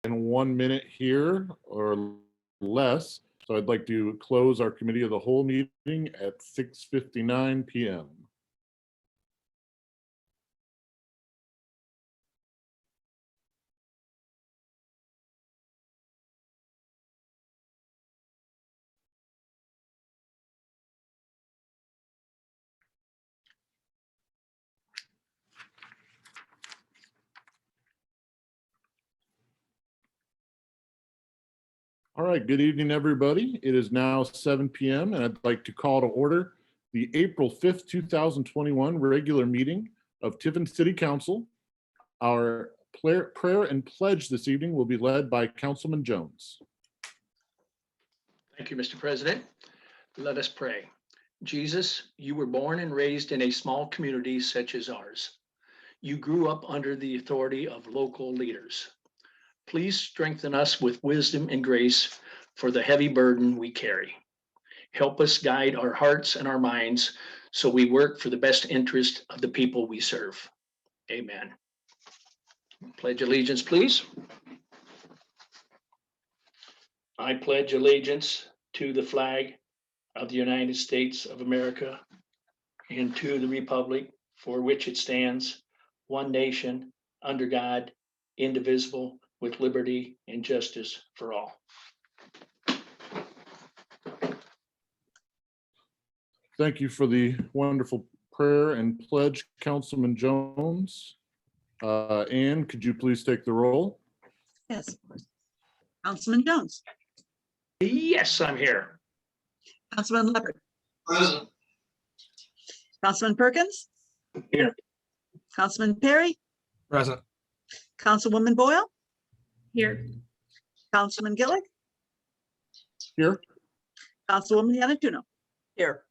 in 1 minute here or less. So I'd like to close our committee of the whole meeting at 6:59 p.m. All right, good evening, everybody. It is now 7 p.m. and I'd like to call to order the April 5th, 2021 regular meeting of Tiffin City Council. Our prayer and pledge this evening will be led by Councilman Jones. Thank you, Mr. President. Let us pray. Jesus, you were born and raised in a small community such as ours. You grew up under the authority of local leaders. Please strengthen us with wisdom and grace for the heavy burden we carry. Help us guide our hearts and our minds so we work for the best interest of the people we serve. Amen. Pledge allegiance, please. I pledge allegiance to the flag of the United States of America and to the republic for which it stands, one nation, under God, indivisible, with liberty and justice for all. Thank you for the wonderful prayer and pledge, Councilman Jones. Ann, could you please take the roll? Yes. Councilman Jones. Yes, I'm here. Councilman Leopard. Present. Councilman Perkins. Here. Councilman Perry. Present. Councilwoman Boyle. Here. Councilman Gillick. Here. Councilwoman Yanatuno. Here.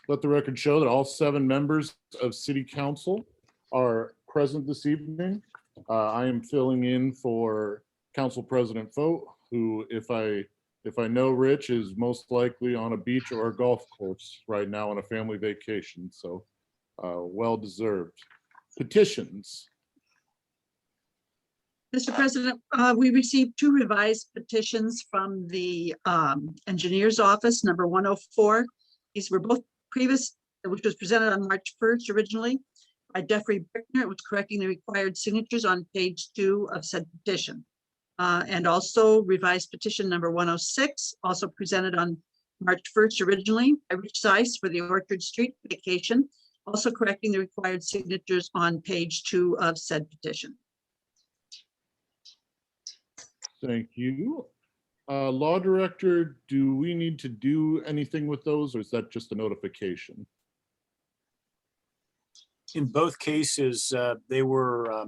Let the record show that all 7 members of City Council are present this evening. I am filling in for Council President Fote, who, if I know Rich, is most likely on a beach or a golf course right now on a family vacation. So well deserved. Petitions. Mr. President, we received 2 revised petitions from the engineer's office, number 104. These were both previous, which was presented on March 1st originally by Jeffrey Brickner. It was correcting the required signatures on page 2 of said petition. And also revised petition number 106, also presented on March 1st originally by Rich Seiss for the Orchard Street vacation, also correcting the required signatures on page 2 of said petition. Thank you. Law Director, do we need to do anything with those, or is that just a notification? In both cases, they were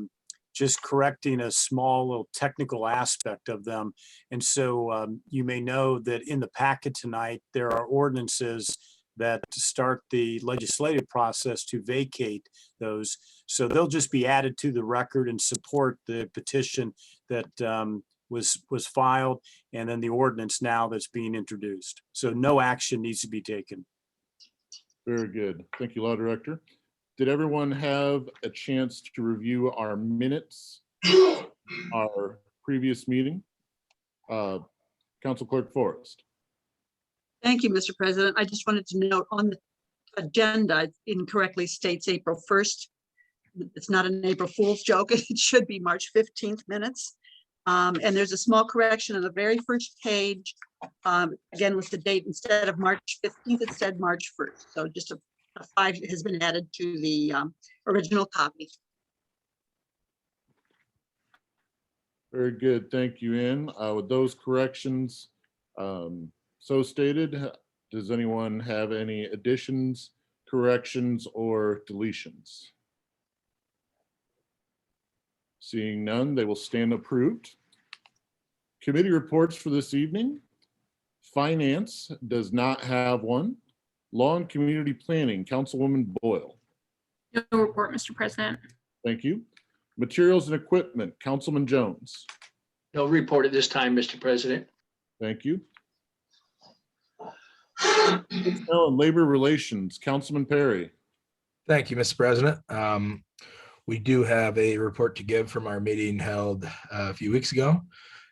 just correcting a small little technical aspect of them. And so you may know that in the packet tonight, there are ordinances that start the legislative process to vacate those. So they'll just be added to the record and support the petition that was filed, and then the ordinance now that's being introduced. So no action needs to be taken. Very good. Thank you, Law Director. Did everyone have a chance to review our minutes, our previous meeting? Council Clerk Forrest. Thank you, Mr. President. I just wanted to note on the agenda, it incorrectly states April 1st. It's not an April Fool's joke. It should be March 15th minutes. And there's a small correction on the very first page. Again, with the date, instead of March 15th, it said March 1st. So just a 5 has been added to the original copy. Very good. Thank you, Ann. With those corrections so stated, does anyone have any additions, corrections, or deletions? Seeing none, they will stand approved. Committee reports for this evening. Finance does not have one. Law and Community Planning, Councilwoman Boyle. No report, Mr. President. Thank you. Materials and Equipment, Councilman Jones. No report at this time, Mr. President. Thank you. Personnel and Labor Relations, Councilman Perry. Thank you, Mr. President. we do have a report to give from our meeting held a few weeks ago.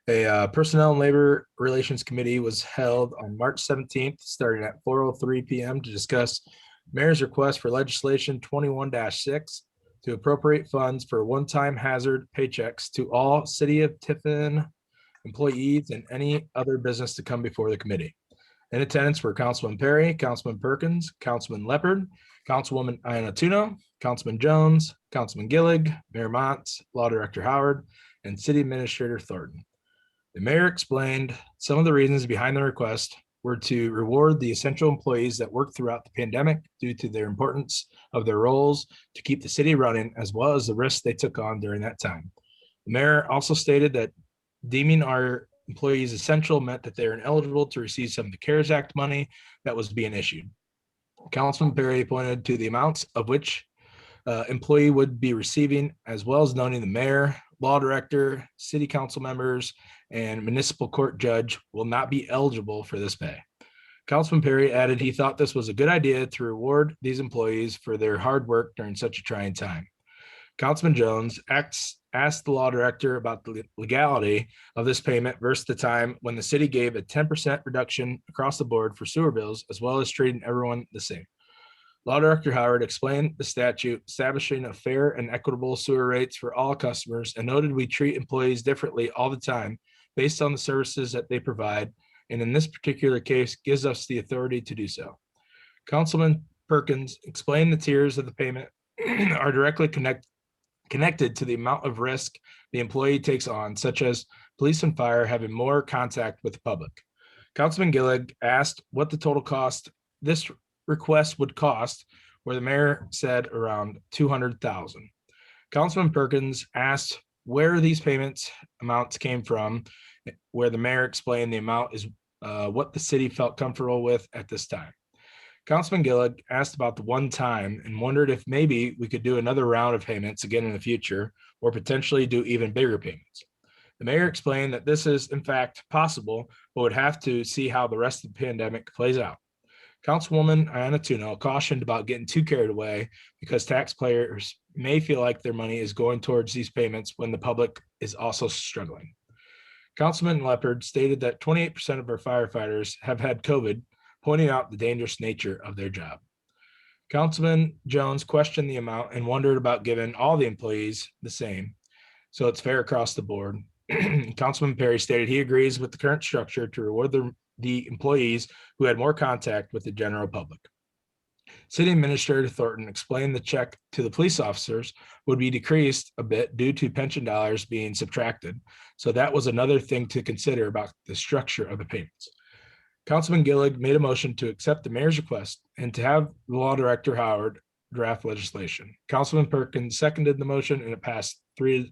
A Personnel and Labor Relations Committee was held on March 17th, starting at 4:03 p.m. to discuss Mayor's request for legislation 21-6 to appropriate funds for one-time hazard paychecks to all City of Tiffin employees and any other business to come before the committee. In attendance were Councilman Perry, Councilman Perkins, Councilman Leopard, Councilwoman Iannatuno, Councilman Jones, Councilman Gillig, Mayor Montz, Law Director Howard, and City Administrator Thornton. The mayor explained some of the reasons behind the request were to reward the essential employees that worked throughout the pandemic due to their importance of their roles to keep the city running, as well as the risks they took on during that time. The mayor also stated that deeming our employees essential meant that they are ineligible to receive some of the CARES Act money that was being issued. Councilman Perry pointed to the amounts of which employee would be receiving, as well as noting the mayor, law director, city council members, and municipal court judge will not be eligible for this pay. Councilman Perry added he thought this was a good idea to reward these employees for their hard work during such a trying time. Councilman Jones asked the law director about the legality of this payment versus the time when the city gave a 10% reduction across the board for sewer bills, as well as treating everyone the same. Law Director Howard explained the statute establishing a fair and equitable sewer rates for all customers and noted we treat employees differently all the time based on the services that they provide, and in this particular case gives us the authority to do so. Councilman Perkins explained the tiers of the payment are directly connected to the amount of risk the employee takes on, such as police and fire having more contact with the public. Councilman Gillig asked what the total cost this request would cost, where the mayor said around $200,000. Councilman Perkins asked where these payments amounts came from, where the mayor explained the amount is what the city felt comfortable with at this time. Councilman Gillig asked about the one time and wondered if maybe we could do another round of payments again in the future, or potentially do even bigger payments. The mayor explained that this is in fact possible, but would have to see how the rest of the pandemic plays out. Councilwoman Iannatuno cautioned about getting too carried away because taxpayers may feel like their money is going towards these payments when the public is also struggling. Councilman Leopard stated that 28% of our firefighters have had COVID, pointing out the dangerous nature of their job. Councilman Jones questioned the amount and wondered about giving all the employees the same, so it's fair across the board. Councilman Perry stated he agrees with the current structure to reward the employees who had more contact with the general public. City Administrator Thornton explained the check to the police officers would be decreased a bit due to pension dollars being subtracted. So that was another thing to consider about the structure of the payments. Councilman Gillig made a motion to accept the mayor's request and to have the law director Howard draft legislation. Councilman Perkins seconded the motion and it passed 3-0.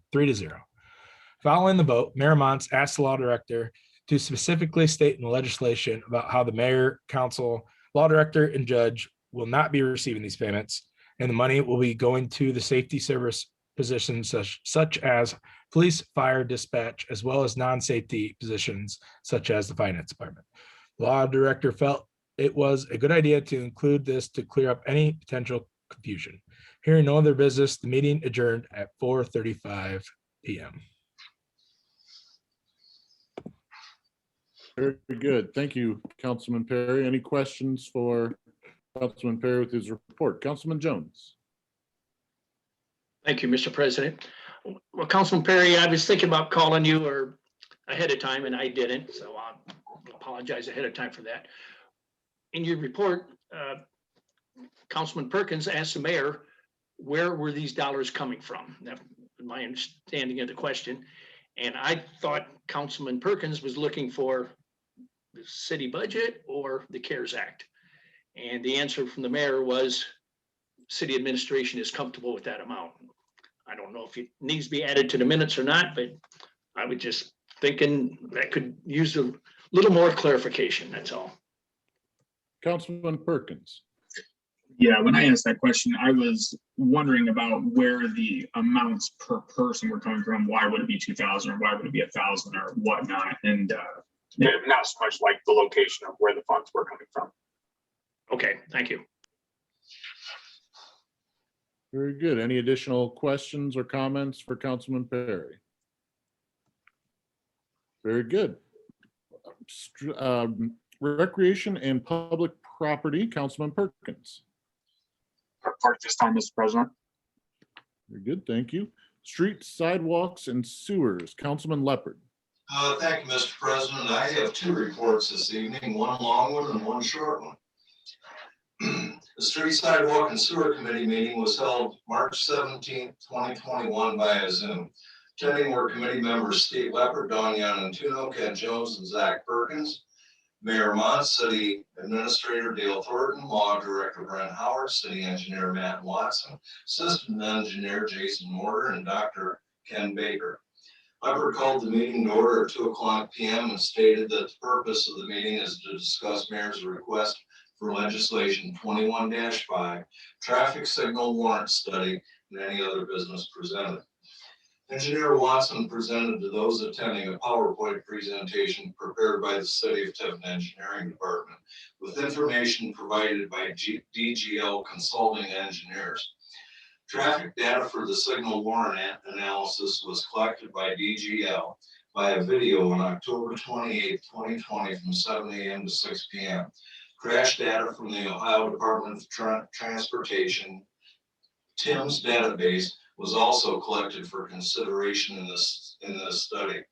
Following the vote, Mayor Montz asked the law director to specifically state in the legislation about how the mayor, council, law director, and judge will not be receiving these payments, and the money will be going to the safety service positions such as police, fire, dispatch, as well as non-safety positions such as the finance department. The law director felt it was a good idea to include this to clear up any potential confusion. Hearing no other business, the meeting adjourned at 4:35 p.m. Very good. Thank you, Councilman Perry. Any questions for Councilman Perry with his report? Councilman Jones. Thank you, Mr. President. Well, Councilman Perry, I was thinking about calling you or ahead of time and I didn't, so I apologize ahead of time for that. In your report, Councilman Perkins asked the mayor, where were these dollars coming from? That's my understanding of the question. And I thought Councilman Perkins was looking for the city budget or the CARES Act. And the answer from the mayor was city administration is comfortable with that amount. I don't know if it needs to be added to the minutes or not, but I was just thinking that could use a little more clarification, that's all. Councilman Perkins. Yeah, when I asked that question, I was wondering about where the amounts per person were coming from. Why would it be 2,000 or why would it be 1,000 or whatnot? And not so much like the location of where the funds were coming from. Okay, thank you. Very good. Any additional questions or comments for Councilman Perry? Very good. Recreation and Public Property, Councilman Perkins. Report this time, Mr. President. Very good, thank you. Streets, sidewalks, and sewers, Councilman Leopard. Thank you, Mr. President. I have two reports this evening, one long one and one short one. The Street, Sidewalk, and Sewer Committee meeting was held March 17th, 2021 via Zoom. Attending were committee members Steve Leopard, Don Yanantuno, Ken Jones, and Zach Perkins. Mayor Mott, City Administrator Dale Thornton, Law Director Brent Howard, City Engineer Matt Watson, Assistant Engineer Jason Mortar, and Dr. Ken Baker. Leopard called the meeting to order at 2:00 p.m. and stated that the purpose of the meeting is to discuss Mayor's request for legislation 21-5, traffic signal warrant study, and any other business presented. Engineer Watson presented to those attending a PowerPoint presentation prepared by the City of Tiffin Engineering Department with information provided by DGL Consulting Engineers. Traffic data for the signal warrant analysis was collected by DGL via video on October 28, 2020 from 7 a.m. to 6 p.m. Crash data from the Ohio Department of Transportation, TIMS database, was also collected for consideration in this study.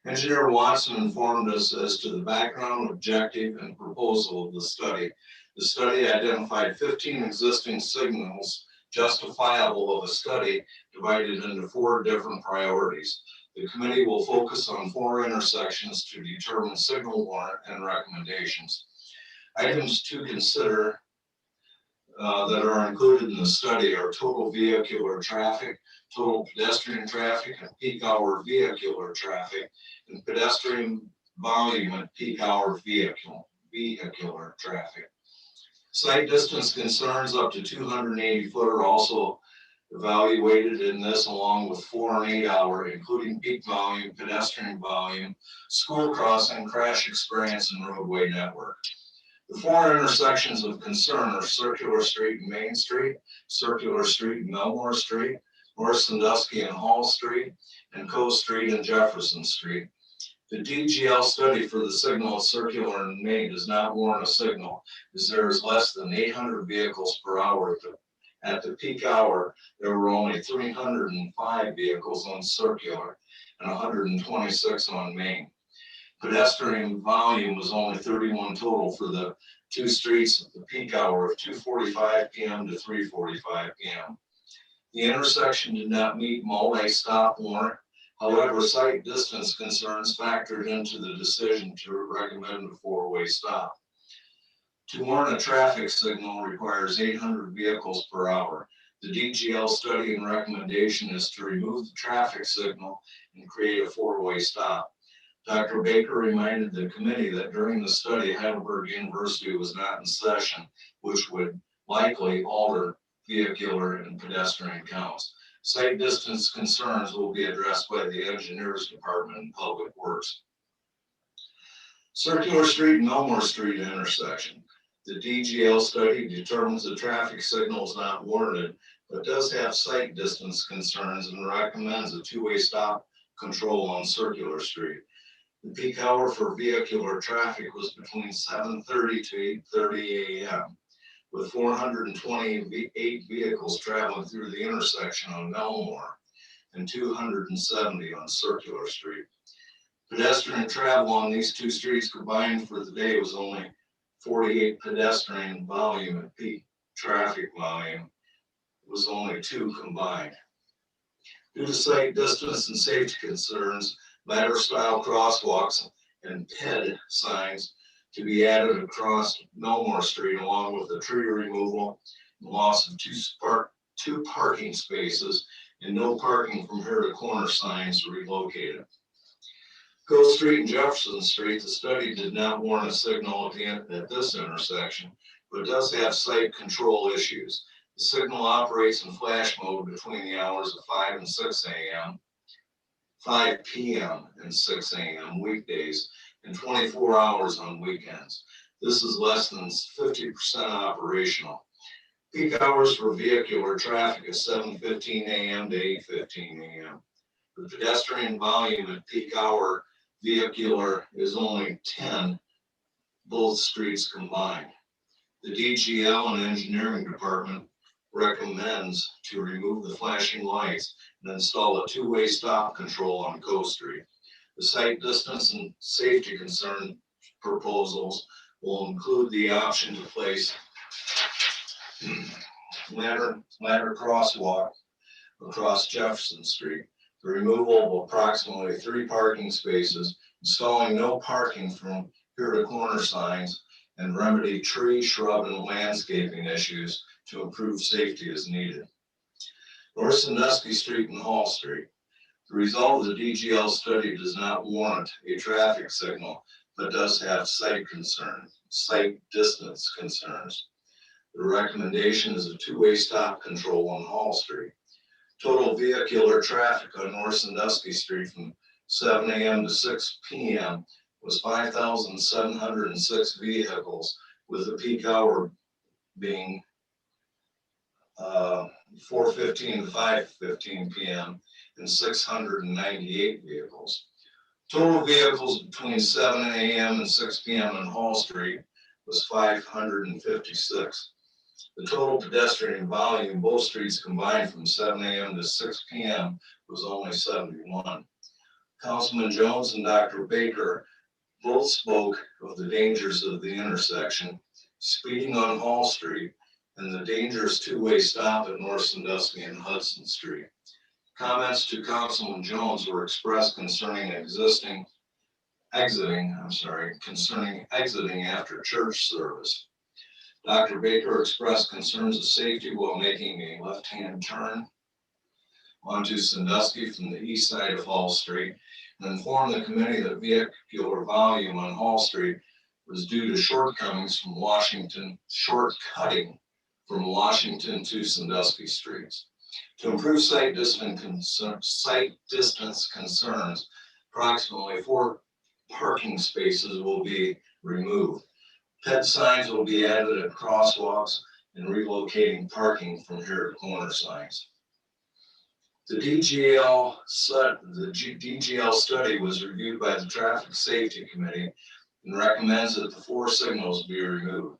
Engineer Watson informed us as to the background, objective, and proposal of the study. The study identified 15 existing signals justifiable of a study divided into 4 different priorities. The committee will focus on 4 intersections to determine signal warrant and recommendations. Items to consider that are included in the study are total vehicular traffic, total pedestrian traffic, and peak hour vehicular traffic, and pedestrian volume at peak hour vehicular traffic. Site distance concerns up to 280 foot are also evaluated in this, along with 4 and 8 hour, including peak volume, pedestrian volume, school crossing, crash experience, and roadway network. The 4 intersections of concern are Circular Street and Main Street, Circular Street and Melmore Street, North Sandusky and Hall Street, and Coast Street and Jefferson Street. The DGL study for the signal at Circular and Main does not warrant a signal, as there is less than 800 vehicles per hour. At the peak hour, there were only 305 vehicles on Circular and 126 on Main. Pedestrian volume was only 31 total for the 2 streets at the peak hour of 2:45 p.m. to 3:45 p.m. The intersection did not meet multi-stop warrant. However, site distance concerns factored into the decision to recommend a 4-way stop. To warrant a traffic signal requires 800 vehicles per hour. The DGL study and recommendation is to remove the traffic signal and create a 4-way stop. Dr. Baker reminded the committee that during the study, Heidelberg University was not in session, which would likely alter vehicular and pedestrian counts. Site distance concerns will be addressed by the Engineers Department and Public Works. Circular Street and Elmore Street intersection. The DGL study determines the traffic signal is not warranted, but does have site distance concerns and recommends a 2-way stop control on Circular Street. The peak hour for vehicular traffic was between 7:30 to 8:30 a.m. with 428 vehicles traveling through the intersection on Melmore and 270 on Circular Street. Pedestrian travel on these 2 streets combined for the day was only 48 pedestrian volume, and peak traffic volume was only 2 combined. Due to site distance and safety concerns, ladder style crosswalks and PED signs to be added across Melmore Street, along with the tree removal and loss of 2 parking spaces and no parking from here to corner signs relocated. Coast Street and Jefferson Street, the study did not warrant a signal at this intersection, but does have site control issues. The signal operates in flash mode between the hours of 5 and 6 a.m., 5 p.m. and 6 a.m. weekdays, and 24 hours on weekends. This is less than 50% operational. Peak hours for vehicular traffic is 7:15 a.m. to 8:15 a.m. The pedestrian volume at peak hour vehicular is only 10, both streets combined. The DGL and engineering department recommends to remove the flashing lights and install a two-way stop control on Coast Street. The site distance and safety concern proposals will include the option to place ladder crosswalk across Jefferson Street, the removal of approximately 3 parking spaces, installing no parking from here to corner signs, and remedy tree, shrub, and landscaping issues to improve safety as needed. North Sandusky Street and Hall Street. The result of the DGL study does not warrant a traffic signal, but does have site distance concerns. The recommendation is a two-way stop control on Hall Street. Total vehicular traffic on North Sandusky Street from 7 a.m. to 6 p.m. was 5,706 vehicles, with the peak hour being 4:15 to 5:15 p.m. and 698 vehicles. Total vehicles between 7 a.m. and 6 p.m. on Hall Street was 556. The total pedestrian volume, both streets combined from 7 a.m. to 6 p.m. was only 71. Councilman Jones and Dr. Baker both spoke of the dangers of the intersection, speeding on Hall Street, and the dangerous two-way stop at North Sandusky and Hudson Street. Comments to Councilman Jones were expressed concerning exiting after church service. Dr. Baker expressed concerns of safety while making a left-hand turn onto Sandusky from the east side of Hall Street, and informed the committee that vehicular volume on Hall Street was due to shortcutting from Washington to Sandusky streets. To improve site distance concerns, approximately 4 parking spaces will be removed. PED signs will be added at crosswalks and relocating parking from here to corner signs. The DGL study was reviewed by the Traffic Safety Committee and recommends that the 4 signals be removed.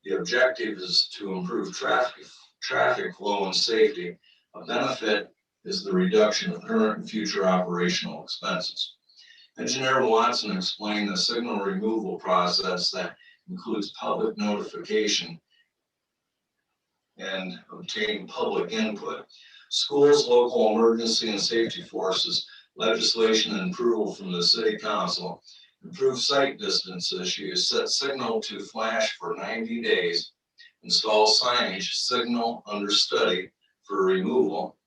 The objective is to improve traffic flow and safety. A benefit is the reduction of current and future operational expenses. Engineer Watson explained the signal removal process that includes public notification and obtaining public input. Schools, local emergency and safety forces, legislation and approval from the City Council, improve site distance issues, set signal to flash for 90 days, install signage, signal under study for removal,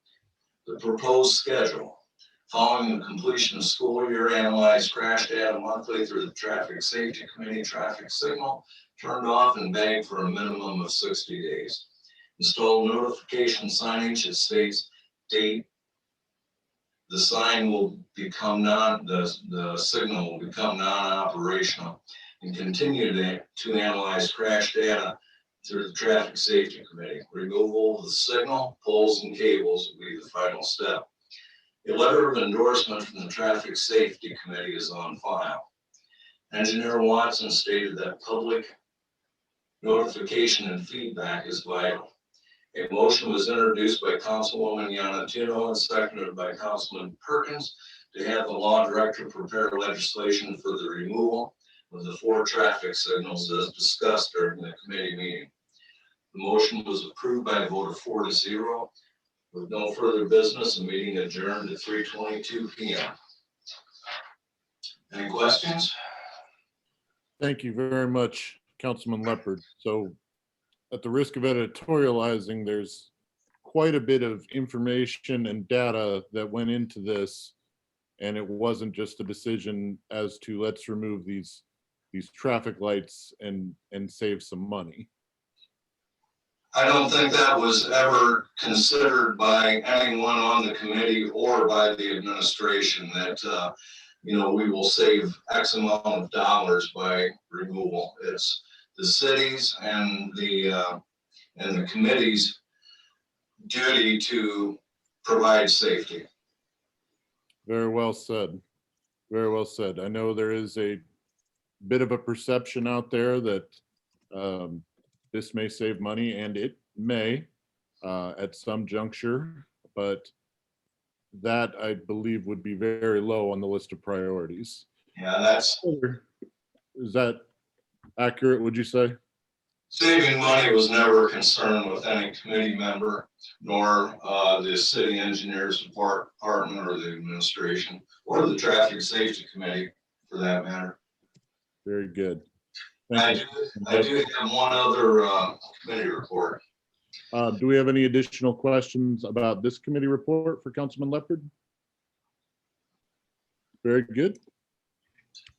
the proposed schedule. Following the completion of school year, analyze crash data monthly through the Traffic Safety Committee. Traffic signal turned off and bagged for a minimum of 60 days. Install notification signage that states date. The sign will become the signal will become non-operational, and continue to analyze crash data through the Traffic Safety Committee. Removal of the signal, poles, and cables will be the final step. A letter of endorsement from the Traffic Safety Committee is on file. Engineer Watson stated that public notification and feedback is vital. A motion was introduced by Councilwoman Yanatuno and seconded by Councilman Perkins to have the law director prepare legislation for the removal of the 4 traffic signals as discussed during the committee meeting. The motion was approved by a vote of 4-0. With no further business, the meeting adjourned at 3:22 p.m. Any questions? Thank you very much, Councilman Leopard. So at the risk of editorializing, there's quite a bit of information and data that went into this. And it wasn't just a decision as to let's remove these traffic lights and save some money. I don't think that was ever considered by anyone on the committee or by the administration that, we will save X amount of dollars by removal. It's the cities and the and the committee's duty to provide safety. Very well said. Very well said. I know there is a bit of a perception out there that this may save money, and it may at some juncture, but that I believe would be very low on the list of priorities. Yeah, that's Is that accurate, would you say? saving money was never a concern with any committee member, nor the city engineers department or the administration or the traffic safety committee for that matter. Very good. I Thank do have one other committee report. you. Do we have any additional questions about this committee report for Councilman Leopard? Very good.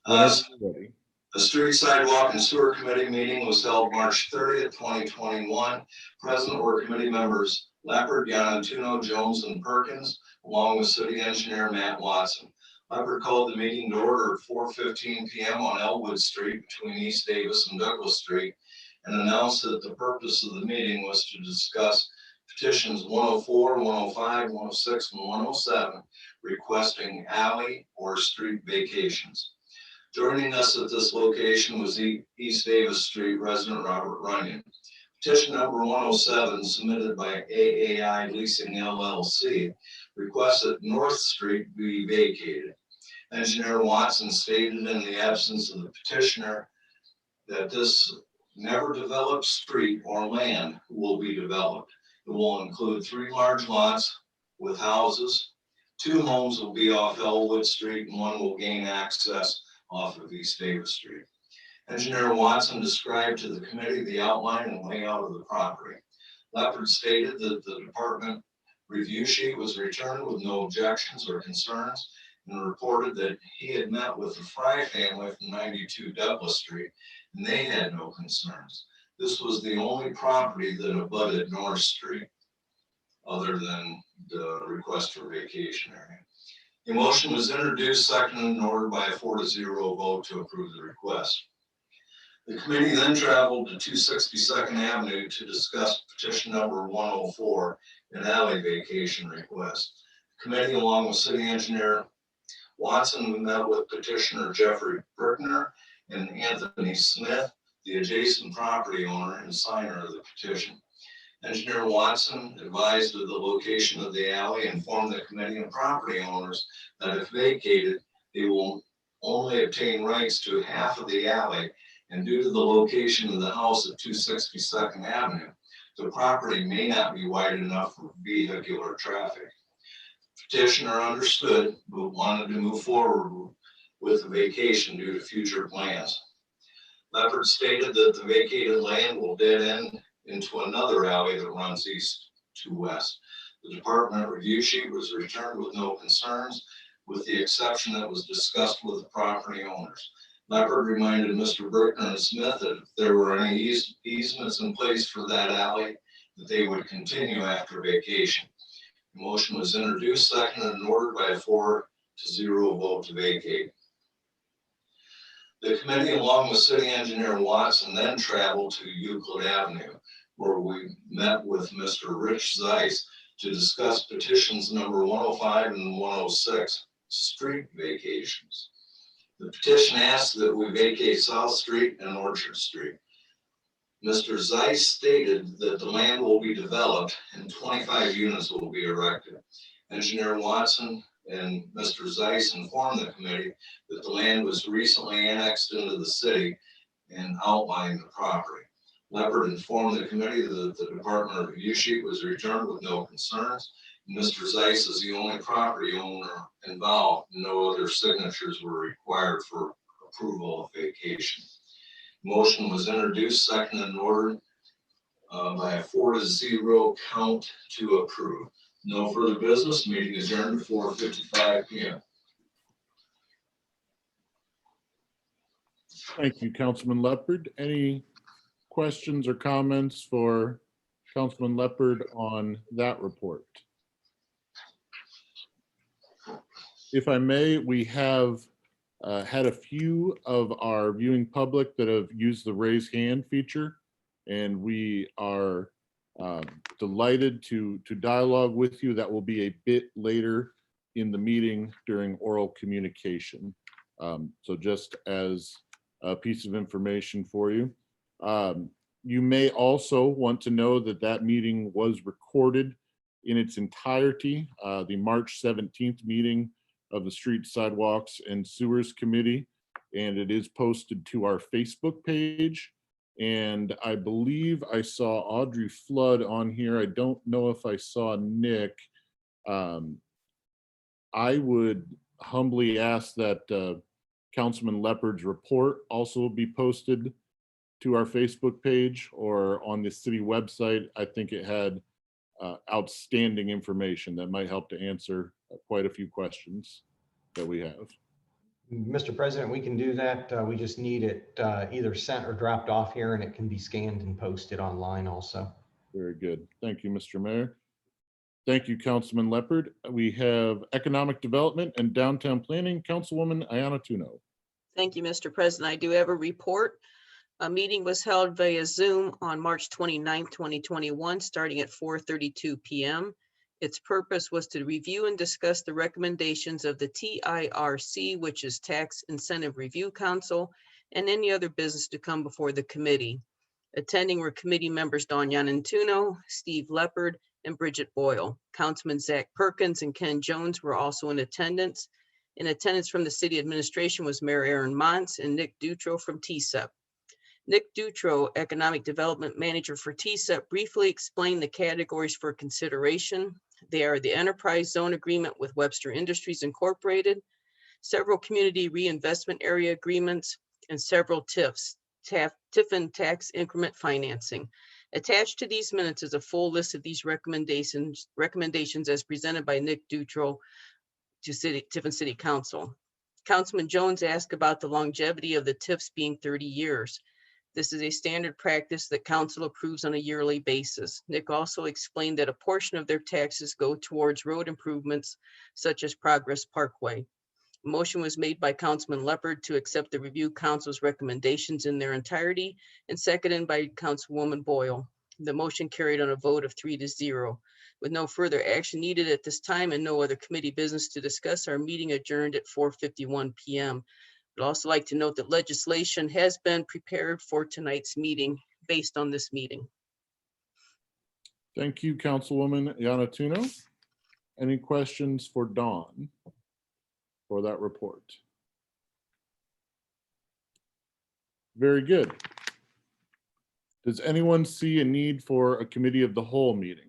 Whenever you're ready. The Street Sidewalk and Sewer Committee meeting was held March 30th, 2021. Present were committee members Leopard, Yanatuno, Jones, and Perkins, along with city engineer Matt Watson. Leopard called the meeting to order at 4:15 p.m. on Elwood Street between East Davis and Douglas Street, and announced that the purpose of the meeting was to discuss petitions 104, 105, 106, and 107, requesting alley or street vacations. Joining us at this location was East Davis Street resident Robert Runyon. Petition number 107, submitted by AAI Leasing LLC, requests that North Street be vacated. Engineer Watson stated in the absence of the petitioner that this never developed street or land will be developed. It will include 3 large lots with houses. 2 homes will be off Elwood Street and 1 will gain access off of East Davis Street. Engineer Watson described to the committee the outline and layout of the property. Leopard stated that the department review sheet was returned with no objections or concerns, and reported that he had met with the Fry family from 92 Douglas Street, and they had no concerns. This was the only property that abutted North Street, other than the request for vacation area. The motion was introduced, seconded, and ordered by a 4-0 vote to approve the request. The committee then traveled to 262nd Avenue to discuss petition number 104, an alley vacation request. The committee, along with city engineer Watson, met with petitioner Jeffrey Berkner and Anthony Smith, the adjacent property owner and signer of the petition. Engineer Watson advised of the location of the alley and informed the committee and property owners that if vacated, they will only obtain rights to half of the alley, and due to the location of the house at 262nd Avenue, the property may not be wide enough for vehicular traffic. Petitioner understood but wanted to move forward with the vacation due to future plans. Leopard stated that the vacated land will dead end into another alley that runs east to west. The department review sheet was returned with no concerns, with the exception that was discussed with the property owners. Leopard reminded Mr. Berkner and Smith that if there were any easements in place for that alley, that they would continue after vacation. The motion was introduced, seconded, and ordered by a 4-0 vote to vacate. The committee, along with city engineer Watson, then traveled to Euclid Avenue, where we met with Mr. Rich Zeiss to discuss petitions number 105 and 106, street vacations. The petition asked that we vacate South Street and Orchard Street. Mr. Zeiss stated that the land will be developed and 25 units will be erected. Engineer Watson and Mr. Zeiss informed the committee that the land was recently annexed into the city and outlined the property. Leopard informed the committee that the department review sheet was returned with no concerns. Mr. Zeiss is the only property owner involved. No other signatures were required for approval of vacation. Motion was introduced, seconded, and ordered by a 4-0 count to approve. No further business. Meeting adjourned at 4:55 p.m. Thank you, Councilman Leopard. Any questions or comments for Councilman Leopard on that report? If I may, we have had a few of our viewing public that have used the raise hand feature, and we are Delighted to dialogue with you. That will be a bit later in the meeting during oral communication. So just as a piece of information for you. You may also want to know that that meeting was recorded in its entirety. The March 17th meeting of the Street, Sidewalks, and Sewers Committee, and it is posted to our Facebook page. And I believe I saw Audrey Flood on here. I don't know if I saw Nick. I would humbly ask that Councilman Leopard's report also be posted to our Facebook page or on the city website. I think it had outstanding information that might help to answer quite a few questions that we have. Mr. President, we can do that. We just need it either sent or dropped off here, and it can be scanned and posted online also. Very good. Thank you, Mr. Mayor. Thank you, Councilman Leopard. We have Economic Development and Downtown Planning, Councilwoman Ayana Tuno. Thank you, Mr. President. I do have a report. A meeting was held via Zoom on March 29th, 2021, starting at 4:32 p.m. Its purpose was to review and discuss the recommendations of the TIRC, which is Tax Incentive Review Council, and any other business to come before the committee. Attending were committee members Dawn Yanantuno, Steve Leopard, and Bridget Boyle. Councilman Zach Perkins and Ken Jones were also in attendance. In attendance from the city administration was Mayor Aaron Montz and Nick Dutro from TSEP. Nick Dutro, Economic Development Manager for TSEP, briefly explained the categories for consideration. They are the Enterprise Zone Agreement with Webster Industries Incorporated, several Community Reinvestment Area Agreements, and several TIFs, Tiffin Tax Increment Financing. Attached to these minutes is a full list of these recommendations as presented by Nick Dutro to Tiffin City Council. Councilman Jones asked about the longevity of the TIFs being 30 years. This is a standard practice that council approves on a yearly basis. Nick also explained that a portion of their taxes go towards road improvements such as Progress Parkway. A motion was made by Councilman Leopard to accept the review council's recommendations in their entirety and seconded by Councilwoman Boyle. The motion carried on a vote of 3-0. With no further action needed at this time and no other committee business to discuss, our meeting adjourned at 4:51 p.m. I'd also like to note that legislation has been prepared for tonight's meeting based on this meeting. Thank you, Councilwoman Yanatuno. Any questions for Dawn for that report? Very good. Does anyone see a need for a committee of the whole meeting?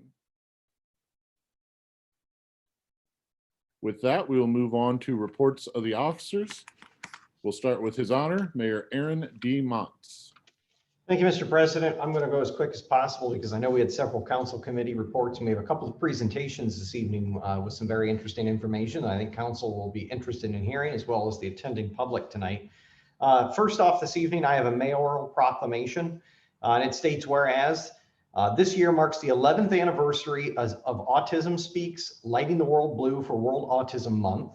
With that, we will move on to reports of the officers. We'll start with His Honor, Mayor Aaron D. Montz. Thank you, Mr. President. I'm going to go as quick as possible because I know we had several council committee reports and we have a couple of presentations this evening with some very interesting information I think council will be interested in hearing, as well as the attending public tonight. First off this evening, I have a mayoral proclamation and it states, whereas this year marks the 11th anniversary of Autism Speaks, Lighting the World Blue for World Autism Month.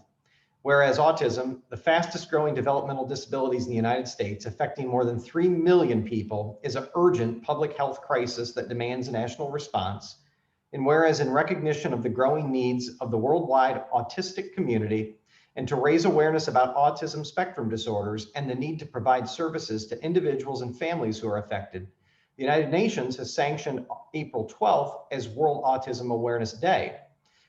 Whereas autism, the fastest growing developmental disabilities in the United States, affecting more than 3 million people, is an urgent public health crisis that demands a national response. And whereas in recognition of the growing needs of the worldwide autistic community and to raise awareness about autism spectrum disorders and the need to provide services to individuals and families who are affected, the United Nations has sanctioned April 12th as World Autism Awareness Day.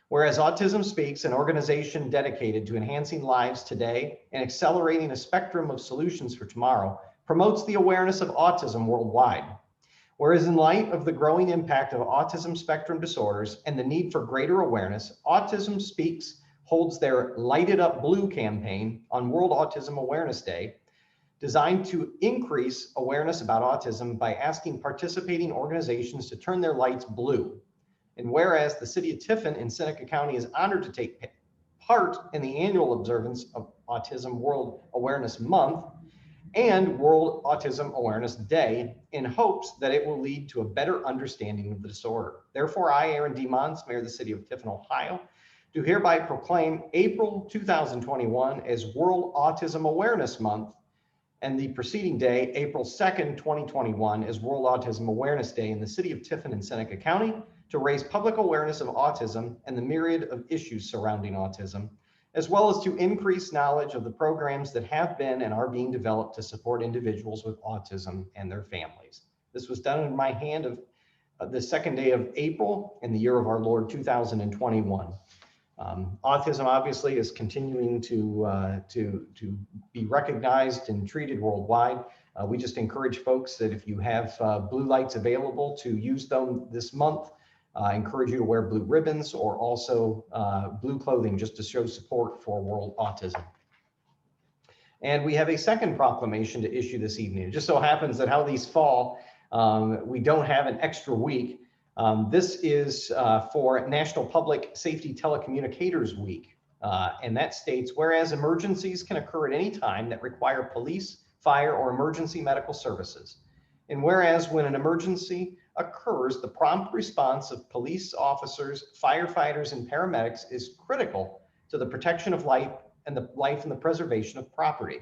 Whereas Autism Speaks, an organization dedicated to enhancing lives today and accelerating a spectrum of solutions for tomorrow, promotes the awareness of autism worldwide. Whereas in light of the growing impact of autism spectrum disorders and the need for greater awareness, Autism Speaks holds their Light It Up Blue campaign on World Autism Awareness Day, designed to increase awareness about autism by asking participating organizations to turn their lights blue. And whereas the city of Tiffin in Seneca County is honored to take part in the annual observance of Autism World Awareness Month and World Autism Awareness Day in hopes that it will lead to a better understanding of the disorder. Therefore, I, Aaron D. Montz, Mayor of the City of Tiffin, Ohio, do hereby proclaim April 2021 as World Autism Awareness Month And the preceding day, April 2nd, 2021, is World Autism Awareness Day in the city of Tiffin and Seneca County to raise public awareness of autism and the myriad of issues surrounding autism, as well as to increase knowledge of the programs that have been and are being developed to support individuals with autism and their families. This was done in my hand of the second day of April in the year of our Lord 2021. Autism obviously is continuing to be recognized and treated worldwide. We just encourage folks that if you have blue lights available to use them this month, I encourage you to wear blue ribbons or also blue clothing just to show support for World Autism. And we have a second proclamation to issue this evening. It just so happens that how these fall, we don't have an extra week. This is for National Public Safety Telecommunicators Week. And that states, whereas emergencies can occur at any time that require police, fire, or emergency medical services. And whereas when an emergency occurs, the prompt response of police officers, firefighters, and paramedics is critical to the protection of life and the preservation of property.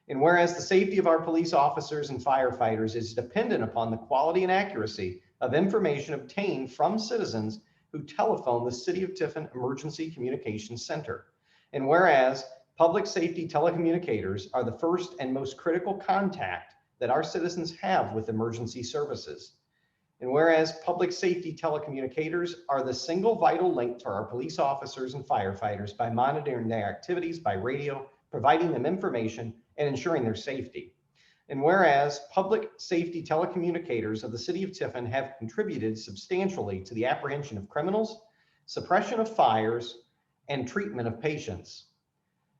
And whereas the safety of our police officers and firefighters is dependent upon the quality and accuracy of information obtained from citizens who telephone the City of Tiffin Emergency Communications Center. And whereas public safety telecommunicators are the first and most critical contact that our citizens have with emergency services. And whereas public safety telecommunicators are the single vital link to our police officers and firefighters by monitoring their activities by radio, providing them information, and ensuring their safety. And whereas public safety telecommunicators of the City of Tiffin have contributed substantially to the apprehension of criminals, suppression of fires, and treatment of patients.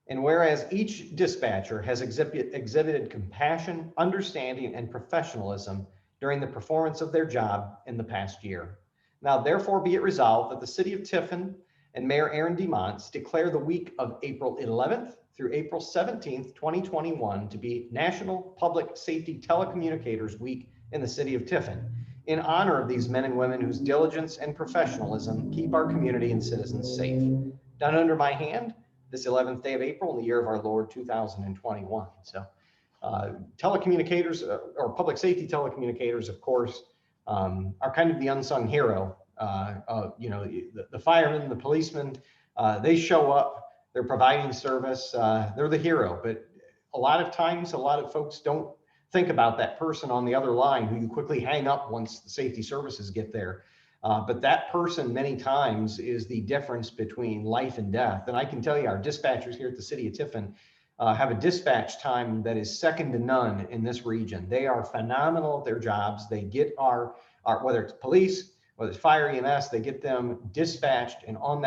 And whereas each dispatcher has exhibited compassion, understanding, and professionalism during the performance of their job in the past year. Now, therefore, be it resolved that the City of Tiffin and Mayor Aaron DeMonts declare the week of April 11th through April 17th, 2021 to be National Public Safety Telecommunicators Week in the City of Tiffin, in honor of these men and women whose diligence and professionalism keep our community and citizens safe. Done under my hand, this 11th day of April in the year of our Lord 2021. So telecommunicators or public safety telecommunicators, of course, are kind of the unsung hero. The firemen, the policemen, they show up, they're providing service, they're the hero. But a lot of times, a lot of folks don't think about that person on the other line who you quickly hang up once the safety services get there. But that person many times is the difference between life and death. And I can tell you, our dispatchers here at the City of Tiffin have a dispatch time that is second to none in this region. They are phenomenal at their jobs. They get our whether it's police, whether it's fire, EMS, they get them dispatched and on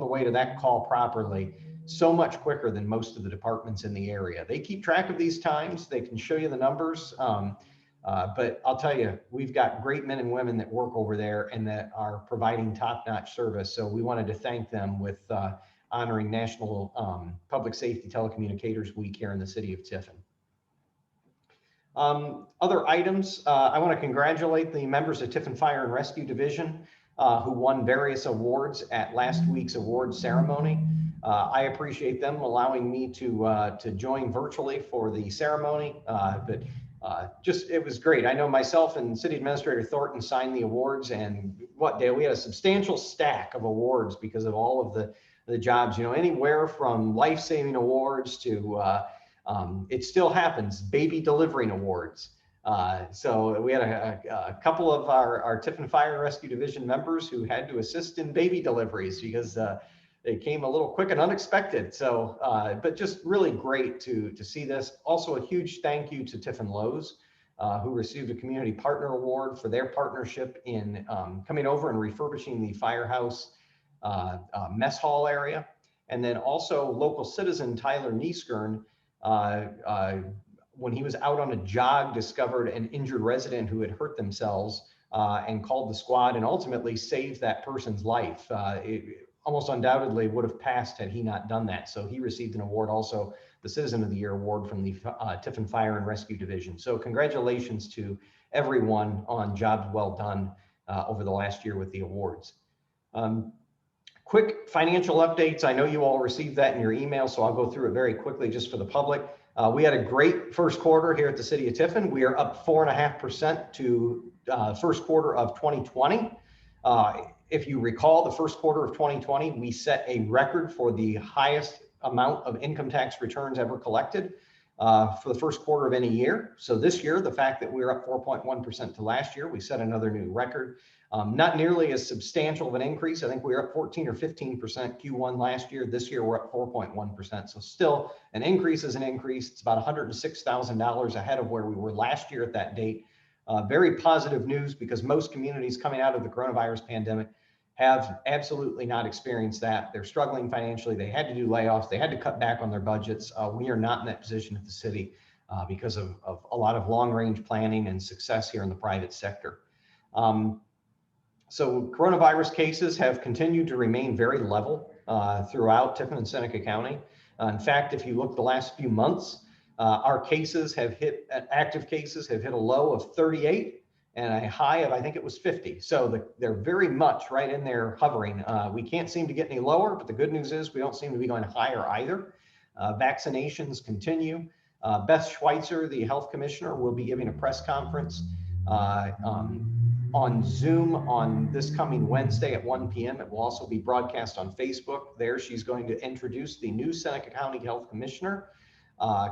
the way to that call properly so much quicker than most of the departments in the area. They keep track of these times. They can show you the numbers. But I'll tell you, we've got great men and women that work over there and that are providing top-notch service. So we wanted to thank them with honoring National Public Safety Telecommunicators Week here in the City of Tiffin. Other items, I want to congratulate the members of Tiffin Fire and Rescue Division who won various awards at last week's award ceremony. I appreciate them allowing me to join virtually for the ceremony, but it was great. I know myself and City Administrator Thornton signed the awards, and what day we had a substantial stack of awards because of all of the jobs, anywhere from life-saving awards to it still happens, baby delivering awards. So we had a couple of our Tiffin Fire and Rescue Division members who had to assist in baby deliveries because they came a little quick and unexpected. So, but just really great to see this. Also a huge thank you to Tiffin Lowe's, who received a Community Partner Award for their partnership in coming over and refurbishing the firehouse mess hall area. And then also local citizen Tyler Nieskern, when he was out on a jog, discovered an injured resident who had hurt themselves and called the squad and ultimately saved that person's life. It almost undoubtedly would have passed had he not done that. So he received an award, also the Citizen of the Year award from the Tiffin Fire and Rescue Division. So congratulations to everyone on jobs well done over the last year with the awards. Quick financial updates. I know you all received that in your email, so I'll go through it very quickly just for the public. We had a great first quarter here at the city of Tiffin. We are up 4.5% to first quarter of 2020. If you recall, the first quarter of 2020, we set a record for the highest amount of income tax returns ever collected for the first quarter of any year. So this year, the fact that we're up 4.1% to last year, we set another new record. Not nearly as substantial of an increase. I think we were up 14 or 15% Q1 last year. This year, we're up 4.1%. So still an increase is an increase. It's about $106,000 ahead of where we were last year at that date. Very positive news because most communities coming out of the coronavirus pandemic have absolutely not experienced that. They're struggling financially. They had to do layoffs. They had to cut back on their budgets. We are not in that position at the city because of a lot of long range planning and success here in the private sector. So coronavirus cases have continued to remain very level throughout Tiffin and Seneca County. In fact, if you look the last few months, our cases have hit, active cases have hit a low of 38 and a high of, I think it was 50. So they're very much right in there hovering. We can't seem to get any lower, but the good news is we don't seem to be going higher either. Vaccinations continue. Beth Schweitzer, the health commissioner, will be giving a press conference on Zoom on this coming Wednesday at 1 p.m. It will also be broadcast on Facebook. There, she's going to introduce the new Seneca County Health Commissioner,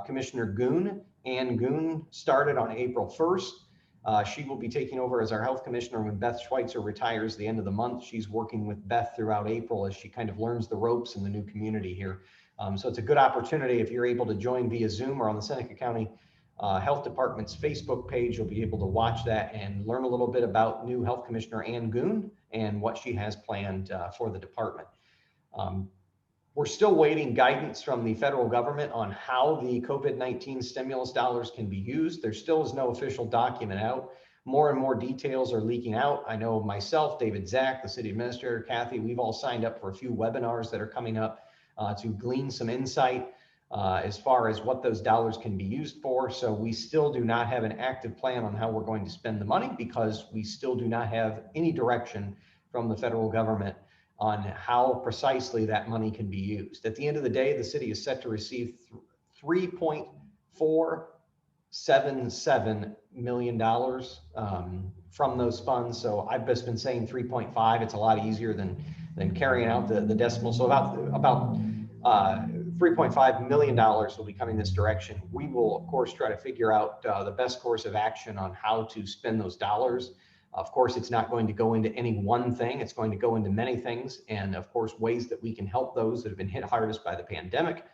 Commissioner Goon. Ann Goon started on April 1st. She will be taking over as our health commissioner when Beth Schweitzer retires the end of the month. She's working with Beth throughout April as she kind of learns the ropes in the new community here. So it's a good opportunity if you're able to join via Zoom or on the Seneca County Health Department's Facebook page. You'll be able to watch that and learn a little bit about new Health Commissioner Ann Goon and what she has planned for the department. We're still waiting guidance from the federal government on how the COVID-19 stimulus dollars can be used. There still is no official document out. More and more details are leaking out. I know myself, David Zach, the city administrator, Kathy, we've all signed up for a few webinars that are coming up to glean some insight as far as what those dollars can be used for. So we still do not have an active plan on how we're going to spend the money because we still do not have any direction from the federal government on how precisely that money can be used. At the end of the day, the city is set to receive $3.477 million from those funds. So I've just been saying 3.5. It's a lot easier than carrying out the decimal. So about $3.5 million will be coming this direction. We will, of course, try to figure out the best course of action on how to spend those dollars. Of course, it's not going to go into any one thing. It's going to go into many things. And of course, ways that we can help those that have been hit hardest by the pandemic,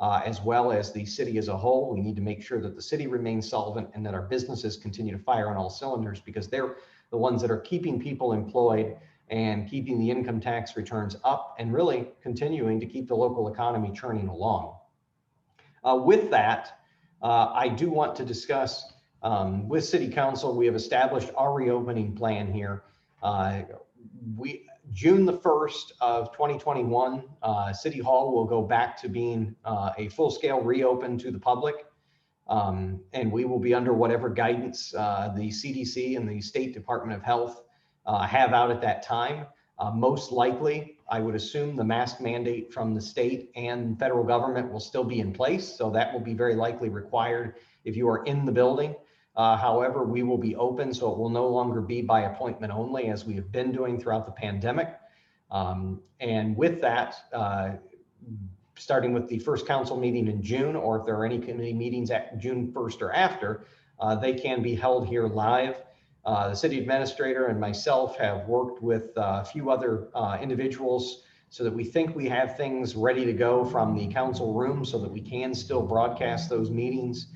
as well as the city as a whole. We need to make sure that the city remains solvent and that our businesses continue to fire on all cylinders because they're the ones that are keeping people employed and keeping the income tax returns up and really continuing to keep the local economy churning along. With that, I do want to discuss with City Council, we have established our reopening plan here. June the 1st of 2021, City Hall will go back to being a full-scale reopen to the public. And we will be under whatever guidance the CDC and the State Department of Health have out at that time. Most likely, I would assume the mask mandate from the state and federal government will still be in place. So that will be very likely required if you are in the building. However, we will be open, so it will no longer be by appointment only as we have been doing throughout the pandemic. And with that, starting with the first council meeting in June, or if there are any committee meetings at June 1st or after, they can be held here live. The city administrator and myself have worked with a few other individuals so that we think we have things ready to go from the council room so that we can still broadcast those meetings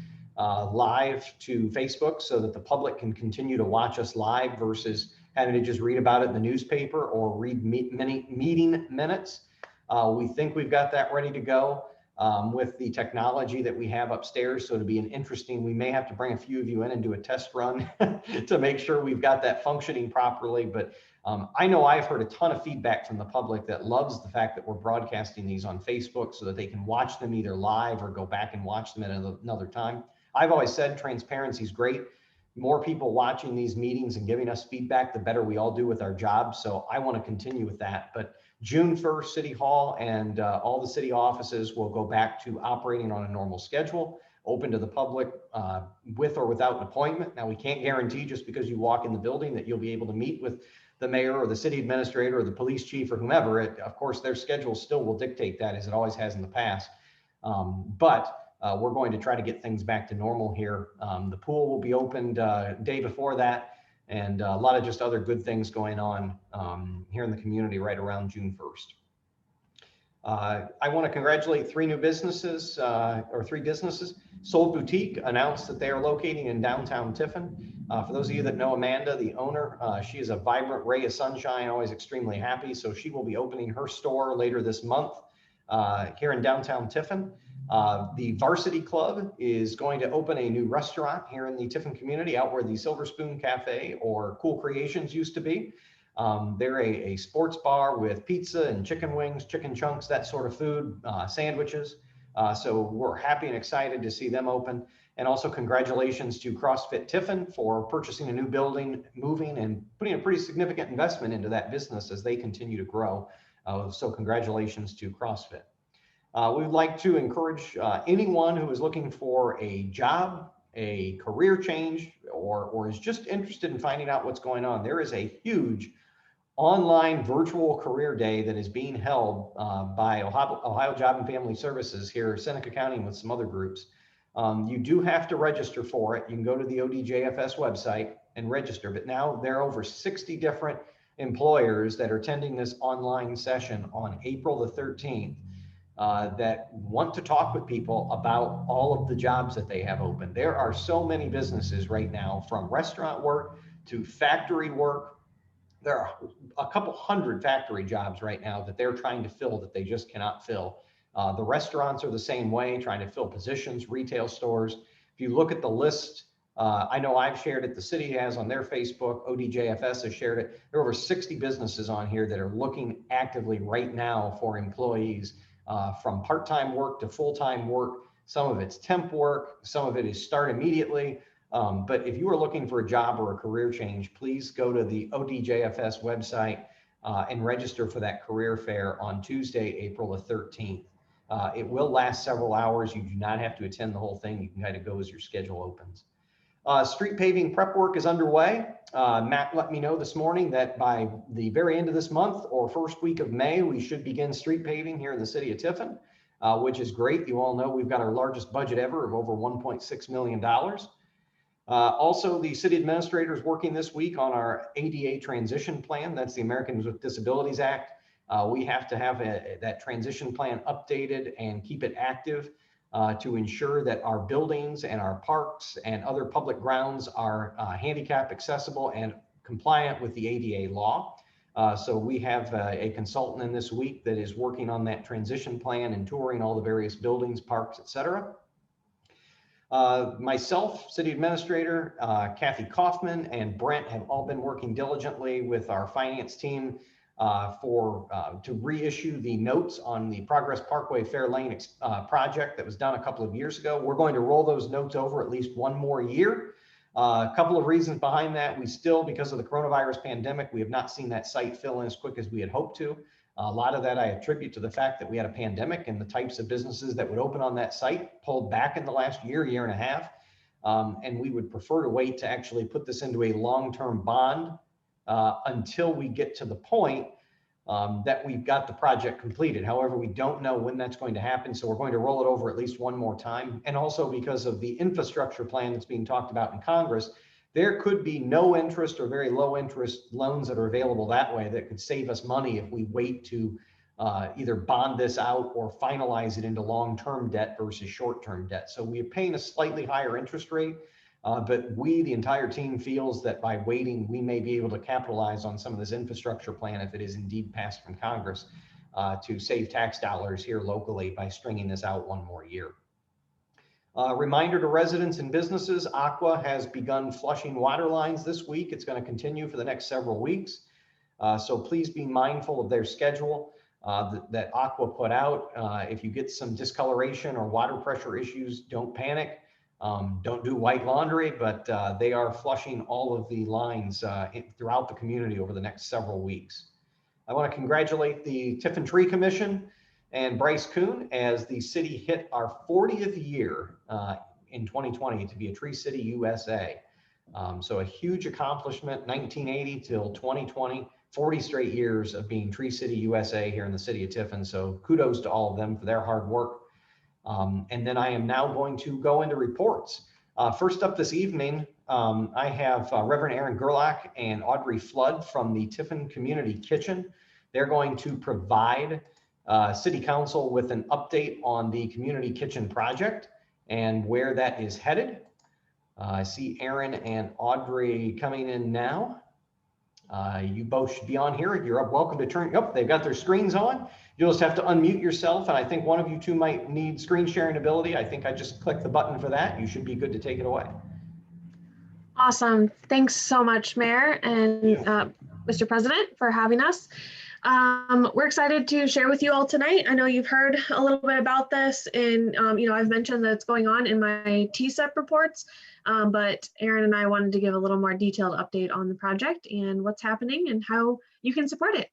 live to Facebook so that the public can continue to watch us live versus having to just read about it in the newspaper or read meeting minutes. We think we've got that ready to go with the technology that we have upstairs. So it'll be an interesting, we may have to bring a few of you in and do a test run to make sure we've got that functioning properly. But I know I've heard a ton of feedback from the public that loves the fact that we're broadcasting these on Facebook so that they can watch them either live or go back and watch them at another time. I've always said transparency is great. More people watching these meetings and giving us feedback, the better we all do with our jobs. So I want to continue with that. But June 1st, City Hall and all the city offices will go back to operating on a normal schedule. open to the public with or without an appointment. Now, we can't guarantee just because you walk in the building that you'll be able to meet with the mayor or the city administrator or the police chief or whomever. Of course, their schedule still will dictate that, as it always has in the past. But we're going to try to get things back to normal here. The pool will be opened day before that, and a lot of just other good things going on here in the community right around June 1st. I want to congratulate three businesses. Soul Boutique announced that they are locating in downtown Tiffin. For those of you that know Amanda, the owner, she is a vibrant ray of sunshine, always extremely happy. So she will be opening her store later this month here in downtown Tiffin. The Varsity Club is going to open a new restaurant here in the Tiffin community, out where the Silver Spoon Cafe or Cool Creations used to be. They're a sports bar with pizza and chicken wings, chicken chunks, that sort of food, sandwiches. So we're happy and excited to see them open. And also congratulations to CrossFit Tiffin for purchasing a new building, moving, and putting a pretty significant investment into that business as they continue to grow. So congratulations to CrossFit. We would like to encourage anyone who is looking for a job, a career change, or is just interested in finding out what's going on. There is a huge online virtual career day that is being held by Ohio Job and Family Services here in Seneca County and with some other groups. You do have to register for it. You can go to the ODJFS website and register, but now there are over 60 different employers that are attending this online session on April the 13th that want to talk with people about all of the jobs that they have open. There are so many businesses right now, from restaurant work to factory work. There are a couple hundred factory jobs right now that they're trying to fill that they just cannot fill. The restaurants are the same way, trying to fill positions, retail stores. If you look at the list, I know I've shared it, the city has on their Facebook, ODJFS has shared it. There are over 60 businesses on here that are looking actively right now for employees, from part-time work to full-time work. Some of it's temp work, some of it is start immediately. But if you are looking for a job or a career change, please go to the ODJFS website and register for that career fair on Tuesday, April the 13th. It will last several hours. You do not have to attend the whole thing. You can kind of go as your schedule opens. Street paving prep work is underway. Matt let me know this morning that by the very end of this month or first week of May, we should begin street paving here in the city of Tiffin, which is great. You all know we've got our largest budget ever of over $1.6 million. Also, the city administrator is working this week on our ADA transition plan. That's the Americans with Disabilities Act. We have to have that transition plan updated and keep it active to ensure that our buildings and our parks and other public grounds are handicap accessible and compliant with the ADA law. So we have a consultant in this week that is working on that transition plan and touring all the various buildings, parks, et cetera. Myself, city administrator, Kathy Kaufman, and Brent have all been working diligently with our finance team to reissue the notes on the Progress Parkway Fair Lane project that was done a couple of years ago. We're going to roll those notes over at least one more year. A couple of reasons behind that. We still, because of the coronavirus pandemic, we have not seen that site fill in as quick as we had hoped to. A lot of that I attribute to the fact that we had a pandemic and the types of businesses that would open on that site pulled back in the last year, year and a half. And we would prefer to wait to actually put this into a long-term bond until we get to the point that we've got the project completed. However, we don't know when that's going to happen. So we're going to roll it over at least one more time. And also because of the infrastructure plan that's being talked about in Congress, there could be no interest or very low interest loans that are available that way that could save us money if we wait to either bond this out or finalize it into long-term debt versus short-term debt. So we're paying a slightly higher interest rate, but the entire team feels that by waiting, we may be able to capitalize on some of this infrastructure plan if it is indeed passed from Congress to save tax dollars here locally by stringing this out one more year. Reminder to residents and businesses, Aqua has begun flushing water lines this week. It's going to continue for the next several weeks. So please be mindful of their schedule that Aqua put out. If you get some discoloration or water pressure issues, don't panic. Don't do white laundry, but they are flushing all of the lines throughout the community over the next several weeks. I want to congratulate the Tiffin Tree Commission and Bryce Kuhn as the city hit our 40th year in 2020 to be a Tree City USA. So a huge accomplishment, 1980 till 2020, 40 straight years of being Tree City USA here in the city of Tiffin. So kudos to all of them for their hard work. And then I am now going to go into reports. First up this evening, I have Reverend Aaron Gerlach and Audrey Flood from the Tiffin Community Kitchen. They're going to provide City Council with an update on the Community Kitchen project and where that is headed. I see Aaron and Audrey coming in now. You both should be on here. You're welcome to turn up. They've got their screens on. You'll just have to unmute yourself. And I think one of you two might need screen sharing ability. I think I just clicked the button for that. You should be good to take it away. Awesome. Thanks so much, Mayor and Mr. President, for having us. We're excited to share with you all tonight. I know you've heard a little bit about this, and I've mentioned that it's going on in my TSEP reports, but Aaron and I wanted to give a little more detailed update on the project and what's happening and how you can support it.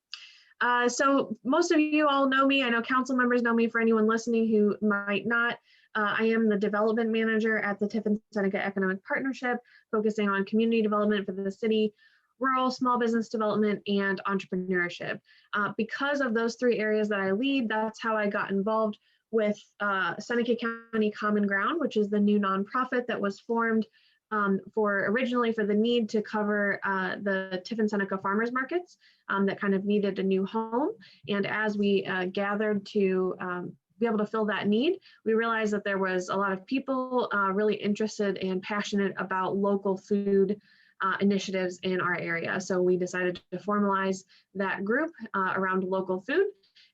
So most of you all know me. I know council members know me. For anyone listening who might not, I am the development manager at the Tiffin Seneca Economic Partnership, focusing on community development for the city, rural small business development, and entrepreneurship. Because of those three areas that I lead, that's how I got involved with Seneca County Common Ground, which is the new nonprofit that was formed originally for the need to cover the Tiffin Seneca farmers markets that kind of needed a new home. And as we gathered to be able to fill that need, we realized that there was a lot of people really interested and passionate about local food initiatives in our area. So we decided to formalize that group around local food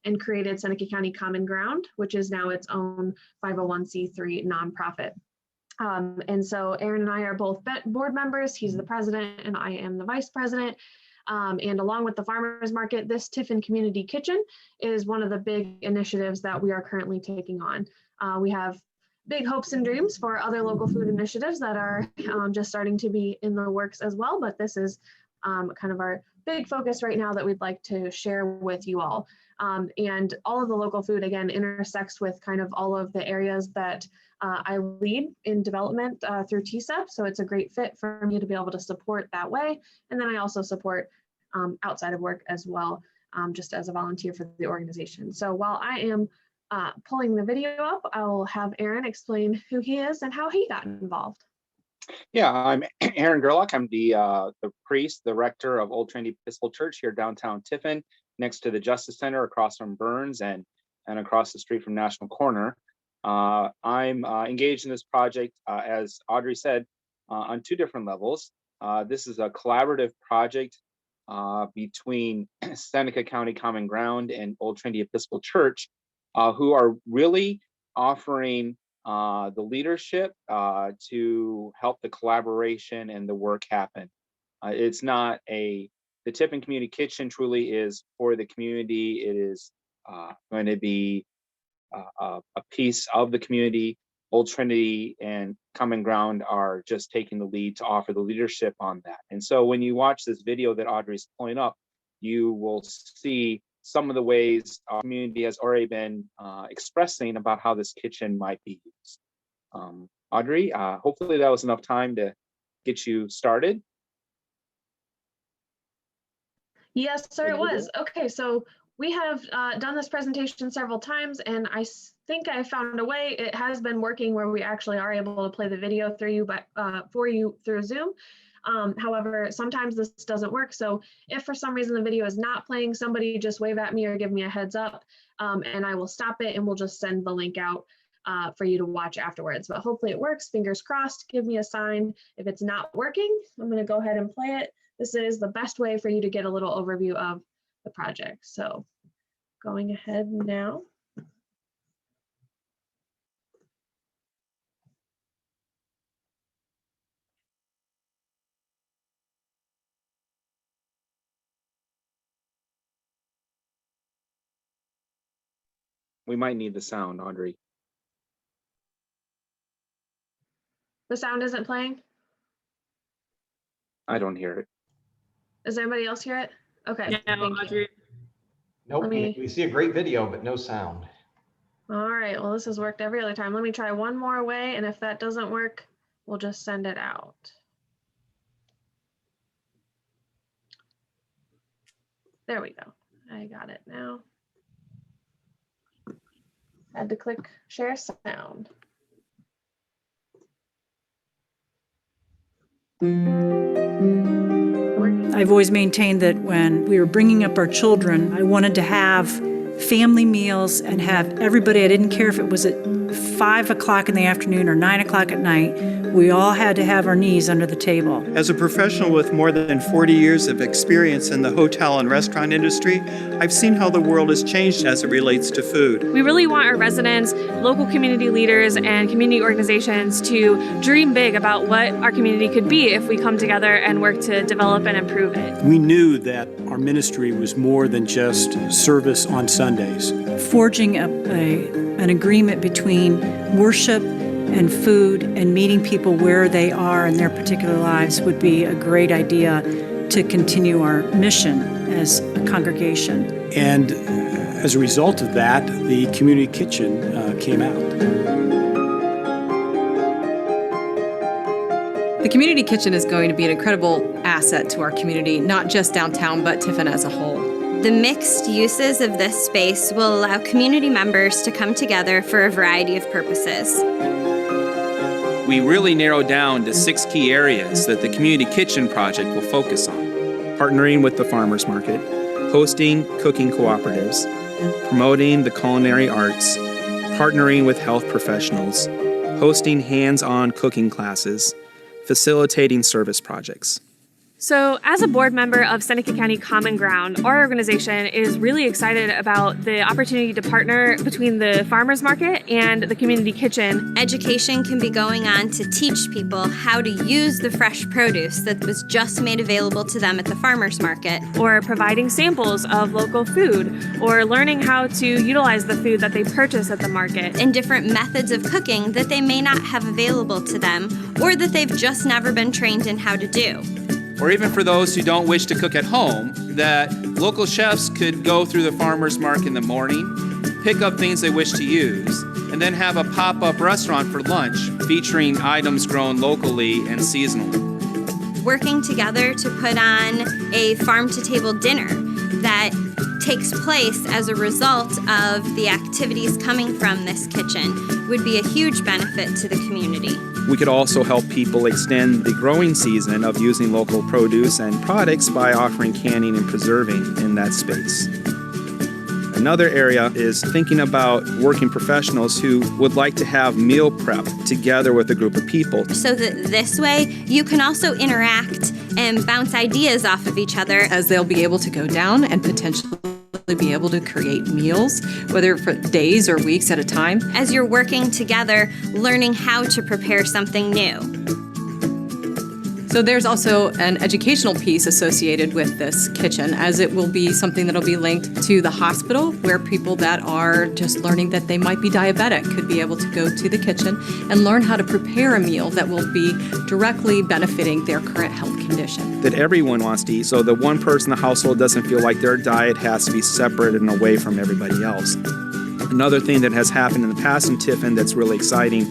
and created Seneca County Common Ground, which is now its own 501c3 nonprofit. And so Aaron and I are both board members. He's the president and I am the vice president. And along with the farmers market, this Tiffin Community Kitchen is one of the big initiatives that we are currently taking on. We have big hopes and dreams for other local food initiatives that are just starting to be in the works as well. But this is kind of our big focus right now that we'd like to share with you all. And all of the local food, again, intersects with kind of all of the areas that I lead in development through TSEP. So it's a great fit for me to be able to support that way. And then I also support outside of work as well, just as a volunteer for the organization. So while I am pulling the video up, I will have Aaron explain who he is and how he got involved. Yeah, I'm Aaron Gerlach. I'm the priest, the rector of Old Trinity Episcopal Church here downtown Tiffin, next to the Justice Center, across from Burns and across the street from National Corner. I'm engaged in this project, as Audrey said, on two different levels. This is a collaborative project between Seneca County Common Ground and Old Trinity Episcopal Church, who are really offering the leadership to help the collaboration and the work happen. It's not the Tiffin Community Kitchen truly is for the community. It is going to be a piece of the community. Old Trinity and Common Ground are just taking the lead to offer the leadership on that. And so when you watch this video that Audrey's pulling up, you will see some of the ways our community has already been expressing about how this kitchen might be used. Audrey, hopefully that was enough time to get you started. Yes, sir, it was. Okay, so we have done this presentation several times, and I think I found a way. It has been working where we actually are able to play the video through you, but for you through Zoom. However, sometimes this doesn't work. So if for some reason the video is not playing, somebody just wave at me or give me a heads up, and I will stop it and we'll just send the link out for you to watch afterwards. But hopefully it works. Fingers crossed. Give me a sign if it's not working. I'm going to go ahead and play it. This is the best way for you to get a little overview of the project. So going ahead now. We might need the sound, Audrey. The sound isn't playing? I don't hear it. Does everybody else hear it? Okay. Yeah, Audrey. Nope, Let me- we see a great video, but no sound. All right, well, this has worked every other time. Let me try one more way, and if that doesn't work, we'll just send it out. There we go. I got it now. Had to click share sound. I've always maintained that when we were bringing up our children, I wanted to have family meals and have everybody, I didn't care if it was at 5 o'clock in the afternoon or 9 o'clock at night, we all had to have our knees under the table. As a professional with more than 40 years of experience in the hotel and restaurant industry, I've seen how the world has changed as it relates to food. We really want our residents, local community leaders, and community organizations to dream big about what our community could be if we come together and work to develop and improve it. We knew that our ministry was more than just service on Sundays. Forging an agreement between worship and food and meeting people where they are in their particular lives would be a great idea to continue our mission as a congregation. And as a result of that, the community kitchen came out. The community kitchen is going to be an incredible asset to our community, not just downtown, but Tiffin as a whole. The mixed uses of this space will allow community members to come together for a variety of purposes. We really narrowed down to 6 key areas that the Community Kitchen project will focus on. Partnering with the farmers market, hosting cooking cooperatives, promoting the culinary arts, partnering with health professionals, hosting hands-on cooking classes, facilitating service projects. So as a board member of Seneca County Common Ground, our organization is really excited about the opportunity to partner between the farmers market and the community kitchen. Education can be going on to teach people how to use the fresh produce that was just made available to them at the farmers market. Or providing samples of local food, or learning how to utilize the food that they purchase at the market. And different methods of cooking that they may not have available to them, or that they've just never been trained in how to do. Or even for those who don't wish to cook at home, that local chefs could go through the farmer's market in the morning, pick up things they wish to use, and then have a pop-up restaurant for lunch featuring items grown locally and seasonally. Working together to put on a farm-to-table dinner that takes place as a result of the activities coming from this kitchen would be a huge benefit to the community. We could also help people extend the growing season of using local produce and products by offering canning and preserving in that space. Another area is thinking about working professionals who would like to have meal prep together with a group of people. So that this way you can also interact and bounce ideas off of each other. As they'll be able to go down and potentially be able to create meals, whether for days or weeks at a time. As you're working together, learning how to prepare something new. So there's also an educational piece associated with this kitchen, as it will be something that'll be linked to the hospital, where people that are just learning that they might be diabetic could be able to go to the kitchen and learn how to prepare a meal that will be directly benefiting their current health condition. That everyone wants to eat, so that one person in the household doesn't feel like their diet has to be separate and away from everybody else. Another thing that has happened in the past in Tiffin that's really exciting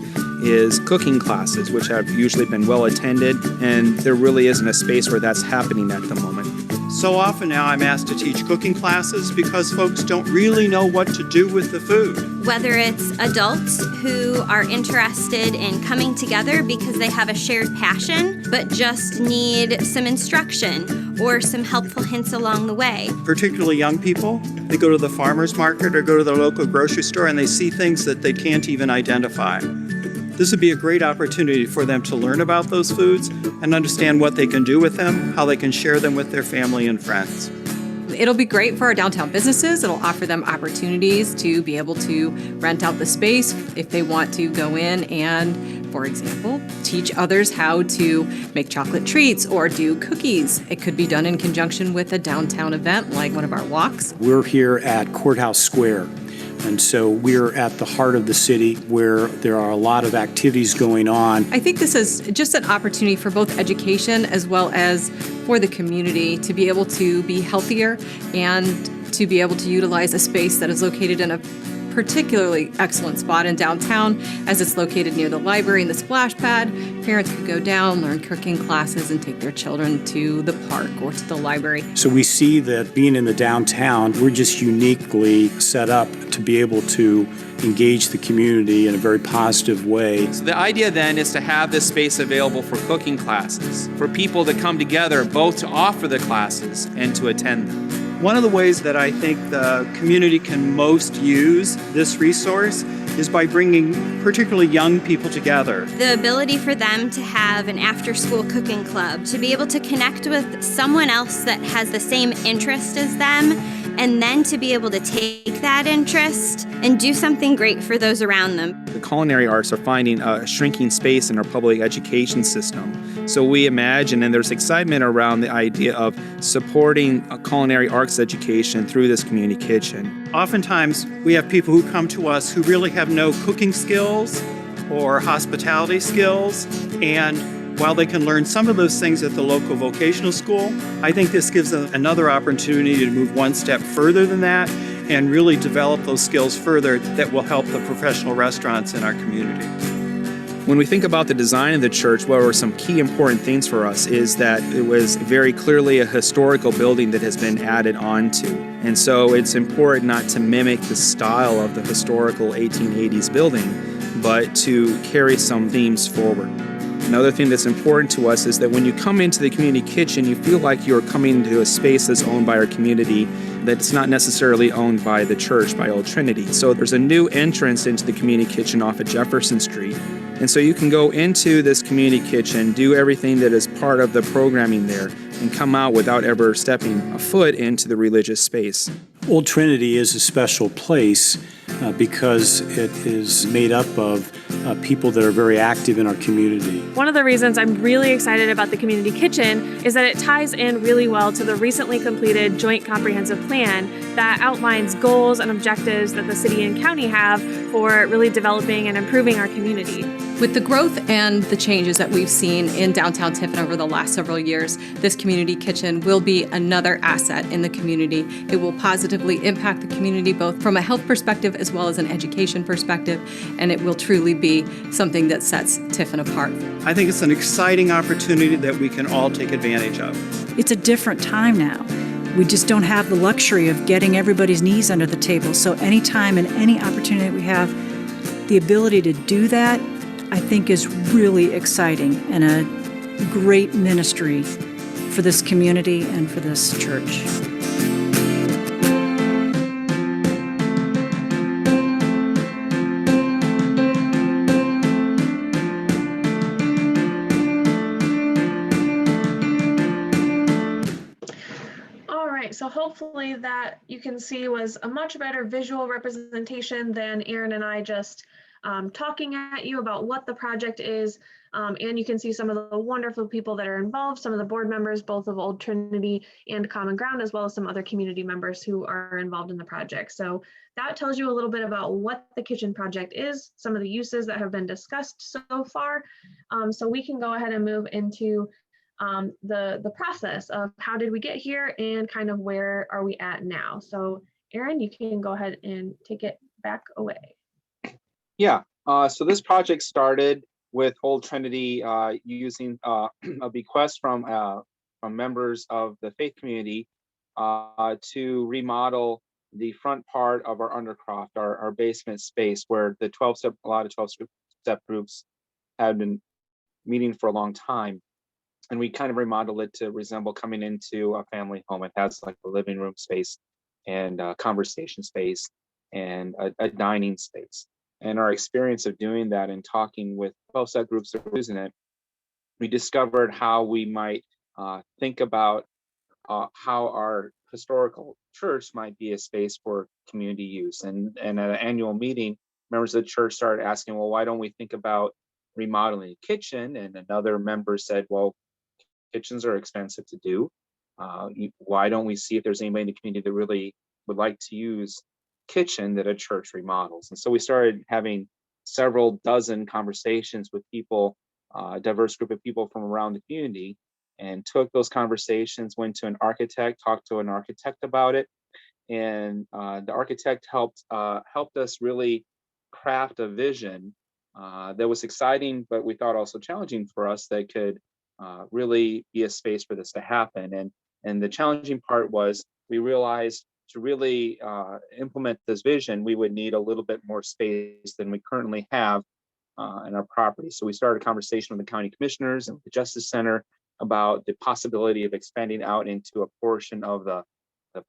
is cooking classes, which have usually been well attended, and there really isn't a space where that's happening at the moment. So often now I'm asked to teach cooking classes because folks don't really know what to do with the food. Whether it's adults who are interested in coming together because they have a shared passion, but just need some instruction or some helpful hints along the way. Particularly young people, they go to the farmer's market or go to the local grocery store and they see things that they can't even identify. This would be a great opportunity for them to learn about those foods and understand what they can do with them, how they can share them with their family and friends. It'll be great for our downtown businesses. It'll offer them opportunities to be able to rent out the space if they want to go in and, for example, teach others how to make chocolate treats or do cookies. It could be done in conjunction with a downtown event like one of our walks. We're here at Courthouse Square. And so we're at the heart of the city where there are a lot of activities going on. I think this is just an opportunity for both education as well as for the community to be able to be healthier and to be able to utilize a space that is located in a particularly excellent spot in downtown as it's located near the library and the splash pad. Parents could go down, learn cooking classes, and take their children to the park or to the library. So we see that being in the downtown, we're just uniquely set up to be able to engage the community in a very positive way. So the idea then is to have this space available for cooking classes, for people to come together, both to offer the classes and to attend them. One of the ways that I think the community can most use this resource is by bringing particularly young people together. The ability for them to have an after-school cooking club, to be able to connect with someone else that has the same interest as them, and then to be able to take that interest and do something great for those around them. The culinary arts are finding a shrinking space in our public education system. So we imagine, and there's excitement around the idea of supporting a culinary arts education through this community kitchen. Oftentimes, we have people who come to us who really have no cooking skills or hospitality skills, and while they can learn some of those things at the local vocational school, I think this gives them another opportunity to move one step further than that and really develop those skills further that will help the professional restaurants in our community. When we think about the design of the church, what were some key important things for us is that it was very clearly a historical building that has been added onto. And so it's important not to mimic the style of the historical 1880s building, but to carry some themes forward. Another thing that's important to us is that when you come into the community kitchen, you feel like you're coming to a space that's owned by our community, that's not necessarily owned by the church, by Old Trinity. So there's a new entrance into the community kitchen off of Jefferson Street. And so you can go into this community kitchen, do everything that is part of the programming there, and come out without ever stepping a foot into the religious space. Old Trinity is a special place because it is made up of people that are very active in our community. One of the reasons I'm really excited about the community kitchen is that it ties in really well to the recently completed Joint Comprehensive Plan that outlines goals and objectives that the city and county have for really developing and improving our community. With the growth and the changes that we've seen in downtown Tiffin over the last several years, this community kitchen will be another asset in the community. It will positively impact the community both from a health perspective as well as an education perspective, and it will truly be something that sets Tiffin apart. I think it's an exciting opportunity that we can all take advantage of. It's a different time now. We just don't have the luxury of getting everybody's knees under the table. So anytime and any opportunity that we have, the ability to do that, I think is really exciting and a great ministry for this community and for this church. All right, so hopefully that you can see was a much better visual representation than Aaron and I just talking at you about what the project is. And you can see some of the wonderful people that are involved, some of the board members, both of Old Trinity and Common Ground, as well as some other community members who are involved in the project. So that tells you a little bit about what the kitchen project is, some of the uses that have been discussed so far. So we can go ahead and move into the process of how did we get here and kind of where are we at now. So Aaron, you can go ahead and take it back away. Yeah, so this project started with Old Trinity using a bequest from members of the faith community to remodel the front part of our undercroft, our basement space, where the a lot of 12-step groups had been meeting for a long time. And we kind of remodeled it to resemble coming into a family home. It has like a living room space and a conversation space and a dining space. And our experience of doing that and talking with 12-step groups that are using it, we discovered how we might think about how our historical church might be a space for community use. And at an annual meeting, members of the church started asking, well, why don't we think about remodeling a kitchen? And another member said, well, kitchens are expensive to do. Why don't we see if there's anybody in the community that really would like to use kitchen that a church remodels? And so we started having several dozen conversations with people, a diverse group of people from around the community, and took those conversations, went to an architect, talked to an architect about it, and the architect helped us really craft a vision that was exciting, but we thought also challenging for us, that could really be a space for this to happen. And the challenging part was, we realized to really implement this vision, we would need a little bit more space than we currently have in our property. So we started a conversation with the county commissioners and the Justice Center about the possibility of expanding out into a portion of the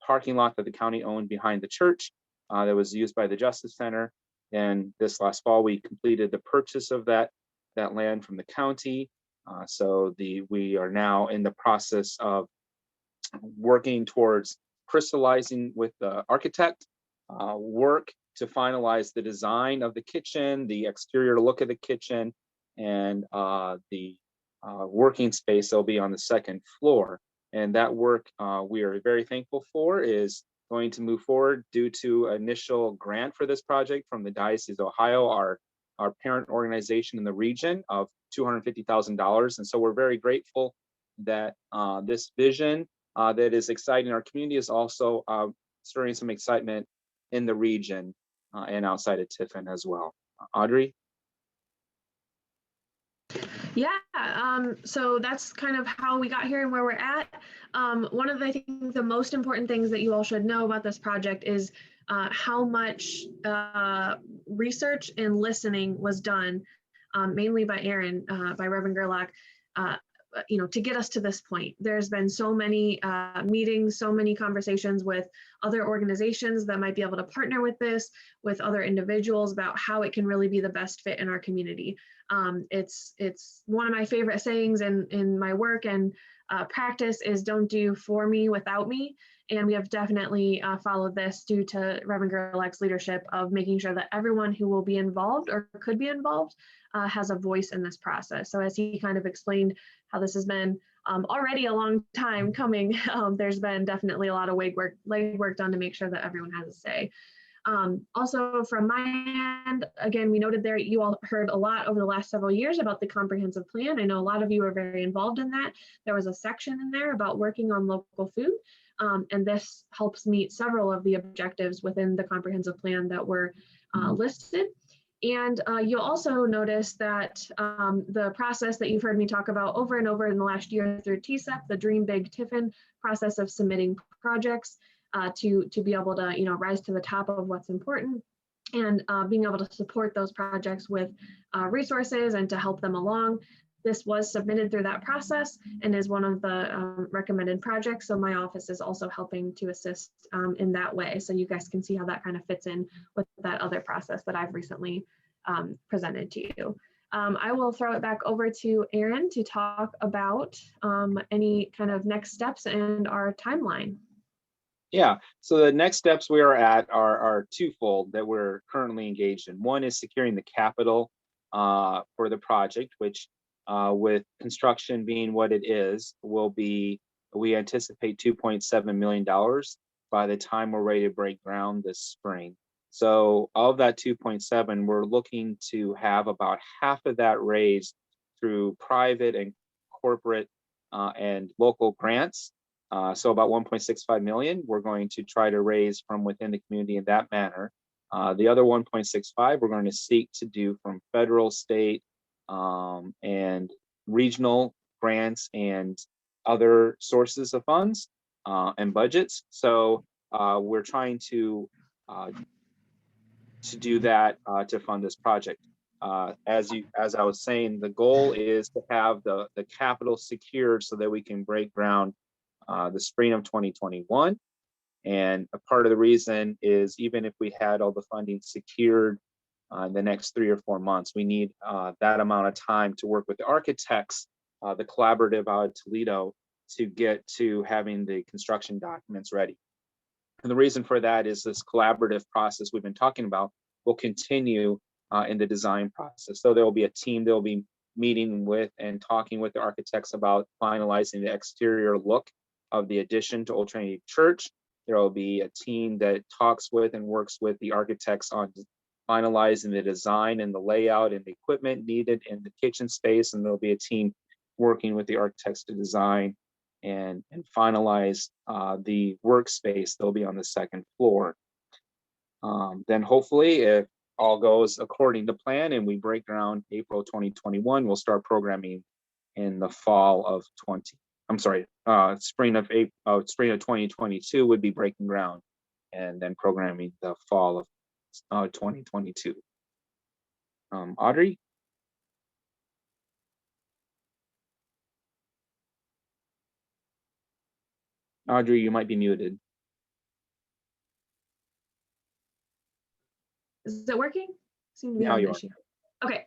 parking lot that the county owned behind the church that was used by the Justice Center. And this last fall, we completed the purchase of that land from the county. So we are now in the process of working towards crystallizing with the architect, work to finalize the design of the kitchen, the exterior look of the kitchen, and the working space that'll be on the second floor. And that work we are very thankful for is going to move forward due to initial grant for this project from the Diocese of Ohio, our parent organization in the region, of $250,000. And so we're very grateful that this vision that is exciting our community is also stirring some excitement in the region and outside of Tiffin as well. Audrey? Yeah, so that's kind of how we got here and where we're at. One of the, I think, the most important things that you all should know about this project is how much research and listening was done, mainly by Aaron, by Reverend Gerlach, to get us to this point. There's been so many meetings, so many conversations with other organizations that might be able to partner with this, with other individuals, about how it can really be the best fit in our community. It's one of my favorite sayings in my work and practice is, don't do for me without me. And we have definitely followed this due to Reverend Gerlach's leadership of making sure that everyone who will be involved or could be involved has a voice in this process. So as he kind of explained how this has been already a long time coming, there's been definitely a lot of legwork done to make sure that everyone has a say. Also from my end, again, we noted there, you all heard a lot over the last several years about the comprehensive plan. I know a lot of you are very involved in that. There was a section in there about working on local food. And this helps meet several of the objectives within the comprehensive plan that were listed. And you'll also notice that the process that you've heard me talk about over and over in the last year through TSEP, the Dream Big Tiffin process of submitting projects to be able to rise to the top of what's important, and being able to support those projects with resources and to help them along. This was submitted through that process and is one of the recommended projects. So my office is also helping to assist in that way. So you guys can see how that kind of fits in with that other process that I've recently presented to you. I will throw it back over to Aaron to talk about any kind of next steps and our timeline. Yeah, so the next steps we are at are twofold that we're currently engaged in. One is securing the capital for the project, which with construction being what it is, we anticipate $2.7 million by the time we're ready to break ground this spring. So of that 2.7, we're looking to have about half of that raised through private and corporate and local grants. So about 1.65 million, we're going to try to raise from within the community in that manner. The other 1.65, we're going to seek to do from federal, state, and regional grants and other sources of funds and budgets. So we're trying to do that to fund this project. As I was saying, the goal is to have the capital secured so that we can break ground the spring of 2021. And a part of the reason is, even if we had all the funding secured in the next 3 or 4 months, we need that amount of time to work with the architects, the collaborative out of Toledo, to get to having the construction documents ready. And the reason for that is this collaborative process we've been talking about will continue in the design process. So there will be a team that will be meeting with and talking with the architects about finalizing the exterior look of the addition to Old Trinity Church. There will be a team that talks with and works with the architects on finalizing the design and the layout and the equipment needed in the kitchen space. And there'll be a team working with the architects to design and finalize the workspace. They'll be on the second floor. Then hopefully, if all goes according to plan and we break ground April 2021, we'll start programming in the fall of spring of 2022 would be breaking ground, and then programming the fall of 2022. Audrey? Audrey, you might be muted. Is it working? Seem to be Now having you an are. issue. Okay.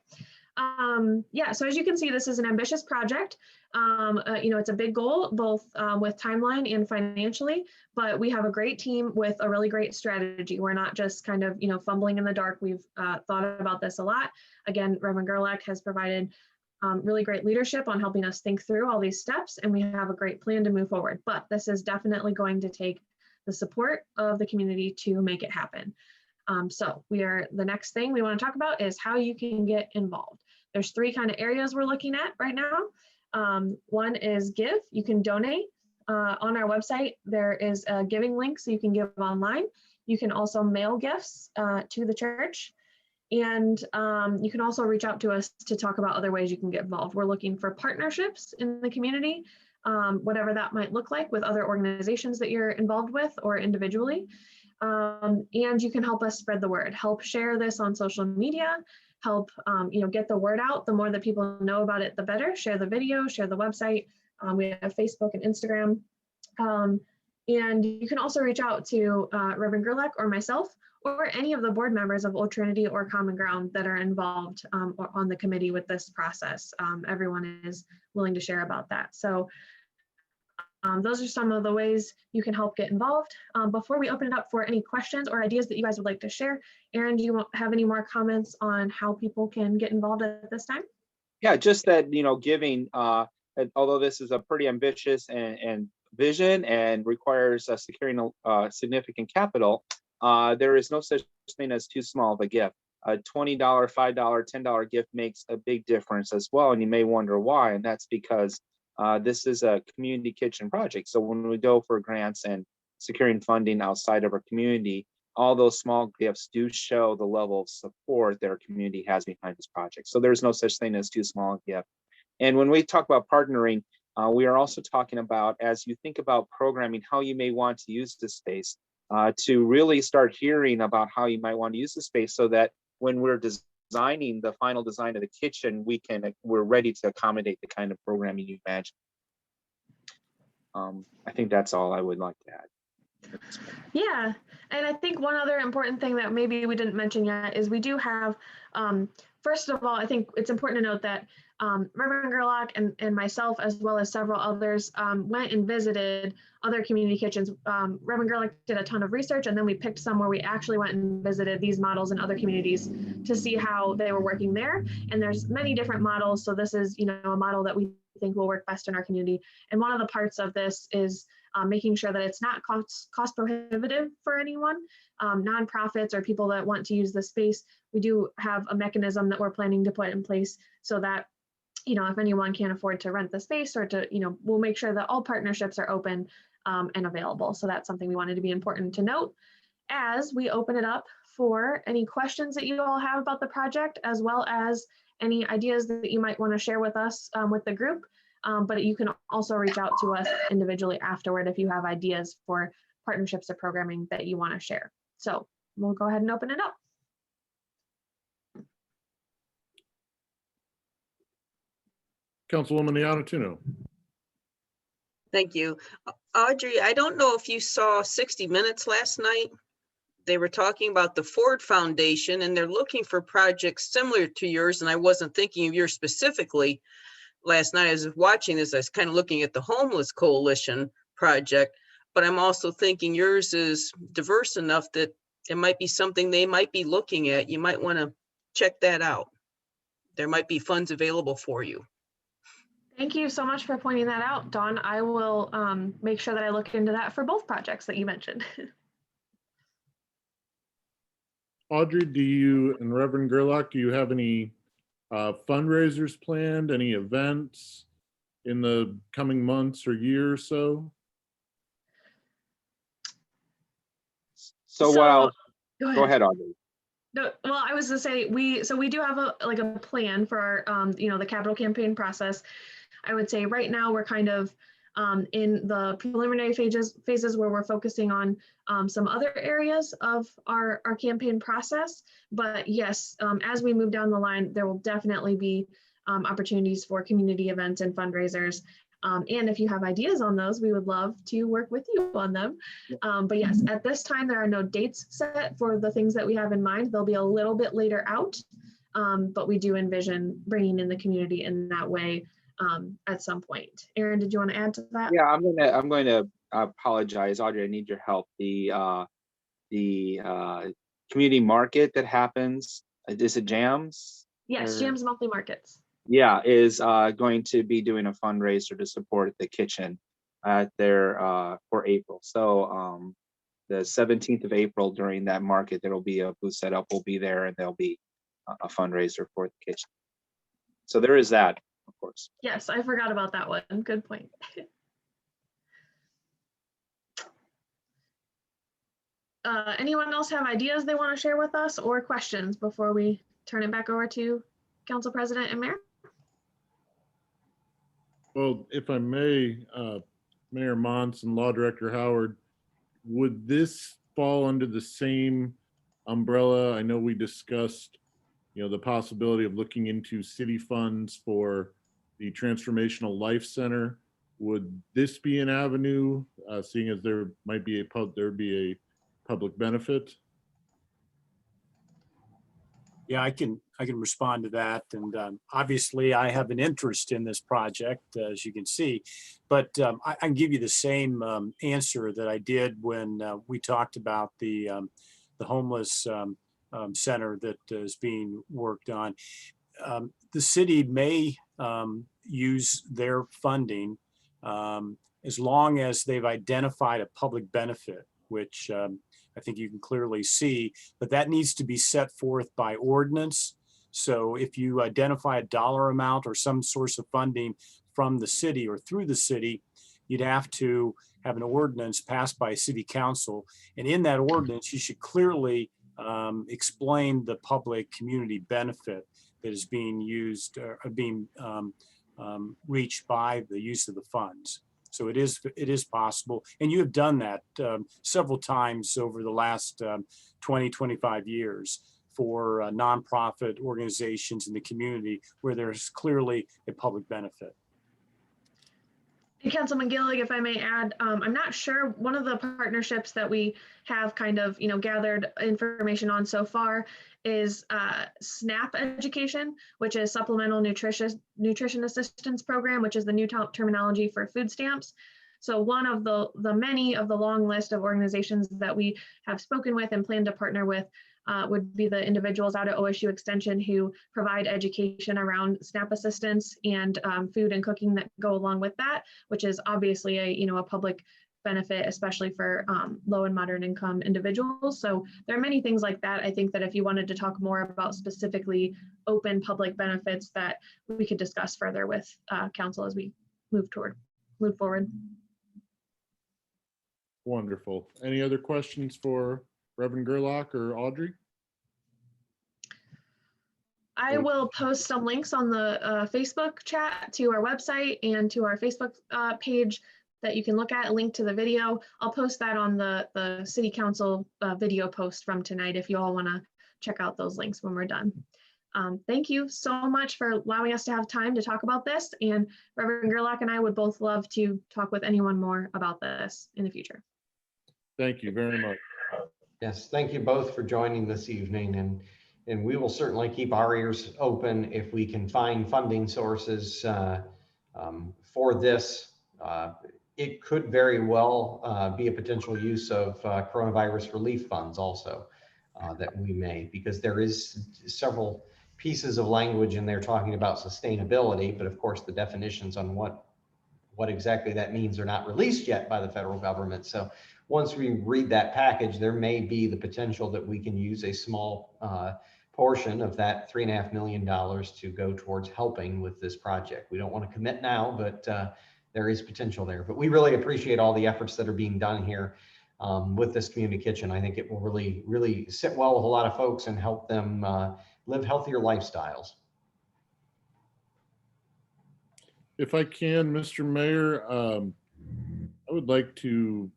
Yeah, so as you can see, this is an ambitious project. It's a big goal, both with timeline and financially, but we have a great team with a really great strategy. We're not just kind of, fumbling in the dark. We've thought about this a lot. Again, Reverend Gerlach has provided really great leadership on helping us think through all these steps, and we have a great plan to move forward. But this is definitely going to take the support of the community to make it happen. So the next thing we want to talk about is how you can get involved. There's 3 kind of areas we're looking at right now. One is give. You can donate. On our website, there is a giving link so you can give online. You can also mail gifts to the church. And you can also reach out to us to talk about other ways you can get involved. We're looking for partnerships in the community, whatever that might look like, with other organizations that you're involved with or individually. And you can help us spread the word, help share this on social media, help get the word out. The more that people know about it, the better. Share the video, share the website. We have Facebook and Instagram. And you can also reach out to Reverend Gerlach or myself, or any of the board members of Old Trinity or Common Ground that are involved on the committee with this process. Everyone is willing to share about that. So those are some of the ways you can help get involved. Before we open it up for any questions or ideas that you guys would like to share, Aaron, do you have any more comments on how people can get involved at this time? Yeah, just that, giving, although this is a pretty ambitious and vision and requires securing significant capital, there is no such thing as too small of a gift. A $20, $5, $10 gift makes a big difference as well. And you may wonder why, and that's because this is a community kitchen project. So when we go for grants and securing funding outside of our community, all those small gifts do show the level of support that our community has behind this project. So there's no such thing as too small a gift. And when we talk about partnering, we are also talking about, as you think about programming, how you may want to use this space, to really start hearing about how you might want to use the space, so that when we're designing the final design of the kitchen, we're ready to accommodate the kind of programming you imagine. I think that's all I would like to add. Yeah, and I think one other important thing that maybe we didn't mention yet is we do have, first of all, I think it's important to note that Reverend Gerlach and myself, as well as several others, went and visited other community kitchens. Reverend Gerlach did a ton of research, and then we picked some where we actually went and visited these models in other communities to see how they were working there. And there's many different models. So this is, a model that we think will work best in our community. And one of the parts of this is making sure that it's not cost prohibitive for anyone, nonprofits or people that want to use the space. We do have a mechanism that we're planning to put in place so that, if anyone can't afford to rent the space or to, we'll make sure that all partnerships are open and available. So that's something we wanted to be important to note as we open it up for any questions that you all have about the project, as well as any ideas that you might want to share with us with the group. But you can also reach out to us individually afterward if you have ideas for partnerships or programming that you want to share. So we'll go ahead and open it up. Councilwoman Iannatuno. Thank you. Audrey, I don't know if you saw 60 Minutes last night. They were talking about the Ford Foundation, and they're looking for projects similar to yours. And I wasn't thinking of yours specifically. Last night, as I was watching this, I was kind of looking at the Homeless Coalition project, but I'm also thinking yours is diverse enough that it might be something they might be looking at. You might want to check that out. There might be funds available for you. Thank you so much for pointing that out, Dawn. I will make sure that I look into that for both projects that you mentioned. Audrey, and Reverend Gerlach, do you have any fundraisers planned, any events, in the coming months or year or so? So what I'll, Go go ahead, Audrey. No, well, I was gonna say, we do have a plan for our, the capital campaign process. I would say right now we're kind of in the preliminary phases where we're focusing on some other areas of our campaign process. But yes, as we move down the line, there will definitely be opportunities for community events and fundraisers. And if you have ideas on those, we would love to work with you on them. But yes, at this time, there are no dates set for the things that we have in mind. They'll be a little bit later out, but we do envision bringing in the community in that way at some point. Aaron, did you want to add to that? Yeah, I'm going to apologize, Audrey. I need your help. The community market that happens, is it Jams? Yes, Jams Monthly Markets. Yeah, is going to be doing a fundraiser to support the kitchen at their for April. So the 17th of April, during that market, there will be a booth set up. We'll be there, and there'll be a fundraiser for the kitchen. So there is that, of course. Yes, I forgot about that one. Good point. Anyone else have ideas they want to share with us or questions before we turn it back over to Council President and Mayor? Well, if I may, Mayor Mons and Law Director Howard, would this fall under the same umbrella? I know we discussed, the possibility of looking into city funds for the Transformational Life Center. Would this be an avenue, seeing as there might be a public benefit? Yeah, I can respond to that. And obviously I have an interest in this project, as you can see, but I can give you the same answer that I did when we talked about the homeless center that is being worked on. The city may use their funding as long as they've identified a public benefit, which I think you can clearly see, but that needs to be set forth by ordinance. So if you identify a dollar amount or some source of funding from the city or through the city, you'd have to have an ordinance passed by city council. And in that ordinance, you should clearly explain the public community benefit that is being used or being reached by the use of the funds. So it is possible. And you have done that several times over the last 20, 25 years for nonprofit organizations in the community where there's clearly a public benefit. And Councilman Gillig, if I may add, I'm not sure, one of the partnerships that we have kind of, gathered information on so far is SNAP education, which is Supplemental Nutrition Assistance Program, which is the new terminology for food stamps. So one of the many of the long list of organizations that we have spoken with and plan to partner with would be the individuals out at OSU Extension who provide education around SNAP assistance and food and cooking that go along with that, which is obviously a public benefit, especially for low and moderate income individuals. So there are many things like that. I think that if you wanted to talk more about specifically open public benefits, that we could discuss further with council as we move forward. Wonderful. Any other questions for Reverend Gerlach or Audrey? I will post some links on the Facebook chat to our website and to our Facebook page that you can look at, a link to the video. I'll post that on the City Council video post from tonight if you all want to check out those links when we're done. Thank you so much for allowing us to have time to talk about this. And Reverend Gerlach and I would both love to talk with anyone more about this in the future. Thank you very much. Yes, thank you both for joining this evening, and we will certainly keep our ears open if we can find funding sources for this. It could very well be a potential use of coronavirus relief funds also that we may, because there is several pieces of language in there talking about sustainability, but of course the definitions on what exactly that means are not released yet by the federal government. So once we read that package, there may be the potential that we can use a small portion of that $3.5 million to go towards helping with this project. We don't want to commit now, but there is potential there. But we really appreciate all the efforts that are being done here with this community kitchen. I think it will really, really sit well with a lot of folks and help them live healthier lifestyles. If I can, Mr. Mayor, I would like to,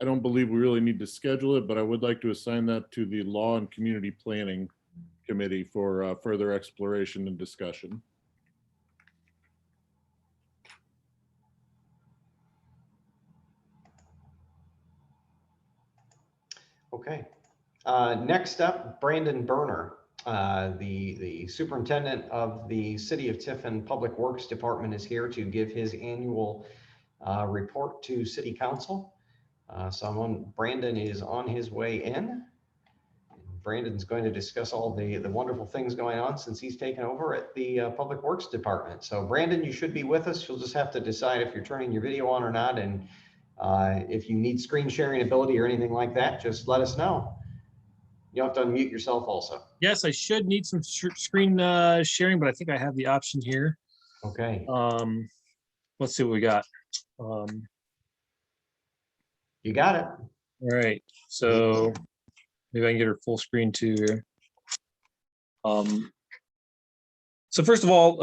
I don't believe we really need to schedule it, but I would like to assign that to the Law and Community Planning Committee for further exploration and discussion. Okay. Next up, Brandon Berner, the superintendent of the City of Tiffin Public Works Department, is here to give his annual report to City Council. Brandon is on his way in. Brandon's going to discuss all the wonderful things going on since he's taken over at the Public Works Department. So Brandon, you should be with us. You'll just have to decide if you're turning your video on or not. And if you need screen sharing ability or anything like that, just let us know. You'll have to unmute yourself also. Yes, I should need some screen sharing, but I think I have the option here. Okay. Let's see what we got. You got it. All right. So maybe I can get her full screen too here. So first of all,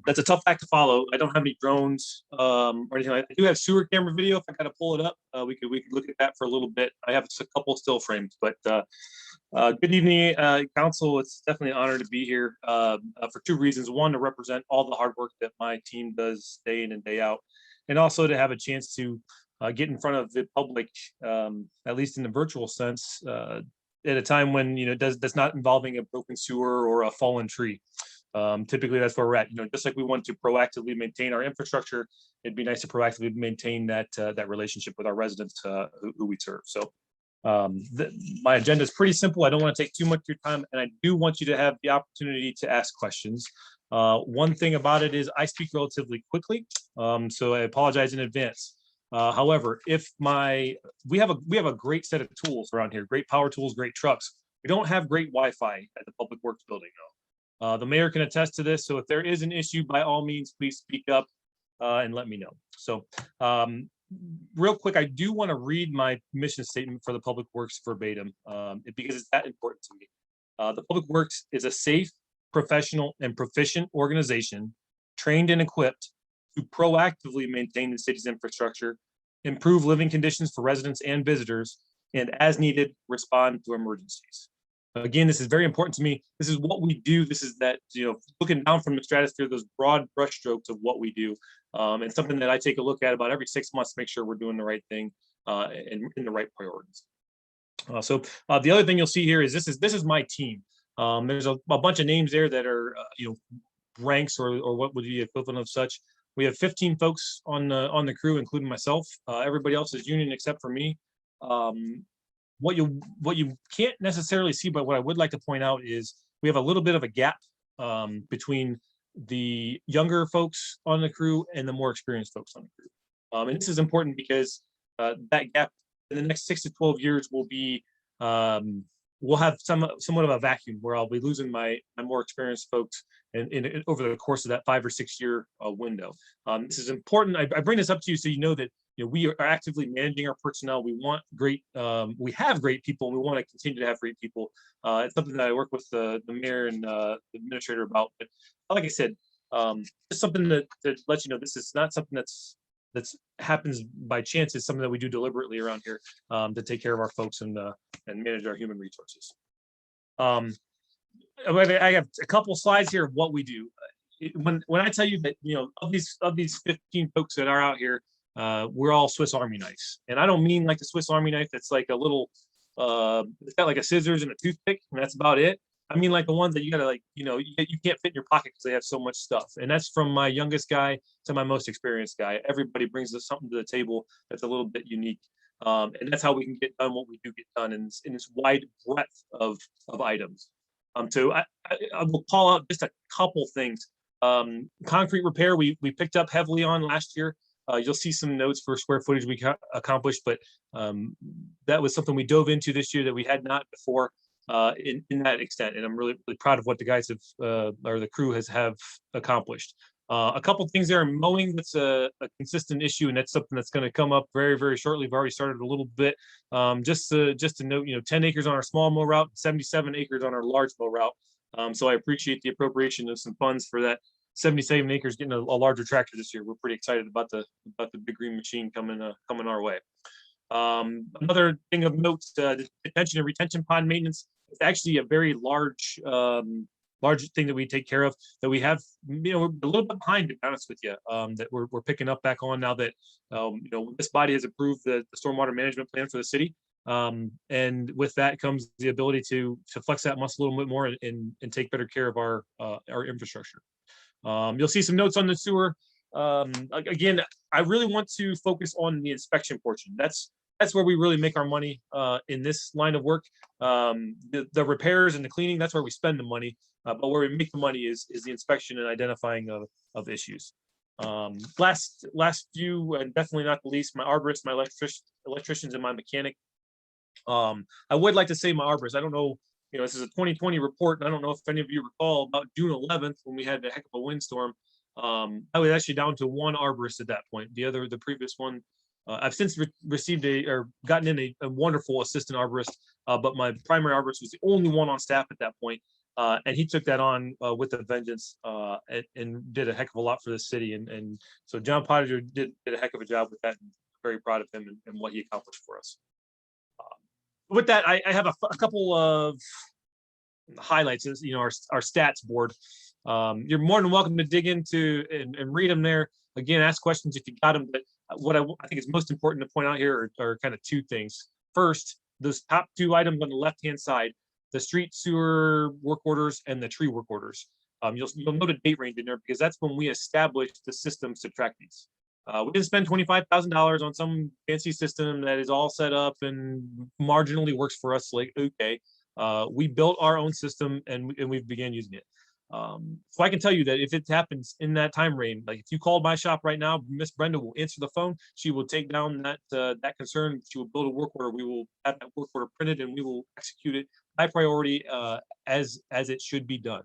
that's a tough act to follow. I don't have any drones or anything like that. I do have sewer camera video. If I kind of pull it up, we could look at that for a little bit. I have a couple still frames, but good evening, council. It's definitely an honor to be here for two reasons. One, to represent all the hard work that my team does day in and day out, and also to have a chance to get in front of the public, at least in the virtual sense, at a time when that's not involving a broken sewer or a fallen tree. Typically that's where we're at. Just like we want to proactively maintain our infrastructure, it'd be nice to proactively maintain that relationship with our residents who we serve. So my agenda is pretty simple. I don't want to take too much of your time, and I do want you to have the opportunity to ask questions. One thing about it is I speak relatively quickly, so I apologize in advance. However, we have a great set of tools around here, great power tools, great trucks. We don't have great Wi-Fi at the Public Works building though. The mayor can attest to this. So if there is an issue, by all means, please speak up and let me know. So real quick, I do want to read my mission statement for the Public Works verbatim because it's that important to me. The Public Works is a safe, professional, and proficient organization trained and equipped to proactively maintain the city's infrastructure, improve living conditions for residents and visitors, and as needed, respond to emergencies. Again, this is very important to me. This is what we do. This is that, looking down from the stratosphere, those broad brushstrokes of what we do. And something that I take a look at about every 6 months to make sure we're doing the right thing and in the right priorities. So the other thing you'll see here is this is my team. There's a bunch of names there that are, ranks or what would be the equivalent of such. We have 15 folks on the crew, including myself. Everybody else is union except for me. What you can't necessarily see, but what I would like to point out is we have a little bit of a gap between the younger folks on the crew and the more experienced folks on the crew. And this is important because that gap in the next 6 to 12 years will be, we'll have somewhat of a vacuum where I'll be losing my more experienced folks in over the course of that 5 or 6 year window. This is important. I bring this up to you so you know that we are actively managing our personnel. We want great, we have great people, and we want to continue to have great people. It's something that I work with the mayor and the administrator about. But like I said, it's something that lets you know this is not something that's happens by chance. It's something that we do deliberately around here to take care of our folks and manage our human resources. I have a couple slides here of what we do. When I tell you that of these 15 folks that are out here, we're all Swiss Army knives, and I don't mean like the Swiss Army knife that's like a little it's got like a scissors and a toothpick and that's about it. I mean like the ones that you gotta you can't fit in your pocket because they have so much stuff. And that's from my youngest guy to my most experienced guy. Everybody brings us something to the table that's a little bit unique, and that's how we can get done what we do get done in this wide breadth of items. So I will call out just a couple things. Concrete repair we picked up heavily on last year. You'll see some notes for square footage we accomplished, but that was something we dove into this year that we had not before. in that extent. And I'm really, really proud of what the guys have, or the crew have accomplished. A couple things there. Mowing, that's a consistent issue, and that's something that's going to come up very, very shortly. We've already started a little bit. Just to note, 10 acres on our small mow route, 77 acres on our large mow route. So I appreciate the appropriation of some funds for that. 77 acres getting a larger tractor this year. We're pretty excited about the big green machine coming our way. Another thing of note, the detention and retention pond maintenance. It's actually a very large thing that we take care of, that we have, we're a little bit behind, to be honest with you, that we're picking up back on now that, this body has approved the stormwater management plan for the city. And with that comes the ability to flex that muscle a little bit more and take better care of our infrastructure. You'll see some notes on the sewer. Again, I really want to focus on the inspection portion. That's where we really make our money in this line of work. The repairs and the cleaning, that's where we spend the money. But where we make the money is the inspection and identifying of issues. Last few, and definitely not the least, my arborist, my electricians, and my mechanic. I would like to say my arborist. I don't know, this is a 2020 report, and I don't know if any of you recall about June 11th when we had a heck of a windstorm. I was actually down to one arborist at that point. The previous one, I've since received gotten in a wonderful assistant arborist, but my primary arborist was the only one on staff at that point. And he took that on with a vengeance and did a heck of a lot for the city. And so John Pottinger did a heck of a job with that. And very proud of him and what he accomplished for us. With that, I have a couple of highlights. Our stats board. You're more than welcome to dig into and read them there. Again, ask questions if you got them. But what I think is most important to point out here are kind of two things. First, those top two items on the left-hand side, the street sewer work orders and the tree work orders. You'll note a date range in there because that's when we established the systems to track these. We didn't spend $25,000 on some fancy system that is all set up and marginally works for us. Like, okay, we built our own system and we've began using it. So I can tell you that if it happens in that time frame, like if you called my shop right now, Miss Brenda will answer the phone. She will take down that concern. She will build a work order. We will have that work order printed and we will execute it high priority as it should be done.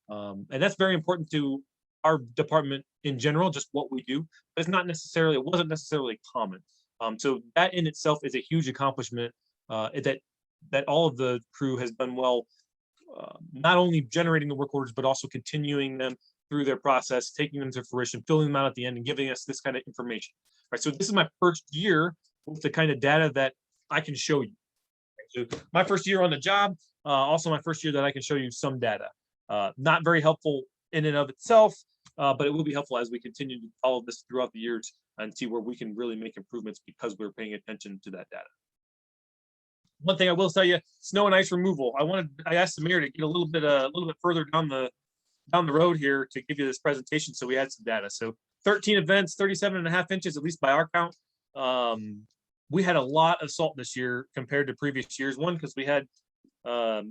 And that's very important to our department in general, just what we do. But it wasn't necessarily common. So that in itself is a huge accomplishment that all of the crew has done well. Not only generating the work orders, but also continuing them through their process, taking them to fruition, filling them out at the end, and giving us this kind of information. All right, so this is my first year with the kind of data that I can show you. So my first year on the job, also my first year that I can show you some data. Not very helpful in and of itself, but it will be helpful as we continue to follow this throughout the years and see where we can really make improvements because we're paying attention to that data. One thing I will tell you, snow and ice removal. I asked the mayor to get a little bit further down the road here to give you this presentation, so we had some data. So 13 events, 37.5 inches, at least by our count. We had a lot of salt this year compared to previous years. One, because we had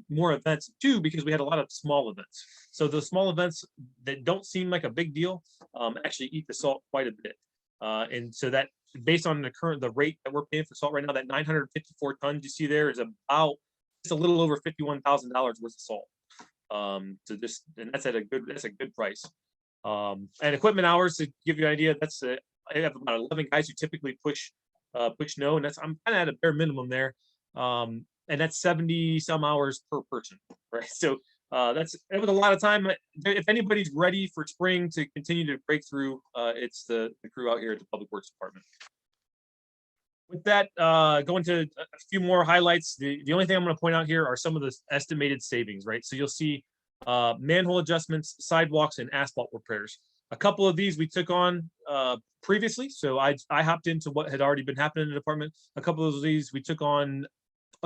more events. Two, because we had a lot of small events. So the small events that don't seem like a big deal actually eat the salt quite a bit. And so that, based on the rate that we're paying for salt right now, that 954 tons you see there is about just a little over $51,000 worth of salt. So that's a good price. And equipment hours, to give you an idea, I have about 11 guys who typically push snow, and I'm kind of at a bare minimum there. And that's 70 some hours per person, right? So that was a lot of time. If anybody's ready for spring to continue to break through, it's the crew out here at the Public Works Department. With that, going to a few more highlights. The only thing I'm going to point out here are some of the estimated savings, right? So you'll see manhole adjustments, sidewalks, and asphalt repairs. A couple of these we took on previously. So I hopped into what had already been happening in the department. A couple of these we took on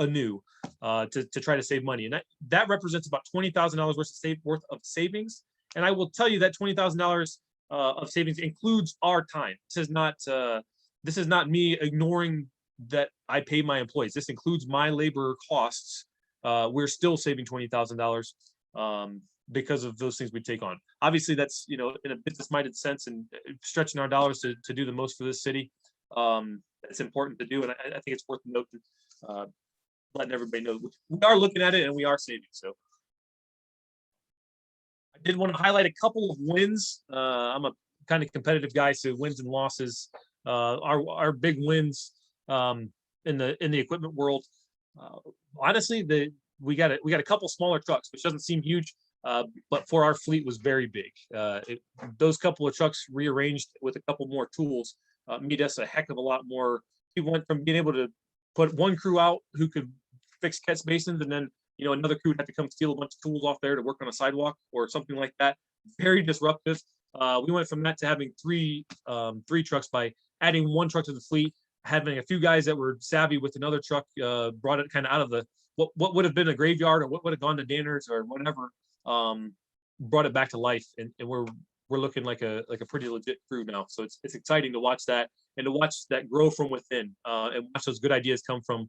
anew to try to save money. And that represents about $20,000 worth of savings. And I will tell you that $20,000 of savings includes our time. This is not me ignoring that I pay my employees. This includes my labor costs. We're still saving $20,000 because of those things we take on. Obviously, that's in a business-minded sense and stretching our dollars to do the most for this city. It's important to do, and I think it's worth noting. letting everybody know we are looking at it and we are saving. So I did want to highlight a couple of wins. I'm a kind of competitive guy, so wins and losses. Our big wins in the equipment world. Honestly, we got a couple smaller trucks, which doesn't seem huge, but for our fleet was very big. Those couple of trucks rearranged with a couple more tools made us a heck of a lot more. We went from being able to put one crew out who could fix catch basins, and then another crew would have to come steal a bunch of tools off there to work on a sidewalk or something like that. Very disruptive. We went from that to having three trucks by adding one truck to the fleet, having a few guys that were savvy with another truck, brought it kind of out of the what would have been a graveyard or what would have gone to Danner's or whatever, brought it back to life, and we're looking like a pretty legit crew now. So it's exciting to watch that and to watch that grow from within, and watch those good ideas come from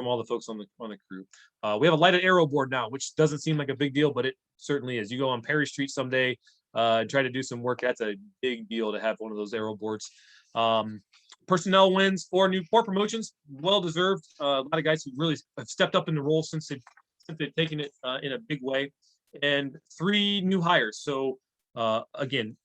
all the folks on the crew. We have a lighted arrow board now, which doesn't seem like a big deal, but it certainly is. You go on Perry Street someday, try to do some work. That's a big deal to have one of those arrow boards. Personnel wins, 4 promotions, well deserved. A lot of guys who really have stepped up in the role since they've taken it in a big way, and 3 new hires. So again,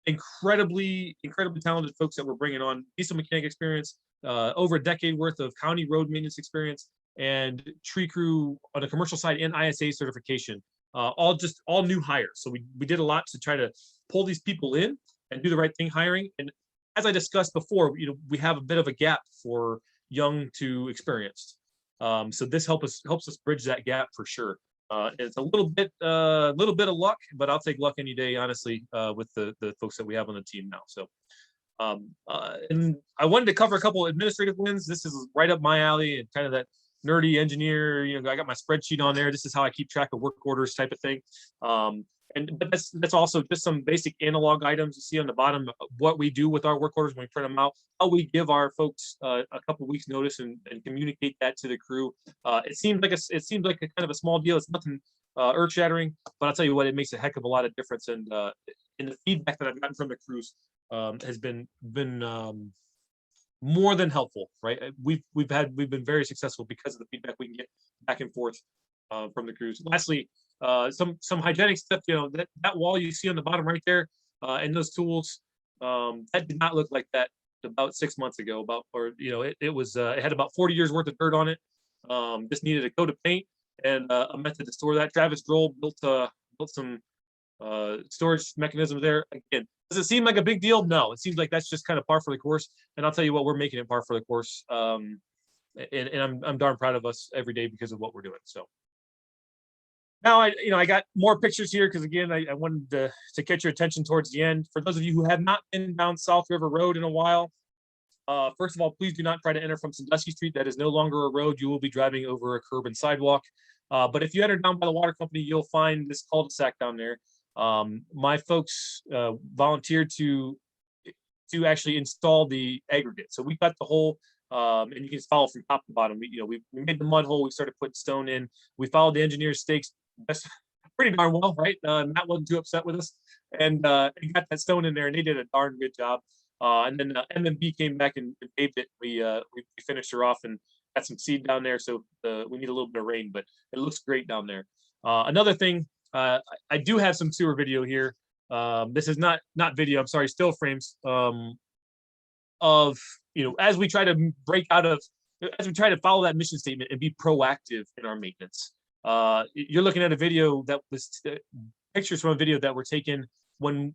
incredibly talented folks that we're bringing on. Diesel mechanic experience, over a decade worth of county road maintenance experience, and tree crew on the commercial side and ISA certification. All new hires. So we did a lot to try to pull these people in and do the right thing hiring. And as I discussed before, we have a bit of a gap for young to experienced. So this helps us bridge that gap for sure. It's a little bit of luck, but I'll take luck any day, honestly, with the folks that we have on the team now. So, and I wanted to cover a couple of administrative wins. This is right up my alley and kind of that nerdy engineer. I got my spreadsheet on there. This is how I keep track of work orders type of thing. But that's also just some basic analog items you see on the bottom, what we do with our work orders when we print them out, how we give our folks a couple weeks notice and communicate that to the crew. It seems like a kind of a small deal. It's nothing earth shattering, but I'll tell you what, it makes a heck of a lot of difference. And the feedback that I've gotten from the crews has been more than helpful, right? We've been very successful because of the feedback we can get back and forth from the crews. Lastly, some hygienic stuff, that wall you see on the bottom right there, and those tools, that did not look like that about 6 months ago. It had about 40 years worth of dirt on it. Just needed a coat of paint and a method to store that. Travis Droll built some storage mechanisms there. Again, does it seem like a big deal? No, it seems like that's just kind of par for the course. And I'll tell you what, we're making it par for the course. And I'm darn proud of us every day because of what we're doing. So. Now I got more pictures here because again I wanted to catch your attention towards the end. For those of you who have not been down South River Road in a while, first of all, please do not try to enter from Sandusky Street. That is no longer a road. You will be driving over a curb and sidewalk. But if you enter down by the water company, you'll find this cul-de-sac down there. My folks volunteered to actually install the aggregate. So we got the whole. And you can follow from top to bottom. We made the mud hole. We started putting stone in. We followed the engineer's stakes. That's pretty darn well, right? Matt wasn't too upset with us, and got that stone in there, and they did a darn good job. And then MMB came back and paved it. We finished her off and got some seed down there. So we need a little bit of rain, but it looks great down there. Another thing, I do have some sewer video here. This is not video. I'm sorry, still frames. Of as we try to follow that mission statement and be proactive in our maintenance. You're looking at a video that was pictures from a video that were taken when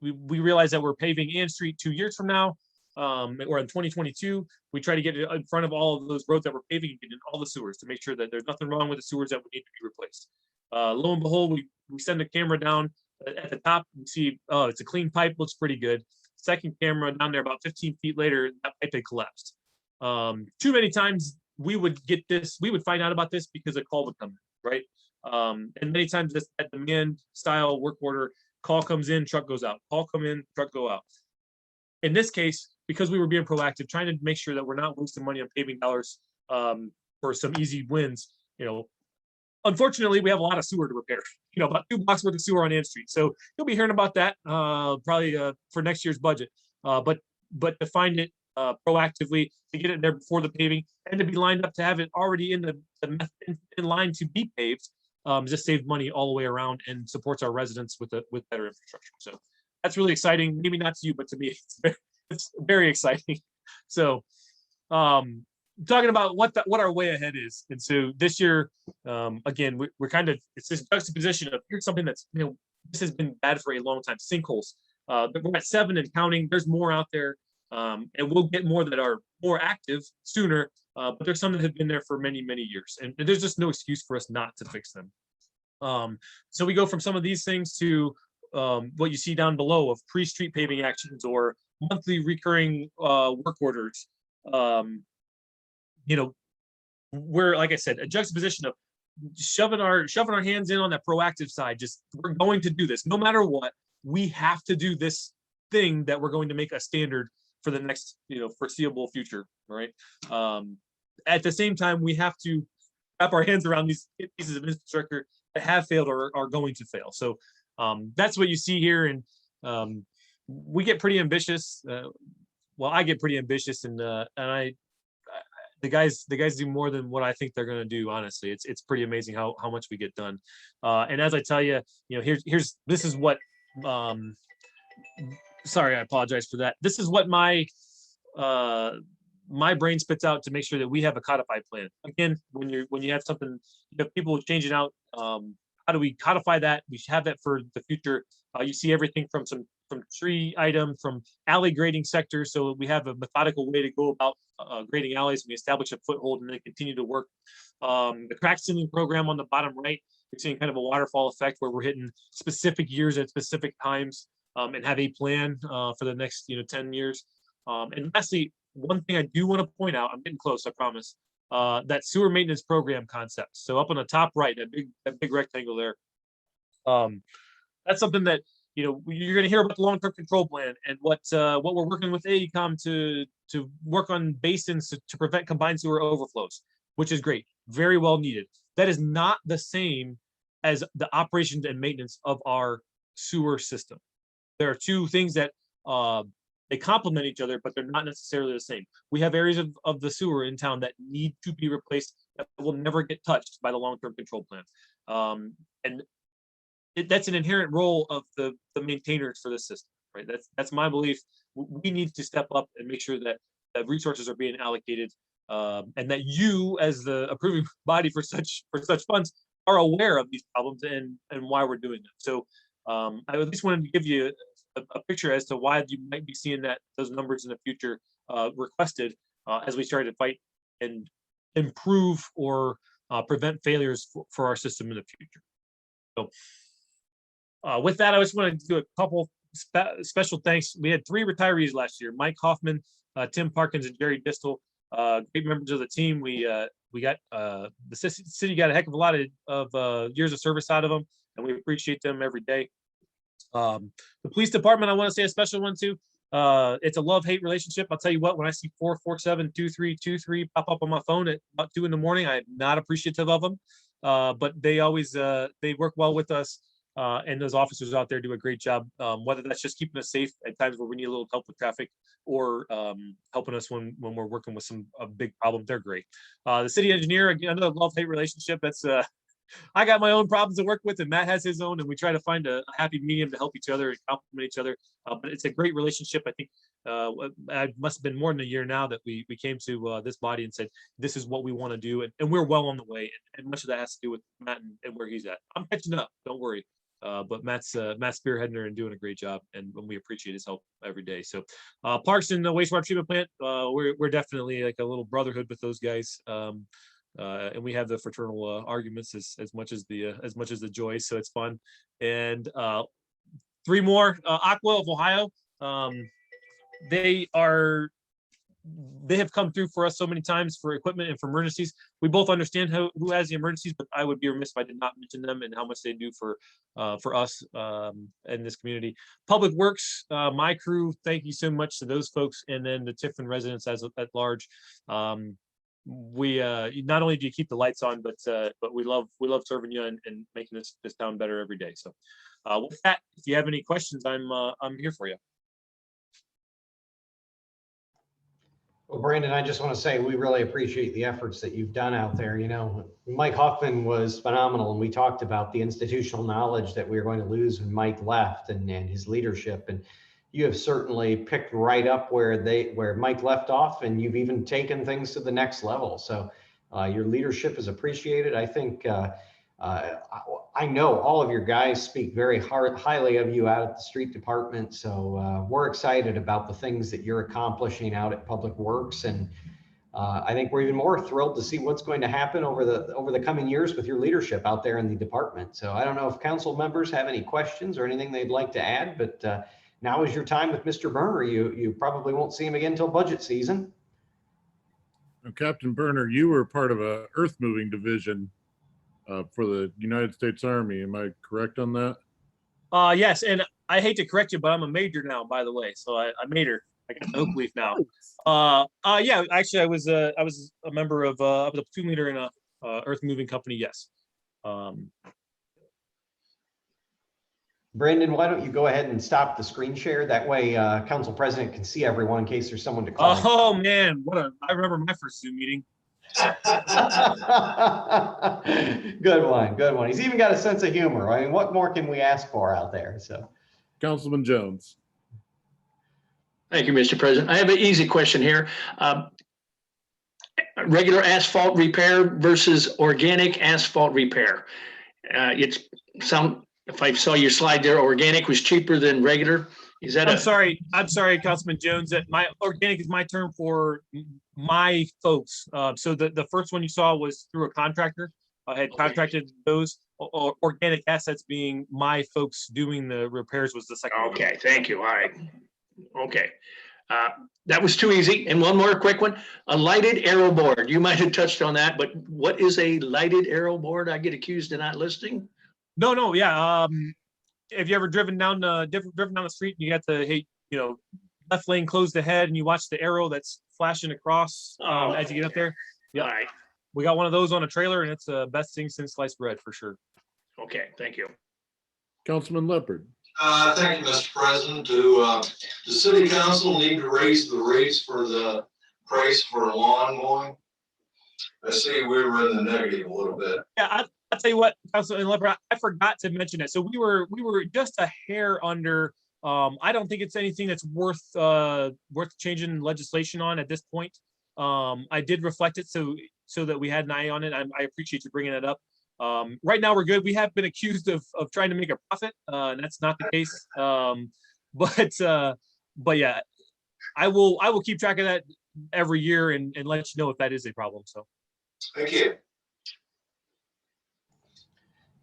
we realized that we're paving Ann Street 2 years from now, or in 2022. We try to get it in front of all of those roads that we're paving and get in all the sewers to make sure that there's nothing wrong with the sewers that would need to be replaced. Lo and behold, we send the camera down at the top. We see, oh, it's a clean pipe, looks pretty good. Second camera down there about 15 feet later, that pipe had collapsed. Too many times we would find out about this because a call would come in, right? And many times this at demand style work order, call comes in, truck goes out, call come in, truck go out. In this case, because we were being proactive, trying to make sure that we're not wasting money on paving dollars for some easy wins, unfortunately, we have a lot of sewer to repair. About 2 blocks worth of sewer on Ann Street. So you'll be hearing about that probably for next year's budget. But to find it proactively to get it there before the paving, and to be lined up to have it already in in line to be paved. Just saves money all the way around and supports our residents with better infrastructure. So that's really exciting. Maybe not to you, but to me, it's very exciting. So talking about what our way ahead is. And so this year, again, we're kind of, it's this juxtaposition of here's something that's, this has been bad for a long time, sinkholes. But we're at 7 and counting. There's more out there. And we'll get more that are more active sooner. But there's some that have been there for many, many years. And there's just no excuse for us not to fix them. So we go from some of these things to what you see down below of pre-street paving actions or monthly recurring work orders. We're, like I said, a juxtaposition of shoving our hands in on that proactive side. Just, we're going to do this no matter what. We have to do this thing that we're going to make a standard for the next foreseeable future, right? At the same time, we have to wrap our hands around these pieces of infrastructure that have failed or are going to fail. So that's what you see here. And we get pretty ambitious. Well, I get pretty ambitious, and the guys do more than what I think they're going to do. Honestly, it's pretty amazing how much we get done. And as I tell you, this is what. Sorry, I apologize for that. This is what my brain spits out to make sure that we have a codified plan. Again, when you have something, you have people changing out. How do we codify that? We should have that for the future. You see everything from tree item, from alley grading sectors. So we have a methodical way to go about grading alleys. We establish a foothold and then continue to work. The crack sealing program on the bottom right, you're seeing kind of a waterfall effect where we're hitting specific years at specific times and have a plan for the next 10 years. And lastly, one thing I do want to point out, I'm getting close, I promise, that sewer maintenance program concept. So up on the top right, that big rectangle there, that's something that you're going to hear about the long-term control plan and what we're working with AECOM to work on basins to prevent combined sewer overflows, which is great, very well needed. That is not the same as the operations and maintenance of our sewer system. There are two things that they complement each other, but they're not necessarily the same. We have areas of the sewer in town that need to be replaced that will never get touched by the long-term control plan. And that's an inherent role of the maintainers for this system, right? That's my belief. We need to step up and make sure that resources are being allocated, and that you, as the approving body for such funds, are aware of these problems and why we're doing them. So I at least wanted to give you a picture as to why you might be seeing those numbers in the future requested as we start to fight and improve or prevent failures for our system in the future. So with that, I just wanted to do a couple special thanks. We had 3 retirees last year: Mike Hoffman, Tim Parkins, and Jerry Distel. Great members of the team. We got the city got a heck of a lot of years of service out of them, and we appreciate them every day. The police department, I want to say a special one too. It's a love-hate relationship. I'll tell you what, when I see 447-2323 pop up on my phone at about 2 in the morning, I'm not appreciative of them. But they always they work well with us. And those officers out there do a great job, whether that's just keeping us safe at times where we need a little help with traffic, or helping us when we're working with a big problem. They're great. The city engineer, again, another love-hate relationship. That's I got my own problems to work with, and Matt has his own, and we try to find a happy medium to help each other and complement each other. But it's a great relationship. I think it must have been more than a year now that we came to this body and said, this is what we want to do. And we're well on the way. And much of that has to do with Matt and where he's at. I'm catching up, don't worry. But Matt's spearheading her and doing a great job, and we appreciate his help every day. So Parks and the wastewater treatment plant, we're definitely like a little brotherhood with those guys. And we have the fraternal arguments as much as the joys, so it's fun. And 3 more, Aqua of Ohio. They have come through for us so many times for equipment and for emergencies. We both understand who has the emergencies, but I would be remiss if I did not mention them and how much they do for us in this community. Public Works, my crew, thank you so much to those folks, and then the Tiffin residents at large. We not only do you keep the lights on, but we love serving you and making this town better every day. So with that, if you have any questions, I'm here for you. Well, Brandon, I just want to say we really appreciate the efforts that you've done out there. You know, Mike Hoffman was phenomenal, and we talked about the institutional knowledge that we were going to lose when Mike left and his leadership. And you have certainly picked right up where Mike left off, and you've even taken things to the next level. So your leadership is appreciated. I think I know all of your guys speak very highly of you out at the street department. So we're excited about the things that you're accomplishing out at Public Works. And I think we're even more thrilled to see what's going to happen over the coming years with your leadership out there in the department. So I don't know if council members have any questions or anything they'd like to add, but now is your time with Mr. Berner. You probably won't see him again until budget season. Now, Captain Berner, you were part of a earth moving division for the United States Army. Am I correct on that? Yes, and I hate to correct you, but I'm a major now, by the way. So I made her. I got the Oak Leaf now. Yeah, actually, I was a member of the platoon leader in a earth moving company. Yes. Brandon, why don't you go ahead and stop the screen share? That way, council president can see everyone in case there's someone to call. Oh man, I remember my first Zoom meeting. Good one, good one. He's even got a sense of humor. I mean, what more can we ask for out there? So, Councilman Jones. Thank you, Mr. President. I have an easy question here. Regular asphalt repair versus organic asphalt repair. If I saw your slide there, organic was cheaper than regular. Is that I'm sorry, Councilman Jones, that my organic is my term for my folks. So the first one you saw was through a contractor. I had contracted those. Organic assets being my folks doing the repairs was the second. Okay, thank you. All right. Okay. That was too easy. And one more quick one, a lighted arrow board. You might have touched on that, but what is a lighted arrow board? I get accused of not listening. No, yeah. Have you ever driven down the street and you got the left lane closed ahead and you watch the arrow that's flashing across as you get up there? Yeah, right. We got one of those on a trailer, and it's the best thing since sliced bread for sure. Okay, thank you. Councilman Leopard. Thank you, Mr. President. Do the city council need to raise the rates for the price for lawn mowing? I see we were in the negative a little bit. Yeah, I'll tell you what, Councilman Leopard, I forgot to mention it. So we were just a hair under. I don't think it's anything that's worth changing legislation on at this point. I did reflect it so that we had an eye on it. I appreciate you bringing it up. Right now we're good. We have been accused of trying to make a profit, and that's not the case. But yeah, I will keep track of that every year and let you know if that is a problem. So. Thank you.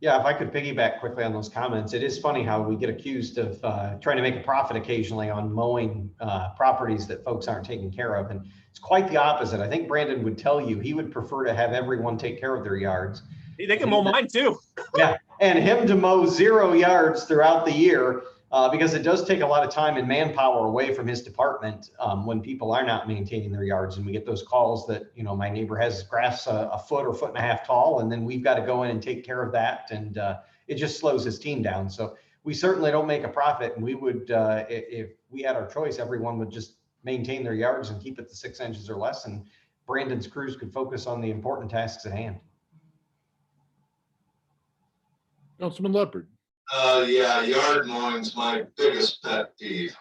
Yeah, if I could piggyback quickly on those comments, it is funny how we get accused of trying to make a profit occasionally on mowing properties that folks aren't taking care of. And it's quite the opposite. I think Brandon would tell you he would prefer to have everyone take care of their yards. They can mow mine too. Yeah, and him to mow 0 yards throughout the year because it does take a lot of time and manpower away from his department when people are not maintaining their yards. And we get those calls that, my neighbor has grass a foot or foot and a half tall, and then we've got to go in and take care of that. And it just slows his team down. So we certainly don't make a profit. And we would, if we had our choice, everyone would just maintain their yards and keep it to 6 inches or less. And Brandon's crews could focus on the important tasks at hand. Councilman Leopard. Yeah, yard mowing's my biggest pet peeve.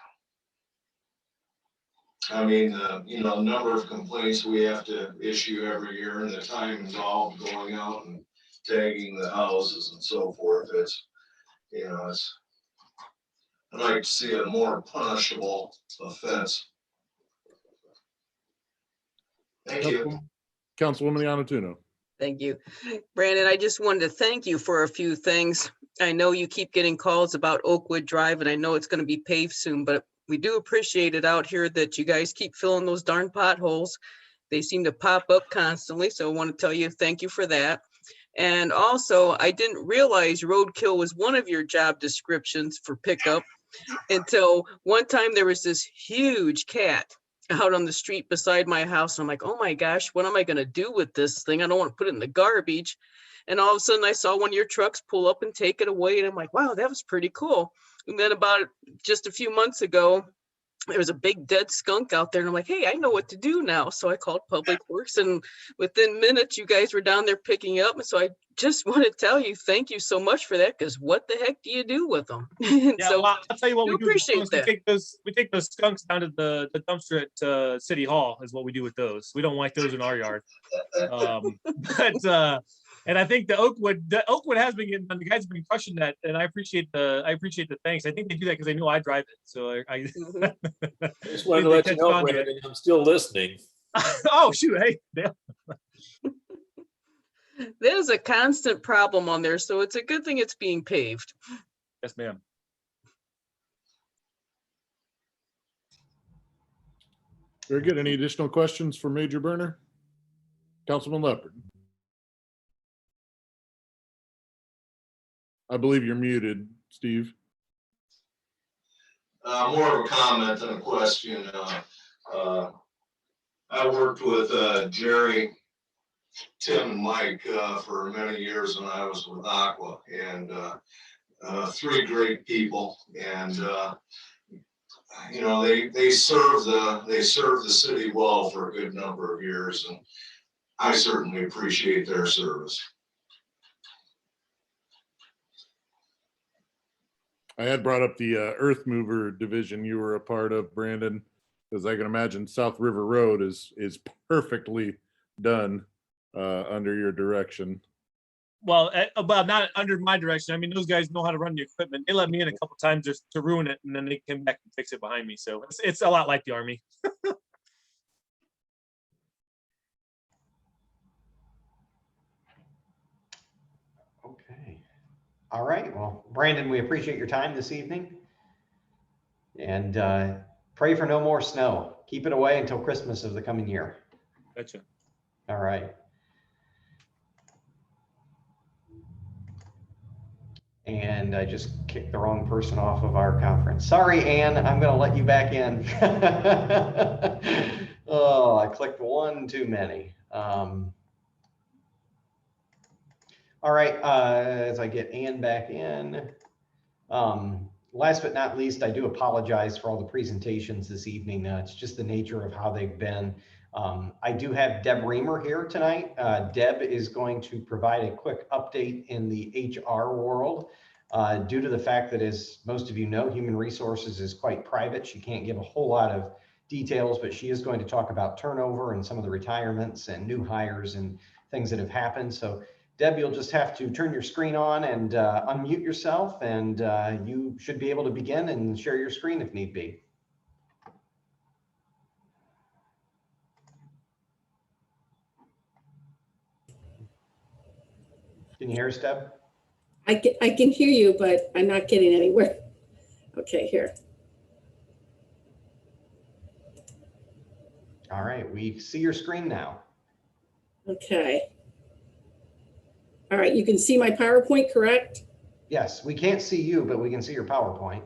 I mean, the number of complaints we have to issue every year and the time involved going out and tagging the houses and so forth. I'd like to see a more punishable offense. Thank you. Councilwoman Iannatuno. Thank you. Brandon, I just wanted to thank you for a few things. I know you keep getting calls about Oakwood Drive, and I know it's going to be paved soon, but we do appreciate it out here that you guys keep filling those darn potholes. They seem to pop up constantly, so I want to tell you thank you for that. And also, I didn't realize roadkill was one of your job descriptions for pickup until one time there was this huge cat out on the street beside my house. And I'm like, oh my gosh, what am I going to do with this thing? I don't want to put it in the garbage. And all of a sudden I saw one of your trucks pull up and take it away. And I'm like, wow, that was pretty cool. And then about just a few months ago, there was a big dead skunk out there, and I'm like, hey, I know what to do now. So I called Public Works, and within minutes, you guys were down there picking up. And so I just want to tell you, thank you so much for that, because what the heck do you do with them? And Yeah, so well, I'll tell you what do we do with the appreciate skunks. that. We take those skunks down to the dumpster at City Hall is what we do with those. We don't like those in our yard. But and I think the Oakwood has been getting done. The guys have been crushing that, and I appreciate the thanks. I think they do that because they know I drive it. So I Just wanted to let you know, Brandon, I'm still listening. Oh shoot, hey. There's a constant problem on there, so it's a good thing it's being paved. Yes, ma'am. Very good. Any additional questions for Major Burner? Councilman Leopard. I believe you're muted, Steve. More of a comment than a question. I worked with Jerry, Tim, and Mike for many years when I was with Aqua, and three great people. And you know, they served the city well for a good number of years, and I certainly appreciate their service. I had brought up the Earth Mover division you were a part of, Brandon, because I can imagine South River Road is perfectly done under your direction. Well, not under my direction. I mean, those guys know how to run the equipment. They let me in a couple times just to ruin it, and then they came back and fix it behind me. So it's a lot like the Army. Okay. All right. Well, Brandon, we appreciate your time this evening. And pray for no more snow. Keep it away until Christmas of the coming year. Gotcha. All right. And I just kicked the wrong person off of our conference. Sorry, Ann, I'm going to let you back in. Oh, I clicked one too many. All right, as I get Ann back in. Last but not least, I do apologize for all the presentations this evening. It's just the nature of how they've been. I do have Deb Reamer here tonight. Deb is going to provide a quick update in the HR world. Due to the fact that, as most of you know, human resources is quite private, she can't give a whole lot of details, but she is going to talk about turnover and some of the retirements and new hires and things that have happened. So Deb, you'll just have to turn your screen on and unmute yourself, and you should be able to begin and share your screen if need be. Can you hear us, Deb? I can hear you, but I'm not getting anywhere. Okay, here. All right, we see your screen now. Okay. All right, you can see my PowerPoint, correct? Yes, we can't see you, but we can see your PowerPoint.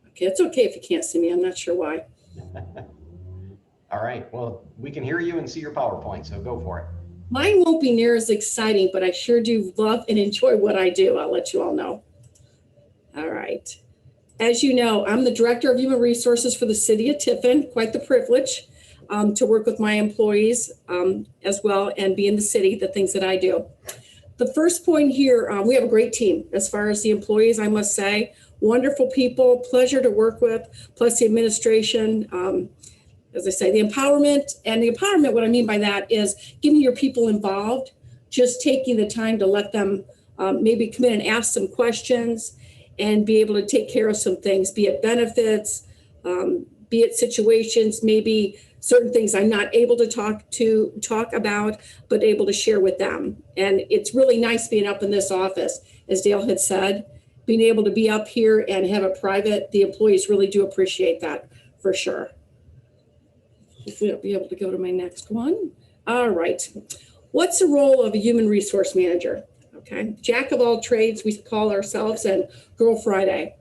Okay, it's okay if you can't see me. I'm not sure why. All right, well, we can hear you and see your PowerPoint, so go for it. Mine won't be near as exciting, but I sure do love and enjoy what I do. I'll let you all know. All right. As you know, I'm the Director of Human Resources for the City of Tiffin. Quite the privilege to work with my employees as well and be in the city, the things that I do. The first point here, we have a great team as far as the employees, I must say. Wonderful people, pleasure to work with, plus the administration. As I say, the empowerment, what I mean by that is getting your people involved, just taking the time to let them maybe come in and ask some questions and be able to take care of some things, be it benefits, be it situations, maybe certain things I'm not able to talk about, but able to share with them. And it's really nice being up in this office, as Dale had said, being able to be up here and have a private, the employees really do appreciate that for sure. Hopefully I'll be able to go to my next one. All right. What's the role of a human resource manager? Okay. Jack of all trades, we call ourselves, and Girl Friday.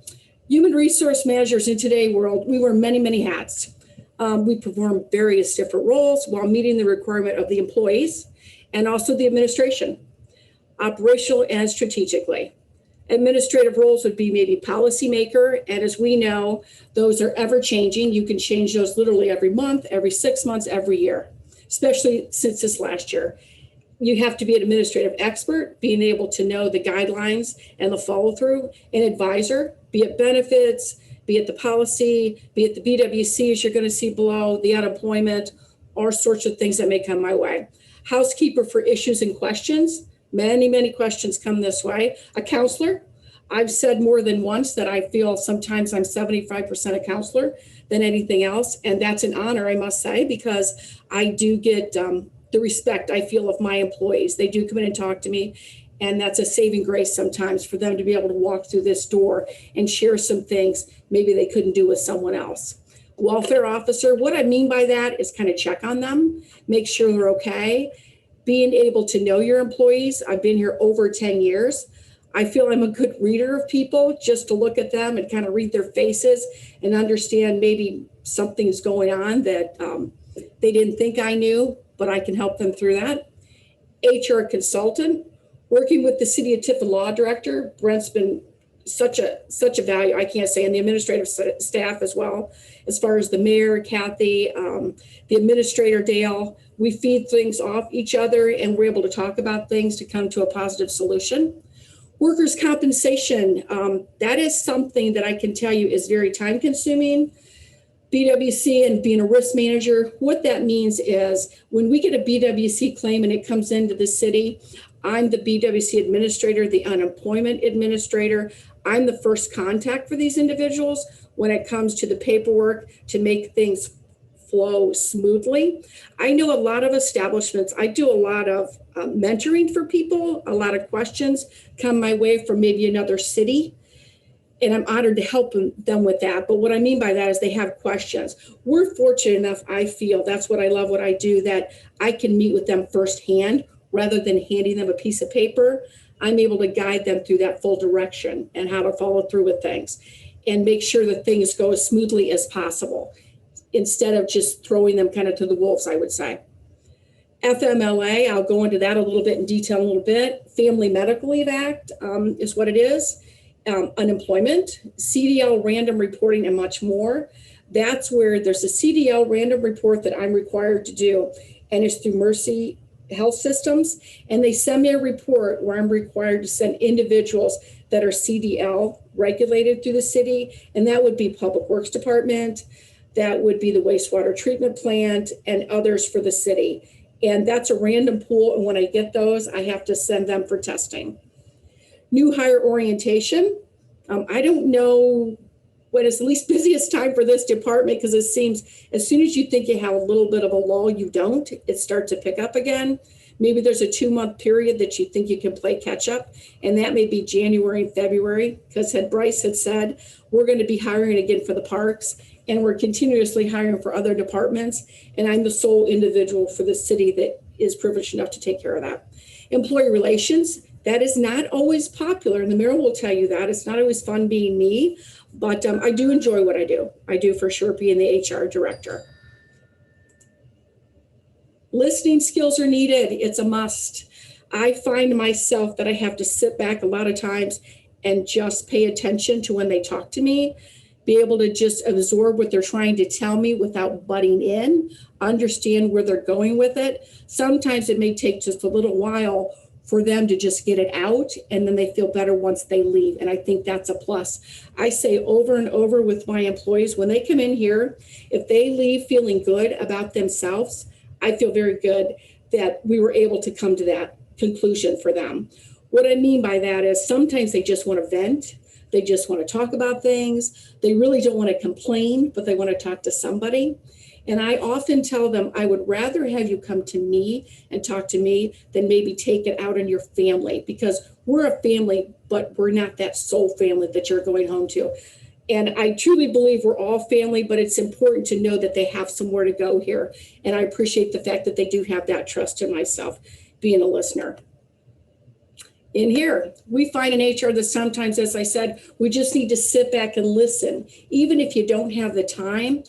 Human resource managers in today's world, we wear many, many hats. We perform various different roles while meeting the requirement of the employees and also the administration, operational and strategically. Administrative roles would be maybe policymaker. And as we know, those are ever changing. You can change those literally every month, every 6 months, every year, especially since this last year. You have to be an administrative expert, being able to know the guidelines and the follow through, an advisor, be it benefits, be it the policy, be it the BWC, as you're going to see below, the unemployment, all sorts of things that may come my way. Housekeeper for issues and questions. Many questions come this way. A counselor. I've said more than once that I feel sometimes I'm 75% a counselor than anything else. And that's an honor, I must say, because I do get the respect I feel of my employees. They do come in and talk to me. And that's a saving grace sometimes for them to be able to walk through this door and share some things maybe they couldn't do with someone else. Welfare officer, what I mean by that is kind of check on them, make sure they're okay. Being able to know your employees. I've been here over 10 years. I feel I'm a good reader of people, just to look at them and kind of read their faces and understand maybe something's going on that they didn't think I knew, but I can help them through that. HR consultant, working with the City of Tiffin Law Director. Brent's been such a value, I can't say, and the administrative staff as well, as far as the mayor, Kathy, the administrator, Dale. We feed things off each other and we're able to talk about things to come to a positive solution. Workers' compensation, that is something that I can tell you is very time consuming. BWC and being a risk manager, what that means is when we get a BWC claim and it comes into the city, I'm the BWC administrator, the unemployment administrator. I'm the first contact for these individuals when it comes to the paperwork to make things flow smoothly. I know a lot of establishments, I do a lot of mentoring for people, a lot of questions come my way from maybe another city. And I'm honored to help them with that. But what I mean by that is they have questions. We're fortunate enough, I feel, that's what I love what I do, that I can meet with them firsthand rather than handing them a piece of paper. I'm able to guide them through that full direction and how to follow through with things and make sure that things go as smoothly as possible instead of just throwing them kind of to the wolves, I would say. FMLA, I'll go into that a little bit in detail a little bit. Family Medical Leave Act is what it is. Unemployment, CDL random reporting, and much more. That's where there's a CDL random report that I'm required to do, and it's through Mercy Health Systems, and they send me a report where I'm required to send individuals that are CDL regulated through the city, and that would be Public Works Department, that would be the wastewater treatment plant, and others for the city. And that's a random pool, and when I get those, I have to send them for testing. New hire orientation. I don't know when it's the least busiest time for this department, because it seems as soon as you think you have a little bit of a lull, you don't. It starts to pick up again. Maybe there's a 2-month period that you think you can play catch up, and that may be January and February, because Bryce had said, we're going to be hiring again for the parks, and we're continuously hiring for other departments, and I'm the sole individual for the city that is privileged enough to take care of that. Employee relations. That is not always popular, and the mayor will tell you that. It's not always fun being me, but I do enjoy what I do. I do for sure being the HR director. Listening skills are needed. It's a must. I find myself that I have to sit back a lot of times and just pay attention to when they talk to me, be able to just absorb what they're trying to tell me without butting in, understand where they're going with it. Sometimes it may take just a little while for them to just get it out, and then they feel better once they leave. And I think that's a plus. I say over and over with my employees, when they come in here, if they leave feeling good about themselves, I feel very good that we were able to come to that conclusion for them. What I mean by that is sometimes they just want to vent. They just want to talk about things. They really don't want to complain, but they want to talk to somebody. And I often tell them, I would rather have you come to me and talk to me than maybe take it out on your family, because we're a family, but we're not that soul family that you're going home to. And I truly believe we're all family, but it's important to know that they have somewhere to go here. And I appreciate the fact that they do have that trust in myself, being a listener. In here, we find in HR that sometimes, as I said, we just need to sit back and listen. Even if you don't have the time,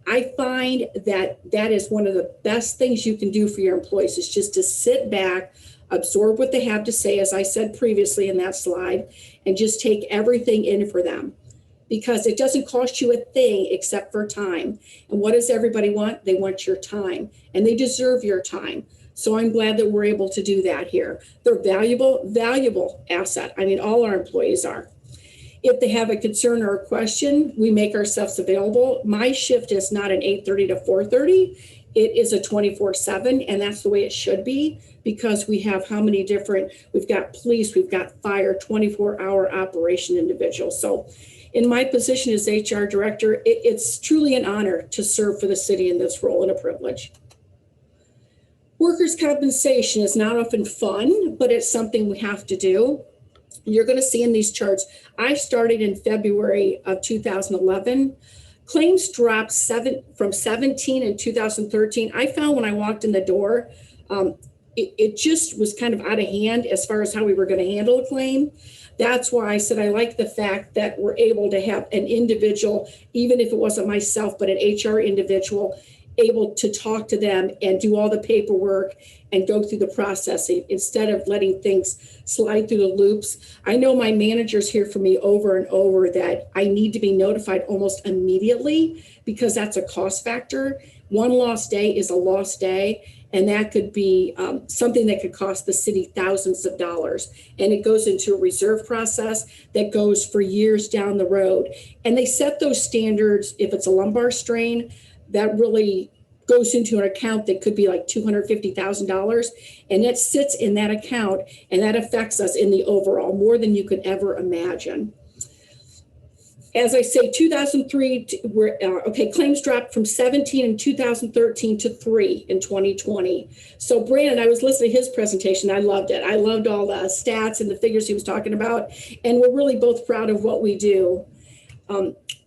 I find that that is one of the best things you can do for your employees, is just to sit back, absorb what they have to say, as I said previously in that slide, and just take everything in for them. Because it doesn't cost you a thing except for time. And what does everybody want? They want your time, and they deserve your time. So I'm glad that we're able to do that here. They're valuable asset. I mean, all our employees are. If they have a concern or a question, we make ourselves available. My shift is not an 8:30 to 4:30. It is a 24/7, and that's the way it should be, because we have how many different, we've got police, we've got fire, 24-hour operation individuals. So in my position as HR director, it's truly an honor to serve for the city in this role, and a privilege. Workers' compensation is not often fun, but it's something we have to do. You're going to see in these charts, I started in February of 2011. Claims dropped from 17 in 2013. I found when I walked in the door, it just was kind of out of hand as far as how we were going to handle a claim. That's why I said I like the fact that we're able to have an individual, even if it wasn't myself, but an HR individual, able to talk to them and do all the paperwork and go through the processing instead of letting things slide through the loops. I know my managers hear from me over and over that I need to be notified almost immediately, because that's a cost factor. One lost day is a lost day. And that could be something that could cost the city thousands of dollars. And it goes into a reserve process that goes for years down the road. And they set those standards. If it's a lumbar strain, that really goes into an account that could be like $250,000. And it sits in that account, and that affects us in the overall more than you could ever imagine. As I say, 2003, claims dropped from 17 in 2013 to 3 in 2020. So Brandon, I was listening to his presentation. I loved it. I loved all the stats and the figures he was talking about. And we're really both proud of what we do.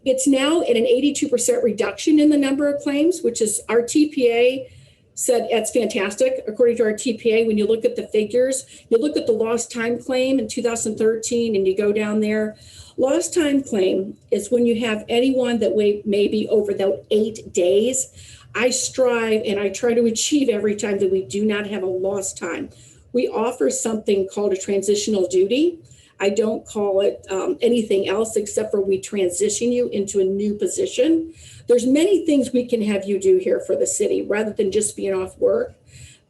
It's now at an 82% reduction in the number of claims, which is our TPA said that's fantastic. According to our TPA, when you look at the figures, you look at the lost time claim in 2013 and you go down there. Lost time claim is when you have anyone that may be over the 8 days. I strive and I try to achieve every time that we do not have a lost time. We offer something called a transitional duty. I don't call it anything else except for we transition you into a new position. There's many things we can have you do here for the city rather than just being off work.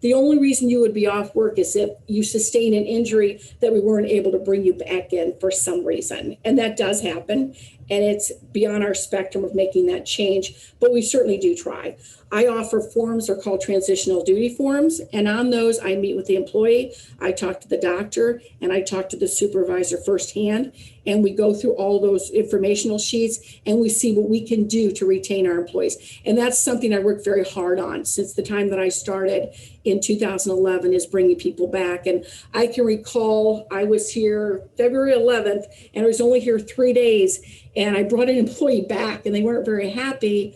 The only reason you would be off work is if you sustain an injury that we weren't able to bring you back in for some reason. And that does happen. And it's beyond our spectrum of making that change, but we certainly do try. I offer forms that are called transitional duty forms. And on those, I meet with the employee, I talk to the doctor, and I talk to the supervisor firsthand. And we go through all those informational sheets and we see what we can do to retain our employees. And that's something I worked very hard on since the time that I started in 2011, is bringing people back. And I can recall I was here February 11th and I was only here 3 days. And I brought an employee back and they weren't very happy,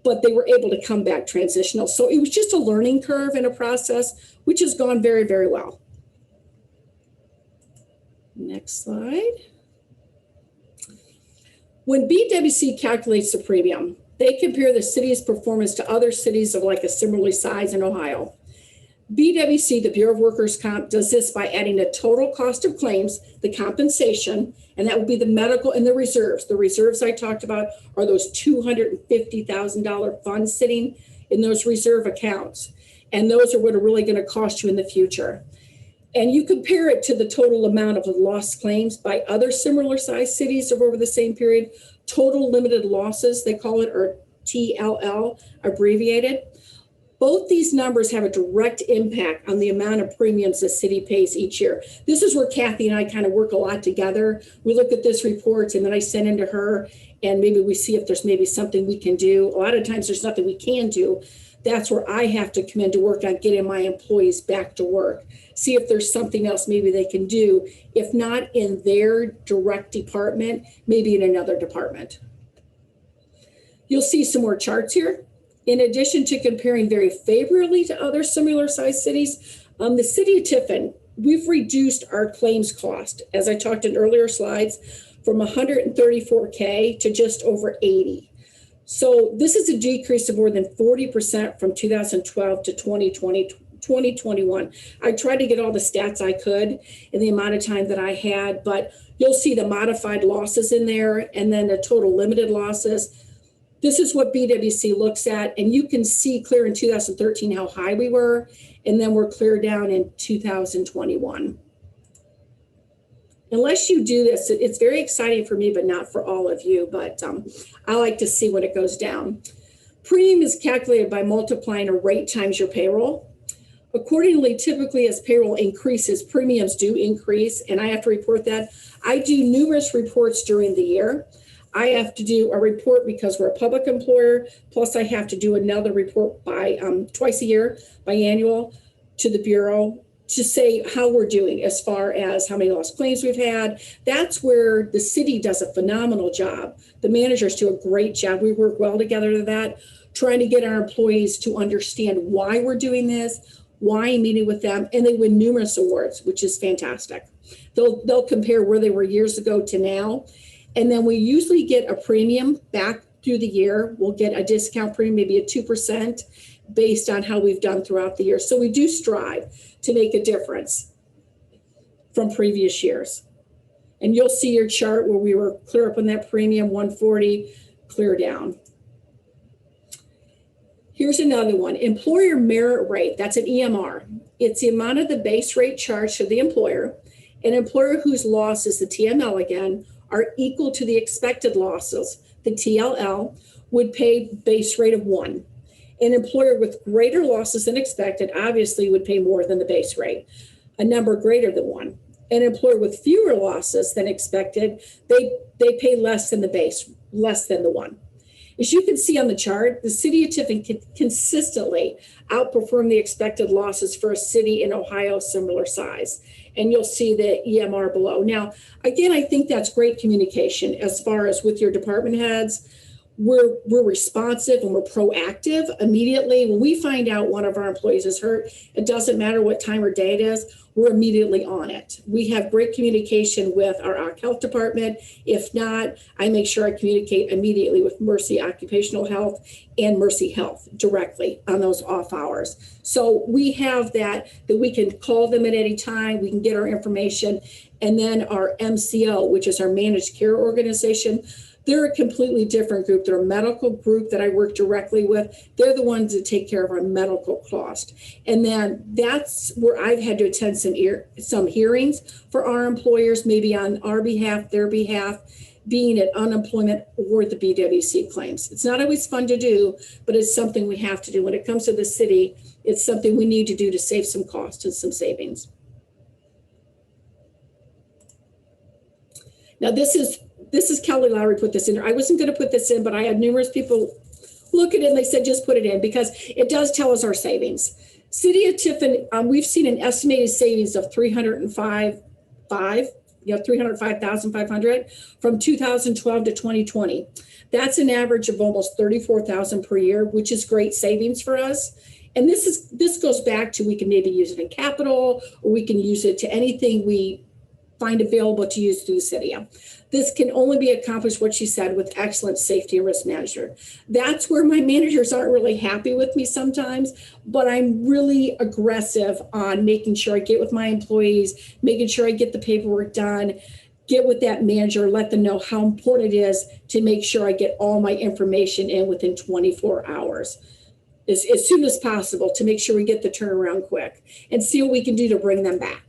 but they were able to come back transitional. So it was just a learning curve and a process, which has gone very, very well. Next slide. When BWC calculates the premium, they compare the city's performance to other cities of like a similarly size in Ohio. BWC, the Bureau of Workers' Comp, does this by adding the total cost of claims, the compensation, and that would be the medical and the reserves. The reserves I talked about are those $250,000 funds sitting in those reserve accounts. And those are what are really going to cost you in the future. And you compare it to the total amount of lost claims by other similar sized cities over the same period. Total limited losses, they call it, or TLL abbreviated. Both these numbers have a direct impact on the amount of premiums the city pays each year. This is where Kathy and I kind of work a lot together. We look at this report and then I send it to her and maybe we see if there's maybe something we can do. A lot of times there's nothing we can do. That's where I have to come in to work on getting my employees back to work. See if there's something else maybe they can do. If not in their direct department, maybe in another department. You'll see some more charts here. In addition to comparing very favorably to other similar sized cities, the city of Tiffin, we've reduced our claims cost, as I talked in earlier slides, from $134K to just over $80. So this is a decrease of more than 40% from 2012 to 2020 2021. I tried to get all the stats I could in the amount of time that I had, but you'll see the modified losses in there and then the total limited losses. This is what BWC looks at, and you can see clear in 2013 how high we were, and then we're clear down in 2021. Unless you do this, it's very exciting for me, but not for all of you, but I like to see when it goes down. Premium is calculated by multiplying a rate times your payroll. Accordingly, typically as payroll increases, premiums do increase, and I have to report that. I do numerous reports during the year. I have to do a report because we're a public employer, plus I have to do another report by twice a year, biannual, to the Bureau to say how we're doing as far as how many lost claims we've had. That's where the city does a phenomenal job. The managers do a great job. We work well together to that, trying to get our employees to understand why we're doing this, why I'm meeting with them, and they win numerous awards, which is fantastic. They'll compare where they were years ago to now. And then we usually get a premium back through the year. We'll get a discount premium, maybe a 2% based on how we've done throughout the year. So we do strive to make a difference from previous years. And you'll see your chart where we were clear up on that premium, 140, clear down. Here's another one, employer merit rate. That's an EMR. It's the amount of the base rate charged to the employer. An employer whose losses, the TML again, are equal to the expected losses, the TLL, would pay base rate of 1. An employer with greater losses than expected obviously would pay more than the base rate, a number greater than 1. An employer with fewer losses than expected, they pay less than the base, less than the 1. As you can see on the chart, the city of Tiffin can consistently outperform the expected losses for a city in Ohio similar size. And you'll see the EMR below. Now, again, I think that's great communication as far as with your department heads. We're responsive and we're proactive immediately. When we find out one of our employees is hurt, it doesn't matter what time or day it is, we're immediately on it. We have great communication with our health department. If not, I make sure I communicate immediately with Mercy Occupational Health and Mercy Health directly on those off hours. So we have that we can call them at any time, we can get our information. And then our MCO, which is our managed care organization, they're a completely different group. They're a medical group that I work directly with. They're the ones that take care of our medical cost. And then that's where I've had to attend some hearings for our employers, maybe on our behalf, their behalf, being at unemployment or the BWC claims. It's not always fun to do, but it's something we have to do. When it comes to the city, it's something we need to do to save some cost and some savings. Now this is Kelly Lowry put this in. I wasn't going to put this in, but I had numerous people look at it and they said, just put it in because it does tell us our savings. City of Tiffin, we've seen an estimated savings of $305,500 from 2012 to 2020. That's an average of almost $34,000 per year, which is great savings for us. And this goes back to we can maybe use it in capital or we can use it to anything we find available to use through the city. This can only be accomplished, what she said, with excellent safety and risk management. That's where my managers aren't really happy with me sometimes, but I'm really aggressive on making sure I get with my employees, making sure I get the paperwork done, get with that manager, let them know how important it is to make sure I get all my information in within 24 hours. As soon as possible to make sure we get the turnaround quick and see what we can do to bring them back.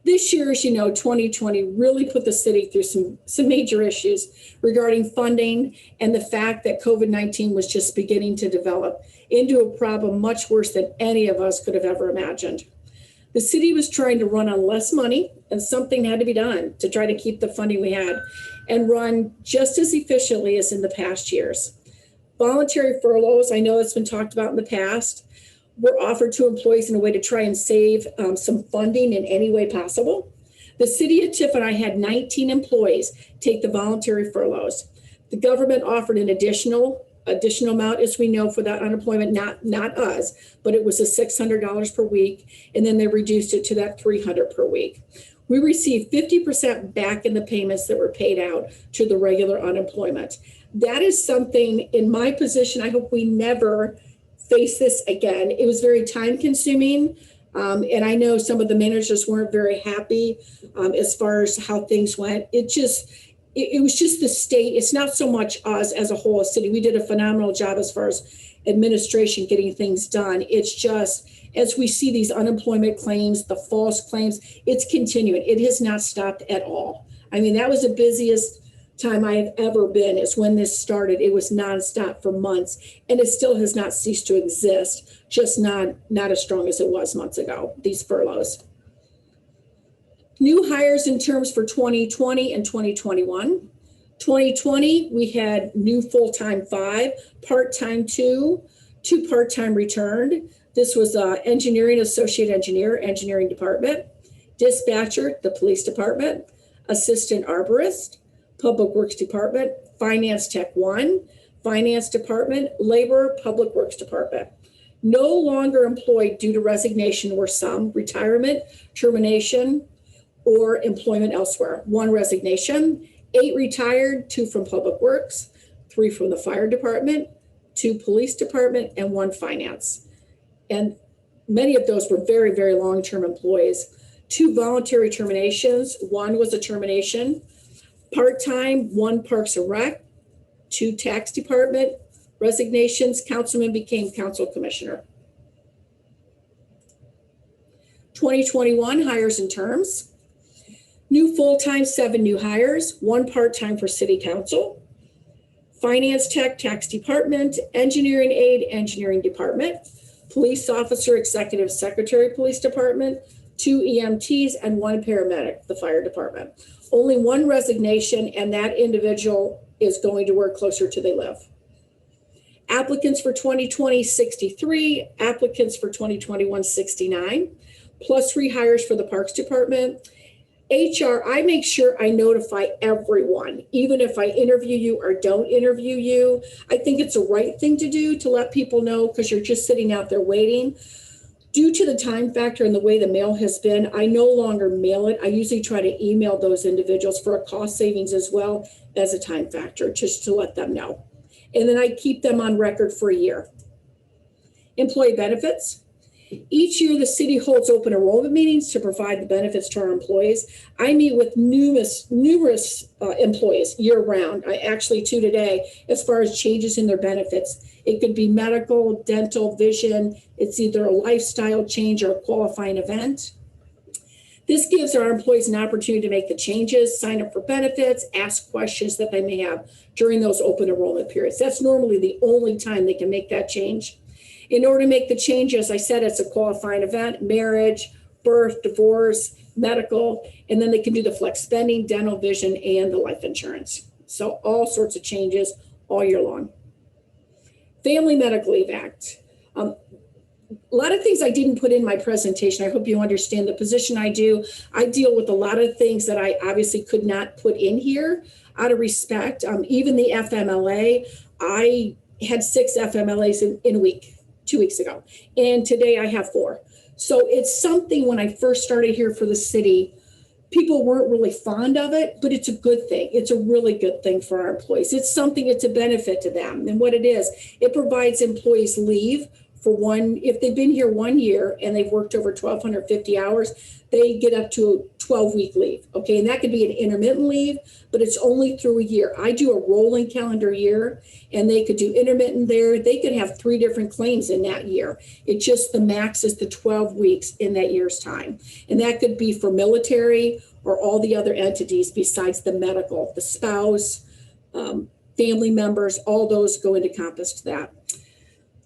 This year, as you know, 2020 really put the city through some major issues regarding funding and the fact that COVID-19 was just beginning to develop into a problem much worse than any of us could have ever imagined. The city was trying to run on less money and something had to be done to try to keep the funding we had and run just as efficiently as in the past years. Voluntary furloughs, I know that's been talked about in the past, were offered to employees in a way to try and save some funding in any way possible. The city of Tiffin, I had 19 employees take the voluntary furloughs. The government offered an additional amount, as we know, for that unemployment, not us, but it was a $600 per week, and then they reduced it to that $300 per week. We received 50% back in the payments that were paid out to the regular unemployment. That is something in my position, I hope we never face this again. It was very time consuming. And I know some of the managers weren't very happy as far as how things went. It was just the state. It's not so much us as a whole city. We did a phenomenal job as far as administration getting things done. It's just, as we see these unemployment claims, the false claims, it's continuing. It has not stopped at all. I mean, that was the busiest time I have ever been, is when this started. It was nonstop for months, and it still has not ceased to exist, just not as strong as it was months ago, these furloughs. New hires in terms for 2020 and 2021. 2020, we had new full-time 5, part-time 2 part-time returned. This was engineering, associate engineer, engineering department, dispatcher, the police department, assistant arborist, public works department, finance tech 1, finance department, labor, public works department. No longer employed due to resignation were some, retirement, termination, or employment elsewhere. 1 resignation, 8 retired, 2 from public works, 3 from the fire department, 2 police department, and 1 finance. And many of those were very, very long-term employees. 2 voluntary terminations. 1 was a termination. Part-time, 1 Parks and Rec, 2 tax department resignations. Councilman became council commissioner. 2021 hires and terms. New full-time, 7 new hires, 1 part-time for city council. Finance tech, tax department, engineering aide, engineering department, police officer, executive secretary, police department, 2 EMTs, and 1 paramedic, the fire department. Only 1 resignation, and that individual is going to work closer to they live. Applicants for 2020, 63. Applicants for 2021, 69. Plus rehires for the parks department. HR, I make sure I notify everyone, even if I interview you or don't interview you. I think it's the right thing to do, to let people know, because you're just sitting out there waiting. Due to the time factor and the way the mail has been, I no longer mail it. I usually try to email those individuals for a cost savings as well as a time factor, just to let them know. And then I keep them on record for a year. Employee benefits. Each year, the city holds open enrollment meetings to provide the benefits to our employees. I meet with numerous employees year round. I actually 2 today, as far as changes in their benefits. It could be medical, dental, vision. It's either a lifestyle change or a qualifying event. This gives our employees an opportunity to make the changes, sign up for benefits, ask questions that they may have during those open enrollment periods. That's normally the only time they can make that change. In order to make the change, as I said, it's a qualifying event, marriage, birth, divorce, medical, and then they can do the flex spending, dental, vision, and the life insurance. So all sorts of changes all year long. Family Medical Leave Act. A lot of things I didn't put in my presentation. I hope you understand the position I do. I deal with a lot of things that I obviously could not put in here out of respect. Even the FMLA, I had 6 FMLAs in a week. 2 weeks ago. And today I have 4. So it's something, when I first started here for the city, people weren't really fond of it, but it's a good thing. It's a really good thing for our employees. It's something, it's a benefit to them. And what it is, it provides employees leave for if they've been here 1 year and they've worked over 1,250 hours, they get up to a 12-week leave. Okay, and that could be an intermittent leave, but it's only through a year. I do a rolling calendar year, and they could do intermittent there. They could have 3 different claims in that year. It's just the max is the 12 weeks in that year's time. And that could be for military or all the other entities besides the medical, the spouse, family members, all those go into compass to that.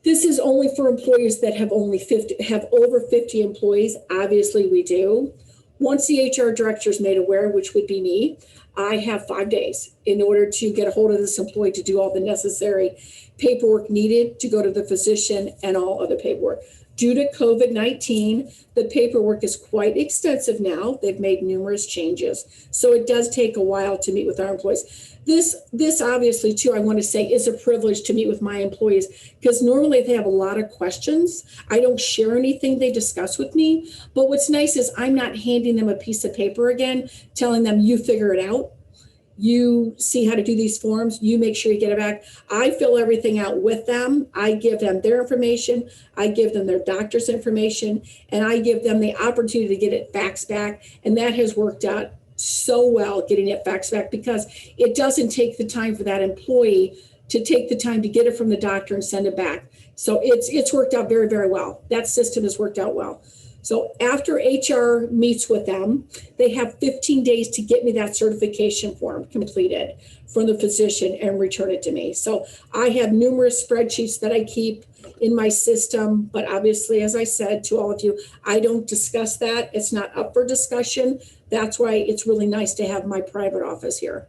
This is only for employers that have over 50 employees. Obviously, we do. Once the HR director is made aware, which would be me, I have 5 days in order to get a hold of this employee to do all the necessary paperwork needed to go to the physician and all other paperwork. Due to COVID-19, the paperwork is quite extensive now. They've made numerous changes. So it does take a while to meet with our employees. This obviously, too, I want to say is a privilege to meet with my employees, because normally they have a lot of questions. I don't share anything they discuss with me. But what's nice is I'm not handing them a piece of paper again, telling them you figure it out. You see how to do these forms, you make sure you get it back. I fill everything out with them. I give them their information. I give them their doctor's information, and I give them the opportunity to get it faxed back. And that has worked out so well, getting it faxed back, because it doesn't take the time for that employee to take the time to get it from the doctor and send it back. So it's worked out very, very well. That system has worked out well. So after HR meets with them, they have 15 days to get me that certification form completed from the physician and return it to me. So I have numerous spreadsheets that I keep in my system, but obviously, as I said to all of you, I don't discuss that. It's not up for discussion. That's why it's really nice to have my private office here.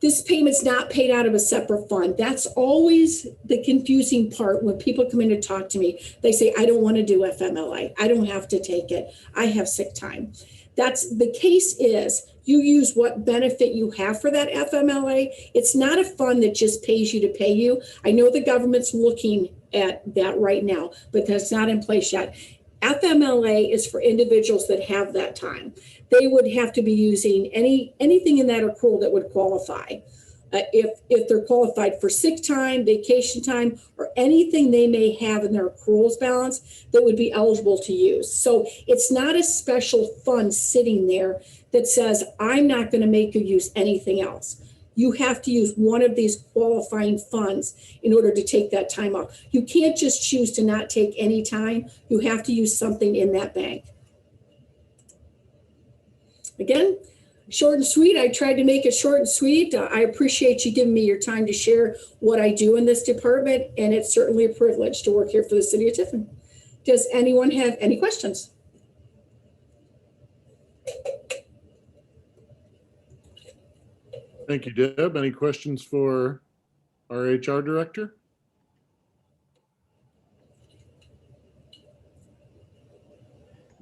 This payment's not paid out of a separate fund. That's always the confusing part when people come in to talk to me. They say, I don't want to do FMLA. I don't have to take it. I have sick time. That's the case is you use what benefit you have for that FMLA. It's not a fund that just pays you to pay you. I know the government's looking at that right now, but that's not in place yet. FMLA is for individuals that have that time. They would have to be using anything in that accrual that would qualify. If they're qualified for sick time, vacation time, or anything they may have in their accruals balance that would be eligible to use. So it's not a special fund sitting there that says, I'm not going to make you use anything else. You have to use one of these qualifying funds in order to take that time off. You can't just choose to not take any time. You have to use something in that bank. Again, short and sweet. I tried to make it short and sweet. I appreciate you giving me your time to share what I do in this department, and it's certainly a privilege to work here for the city of Tiffin. Does anyone have any questions? Thank you, Deb. Any questions for our HR director?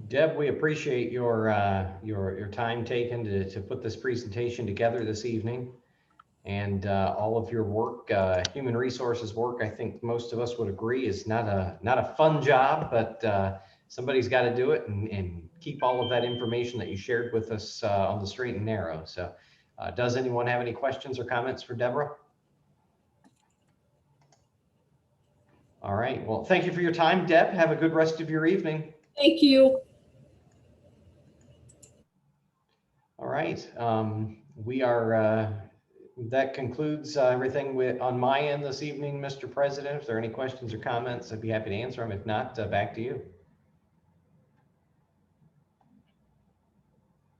Deb, we appreciate your time taken to put this presentation together this evening, and all of your work, human resources work. I think most of us would agree is not a fun job, but somebody's got to do it and keep all of that information that you shared with us on the straight and narrow. So, does anyone have any questions or comments for Deborah? All right. Well, thank you for your time, Deb. Have a good rest of your evening. Thank you. All right, we are, that concludes everything on my end this evening, Mr. President. If there are any questions or comments, I'd be happy to answer them. If not, back to you.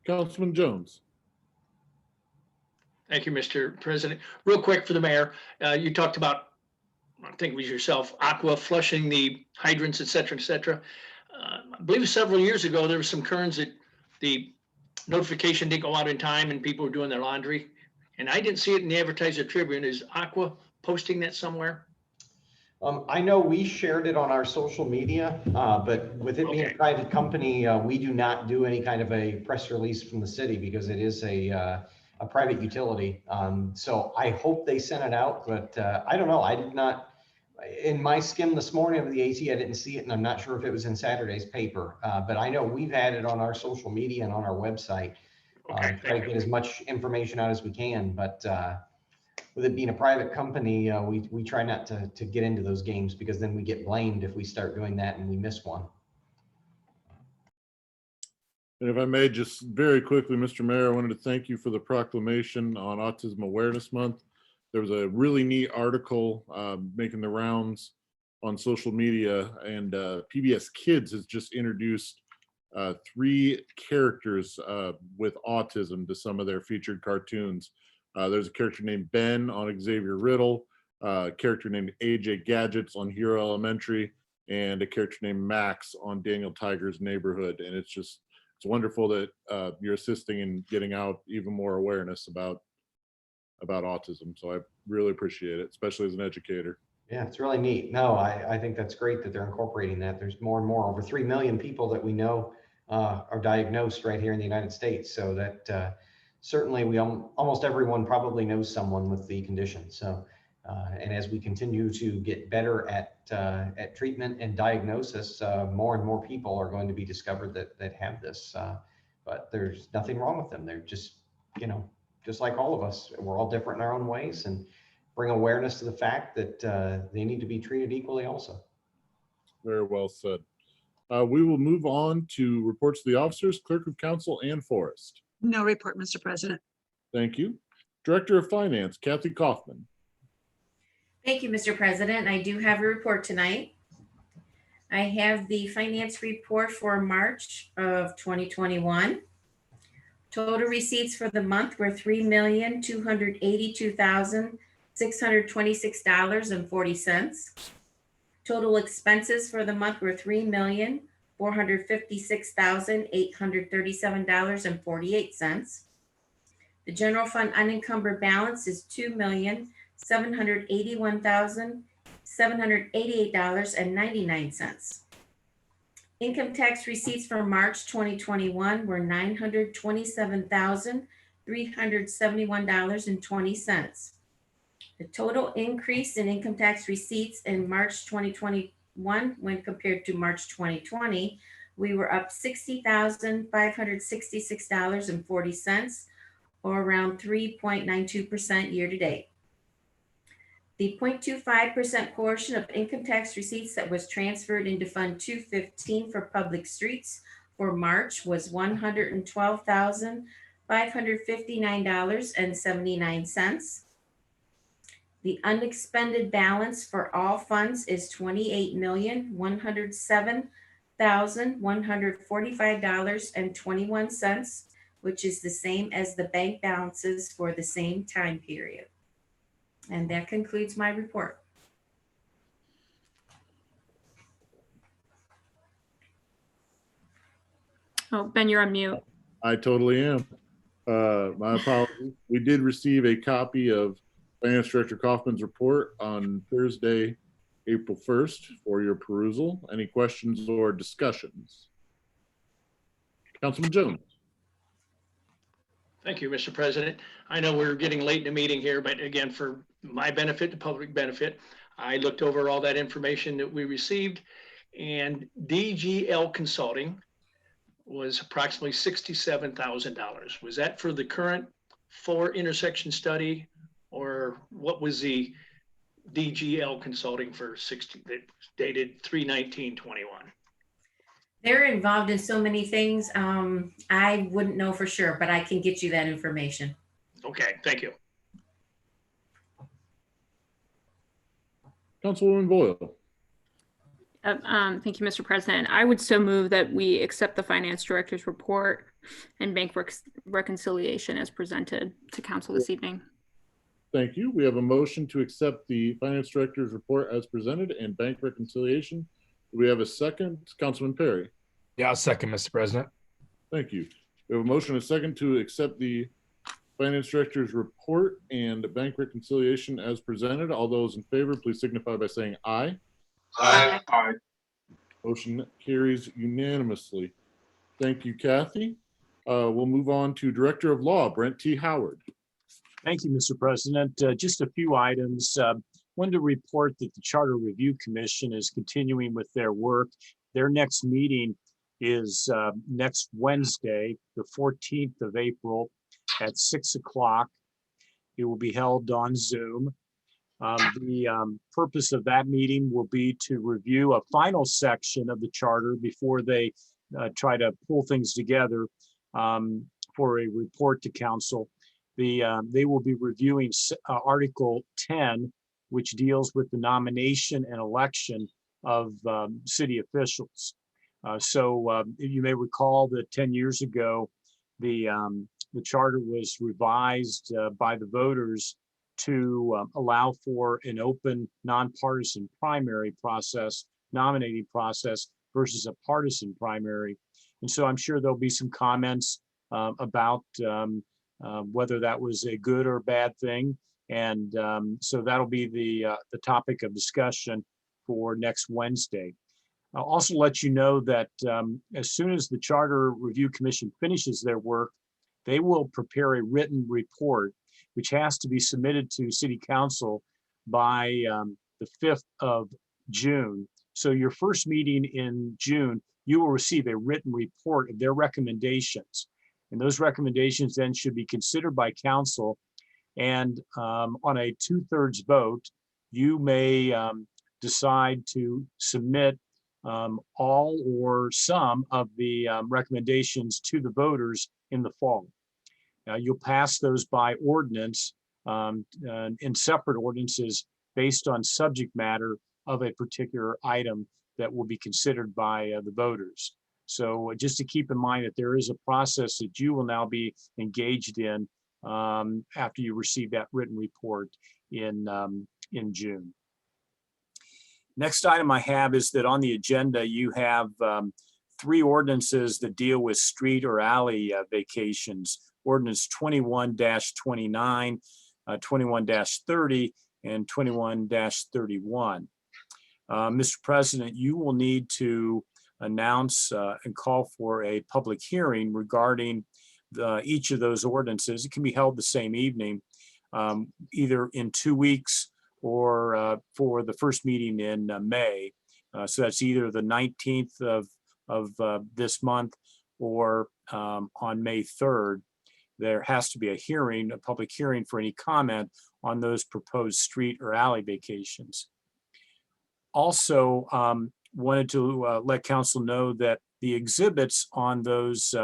Councilman Jones. Thank you, Mr. President. Real quick for the mayor, you talked about, I think it was yourself, Aqua flushing the hydrants, et cetera, I believe several years ago, there were some concerns that the notification didn't go out in time and people were doing their laundry. And I didn't see it in the Advertiser Tribune. Is Aqua posting that somewhere? I know we shared it on our social media, but with it being a private company, we do not do any kind of a press release from the city because it is a private utility. So I hope they sent it out, but I don't know. I did not, in my skim this morning of the AT, I didn't see it, and I'm not sure if it was in Saturday's paper, but I know we've had it on our social media and on our website. Try to get as much information out as we can, but with it being a private company, we try not to get into those games because then we get blamed if we start doing that and we miss one. And if I may, just very quickly, Mr. Mayor, I wanted to thank you for the proclamation on Autism Awareness Month. There was a really neat article making the rounds on social media, and PBS Kids has just introduced 3 characters with autism to some of their featured cartoons. There's a character named Ben on Xavier Riddle, a character named AJ Gadgets on Hero Elementary, and a character named Max on Daniel Tiger's Neighborhood. And it's wonderful that you're assisting in getting out even more awareness about autism. So I really appreciate it, especially as an educator. Yeah, it's really neat. No, I think that's great that they're incorporating that. There's more and more, over 3 million people that we know are diagnosed right here in the United States. So that certainly almost everyone probably knows someone with the condition. So, and as we continue to get better at treatment and diagnosis, more and more people are going to be discovered that have this. But there's nothing wrong with them. They're just just like all of us, we're all different in our own ways, and bring awareness to the fact that they need to be treated equally also. Very well said. We will move on to reports to the officers, clerk of council, and forest. No report, Mr. President. Thank you. Director of Finance, Kathy Kaufman. Thank you, Mr. President. I do have a report tonight. I have the finance report for March of 2021. Total receipts for the month were $3,282,626.40. Total expenses for the month were $3,456,837.48. The general fund unencumbered balance is $2,781,788.99. Income tax receipts for March 2021 were $927,371.20. The total increase in income tax receipts in March 2021 when compared to March 2020, we were up $60,566.40, or around 3.92% year to date. The 0.25% portion of income tax receipts that was transferred into Fund 215 for public streets for March was $112,559.79. The unexpended balance for all funds is $28,107,145.21, which is the same as the bank balances for the same time period. And that concludes my report. Oh, Ben, you're on mute. I totally am. My apologies. We did receive a copy of Finance Director Kaufman's report on Thursday, April 1st for your perusal. Any questions or discussions? Councilman Jones. Thank you, Mr. President. I know we're getting late in the meeting here, but again, for my benefit, the public benefit, I looked over all that information that we received, and DGL Consulting was approximately $67,000. Was that for the current 4 intersection study, or what was the DGL Consulting for 60 that dated 3/19/21? They're involved in so many things. I wouldn't know for sure, but I can get you that information. Okay, thank you. Councilwoman Boyle. Thank you, Mr. President. I would so move that we accept the finance director's report and bank reconciliation as presented to council this evening. Thank you. We have a motion to accept the finance director's report as presented and bank reconciliation. Do we have a second? Councilman Perry. Yeah, I'll second, Mr. President. Thank you. We have a motion and a second to accept the finance director's report and bank reconciliation as presented. All those in favor, please signify by saying aye. Aye. Aye. Motion carries unanimously. Thank you, Kathy. We'll move on to Director of Law, Brent T. Howard. Thank you, Mr. President. Just a few items. Wanted to report that the Charter Review Commission is continuing with their work. Their next meeting is next Wednesday, the 14th of April at 6 o'clock. It will be held on Zoom. The purpose of that meeting will be to review a final section of the charter before they try to pull things together for a report to council. They will be reviewing Article 10, which deals with the nomination and election of city officials. So you may recall that 10 years ago, the charter was revised by the voters to allow for an open, nonpartisan primary process, nominating process versus a partisan primary. And so I'm sure there'll be some comments about whether that was a good or bad thing. And so that'll be the topic of discussion for next Wednesday. I'll also let you know that as soon as the Charter Review Commission finishes their work, they will prepare a written report, which has to be submitted to City Council by the 5th of June. So your first meeting in June, you will receive a written report of their recommendations. And those recommendations then should be considered by council. And on a 2/3 vote, you may decide to submit all or some of the recommendations to the voters in the fall. You'll pass those by ordinance in separate ordinances based on subject matter of a particular item that will be considered by the voters. So just to keep in mind that there is a process that you will now be engaged in after you receive that written report in June. Next item I have is that on the agenda, you have 3 ordinances that deal with street or alley vacations. Ordinance 21-29, 21-30, and 21-31. Mr. President, you will need to announce and call for a public hearing regarding each of those ordinances. It can be held the same evening, either in 2 weeks or for the first meeting in May. So that's either the 19th of this month or on May 3rd. There has to be a hearing, a public hearing for any comment on those proposed street or alley vacations. Also, wanted to let council know that the exhibits on those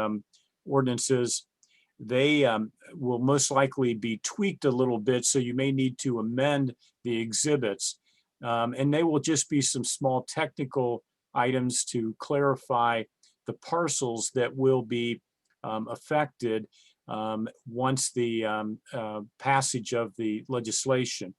ordinances, they will most likely be tweaked a little bit, so you may need to amend the exhibits. And they will just be some small technical items to clarify the parcels that will be affected once the passage of the legislation.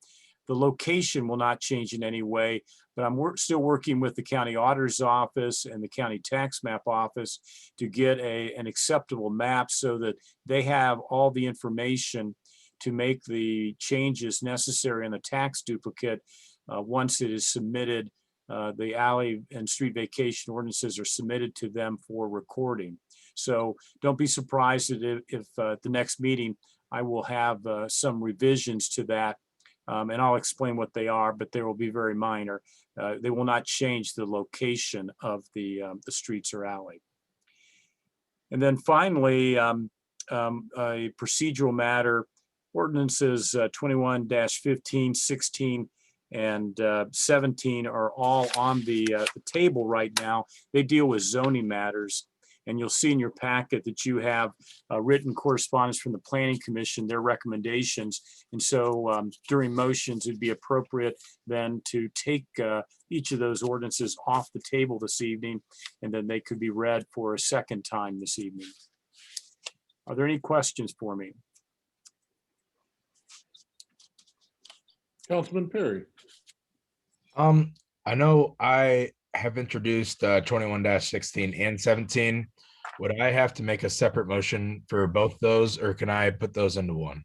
The location will not change in any way, but I'm still working with the county auditor's office and the county tax map office to get an acceptable map so that they have all the information to make the changes necessary in the tax duplicate once it is submitted. The alley and street vacation ordinances are submitted to them for recording. So don't be surprised if at the next meeting, I will have some revisions to that. And I'll explain what they are, but they will be very minor. They will not change the location of the streets or alley. And then finally, a procedural matter, ordinances 21-15, 16, and 17 are all on the table right now. They deal with zoning matters. And you'll see in your packet that you have written correspondence from the Planning Commission, their recommendations. And so during motions, it'd be appropriate then to take each of those ordinances off the table this evening, and then they could be read for a second time this evening. Are there any questions for me? Councilman Perry. I know I have introduced 21-16 and 17. Would I have to make a separate motion for both those, or can I put those into one?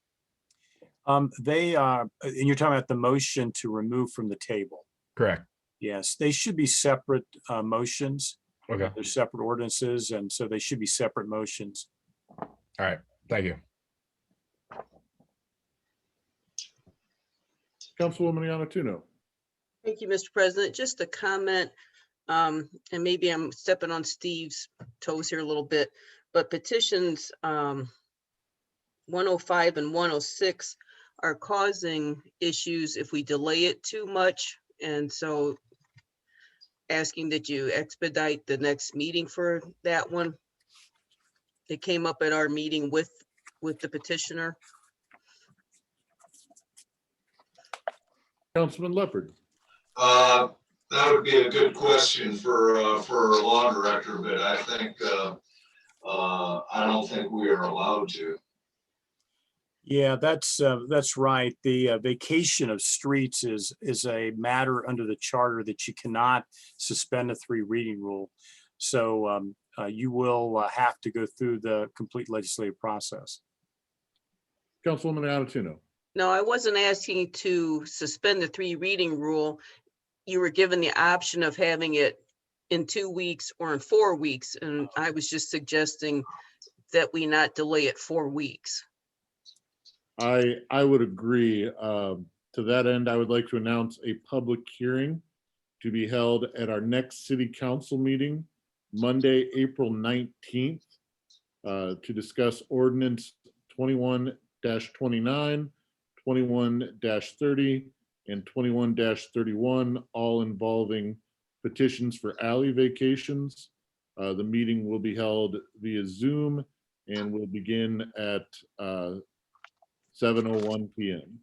They are, and you're talking about the motion to remove from the table. Correct. Yes, they should be separate motions. Okay. They're separate ordinances, and so they should be separate motions. All right, thank you. Councilwoman Yanatuno. Thank you, Mr. President. Just a comment, and maybe I'm stepping on Steve's toes here a little bit, but petitions 105 and 106 are causing issues if we delay it too much. And so asking that you expedite the next meeting for that one. It came up at our meeting with the petitioner. Councilman Leopard. That would be a good question for our law director, but I think I don't think we are allowed to. Yeah, that's right. The vacation of streets is a matter under the charter that you cannot suspend a 3 reading rule. So you will have to go through the complete legislative process. Councilwoman Yanatuno. No, I wasn't asking to suspend the 3 reading rule. You were given the option of having it in 2 weeks or in 4 weeks. And I was just suggesting that we not delay it 4 weeks. I would agree. To that end, I would like to announce a public hearing to be held at our next city council meeting, Monday, April 19th to discuss ordinance 21-29, 21-30, and 21-31, all involving petitions for alley vacations. The meeting will be held via Zoom and will begin at 7:01 p.m.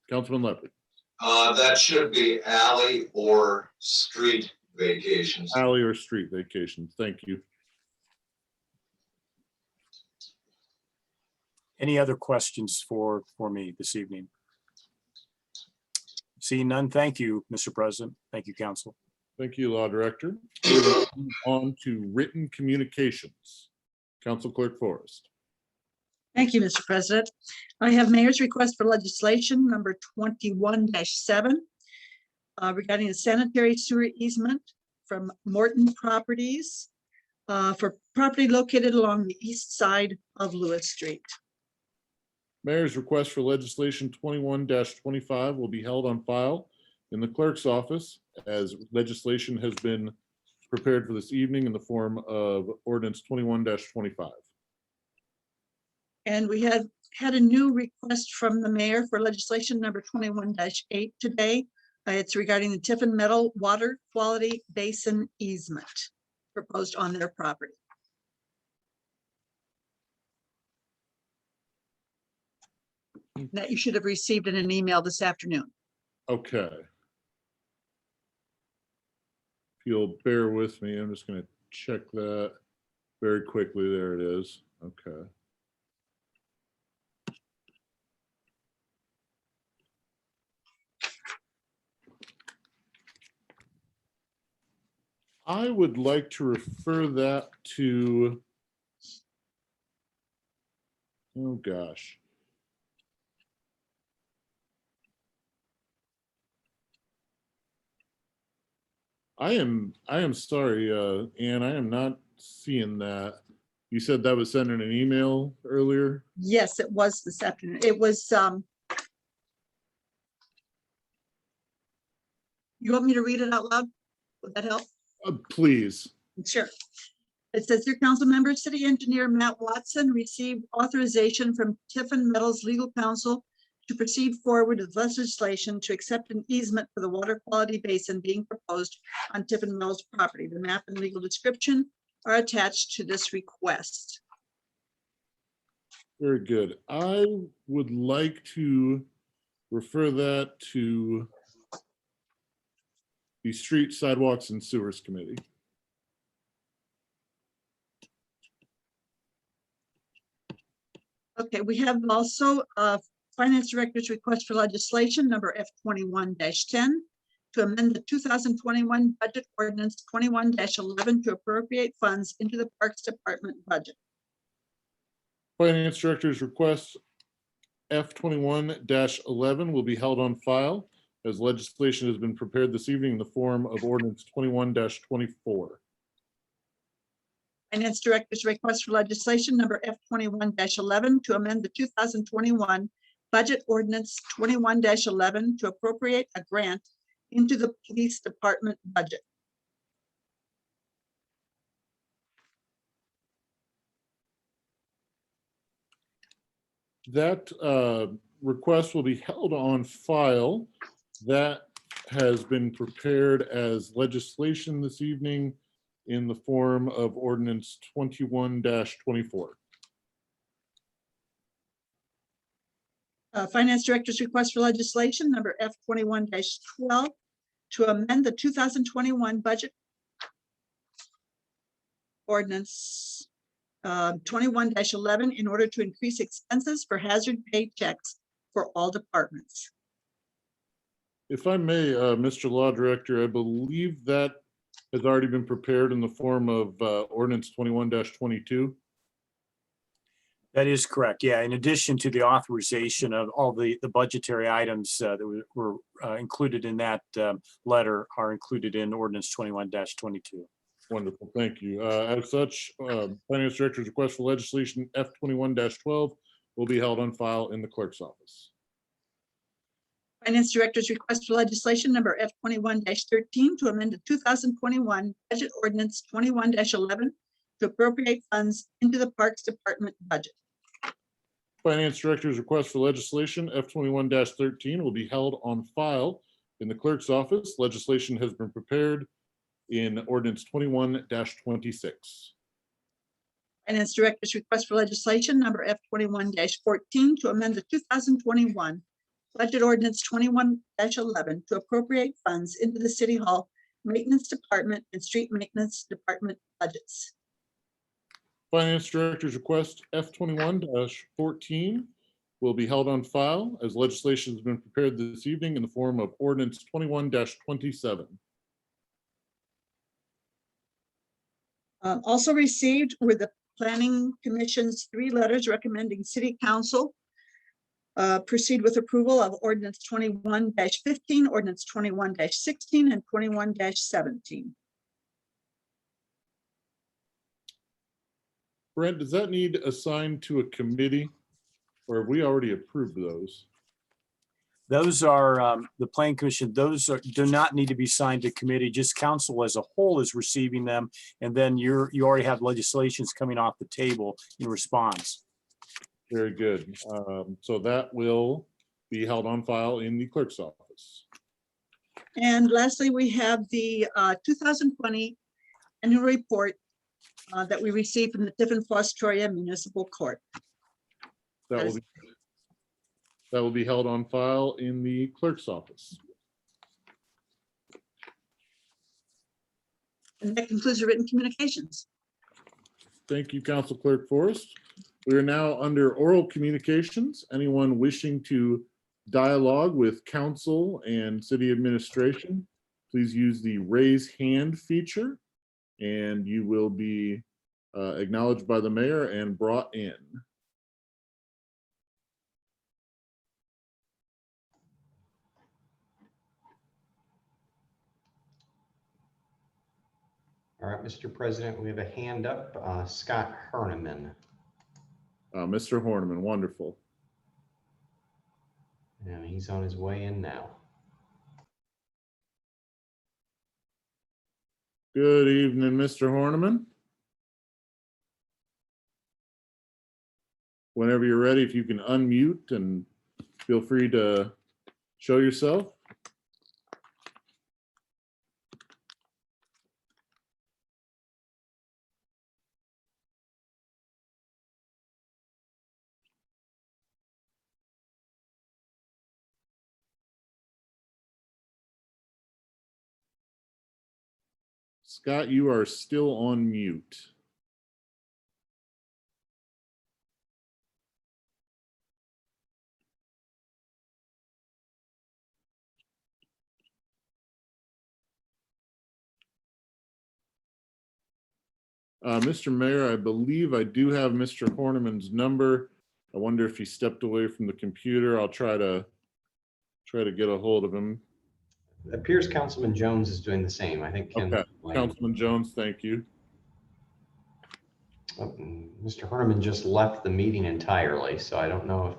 Councilman Leopard. That should be alley or street vacations. Alley or street vacations. Thank you. Any other questions for me this evening? Seeing none, thank you, Mr. President. Thank you, Council. Thank you, Law Director. Moving on to written communications. Council Clerk Forrest. Thank you, Mr. President. I have mayor's request for legislation number 21-7 regarding a sanitary sewer easement from Morton Properties for property located along the east side of Lewis Street. Mayor's request for legislation 21-25 will be held on file in the clerk's office as legislation has been prepared for this evening in the form of ordinance 21-25. And we have had a new request from the mayor for legislation number 21-8 today. It's regarding the Tiffin Metal Water Quality Basin easement proposed on their property. That you should have received in an email this afternoon. Okay. If you'll bear with me, I'm just going to check that very quickly. There it is. Okay. I would like to refer that to, oh gosh. I am sorry, Ann, I am not seeing that. You said that was sent in an email earlier? Yes, it was this afternoon. It was, you want me to read it out loud? Would that help? Please. Sure. It says, "Dear council members, city engineer Matt Watson received authorization from Tiffin Metals legal counsel to proceed forward with legislation to accept an easement for the water quality basin being proposed on Tiffin Metals property. The map and legal description are attached to this request." Very good. I would like to refer that to the Street, Sidewalks, and Sewers Committee. Okay, we have also Finance Director's request for legislation number F21-10 to amend the 2021 budget ordinance 21-11 to appropriate funds into the Parks Department budget. Finance Director's request F21-11 will be held on file as legislation has been prepared this evening in the form of ordinance 21-24. Finance Director's request for legislation number F21-11 to amend the 2021 budget ordinance 21-11 to appropriate a grant into the Police Department budget. That request will be held on file. That has been prepared as legislation this evening in the form of ordinance 21-24. Finance Director's request for legislation number F21-12 to amend the 2021 budget ordinance 21-11 in order to increase expenses for hazard pay checks for all departments. If I may, Mr. Law Director, I believe that has already been prepared in the form of ordinance 21-22. That is correct. Yeah, in addition to the authorization of all the budgetary items that were included in that letter are included in ordinance 21-22. Wonderful, thank you. As such, Finance Director's request for legislation F21-12 will be held on file in the clerk's office. Finance Director's request for legislation number F21-13 to amend the 2021 budget ordinance 21-11 to appropriate funds into the Parks Department budget. Finance Director's request for legislation F21-13 will be held on file in the clerk's office. Legislation has been prepared in ordinance 21-26. Finance Director's request for legislation number F21-14 to amend the 2021 Budget Ordinance 21-11 to appropriate funds into the City Hall Maintenance Department and Street Maintenance Department budgets. Finance Director's request F21-14 will be held on file as legislation has been prepared this evening in the form of ordinance 21-27. Also received were the Planning Commission's 3 letters recommending City Council proceed with approval of ordinance 21-15, ordinance 21-16, and 21-17. Brent, does that need assigned to a committee or have we already approved those? Those are the Planning Commission. Do not need to be signed to committee. Just council as a whole is receiving them, and then you already have legislations coming off the table in response. Very good. So that will be held on file in the clerk's office. And lastly, we have the 2020 annual report that we received from the Tiffin Municipal Court. That will be held on file in the clerk's office. And that concludes the written communications. Thank you, Council Clerk Forrest. We are now under oral communications. Anyone wishing to dialogue with council and city administration, please use the raise hand feature and you will be acknowledged by the mayor and brought in. All right, Mr. President, we have a hand up, Scott Herneman. Mr. Horniman, wonderful. And he's on his way in now. Good evening, Mr. Horniman. Whenever you're ready, if you can unmute and feel free to show yourself. Scott, you are still on mute. Mr. Mayor, I believe I do have Mr. Horniman's number. I wonder if he stepped away from the computer. I'll try to get a hold of him. It appears Councilman Jones is doing the same. I think. Okay, Councilman Jones, thank you. Mr. Herneman just left the meeting entirely, so I don't know if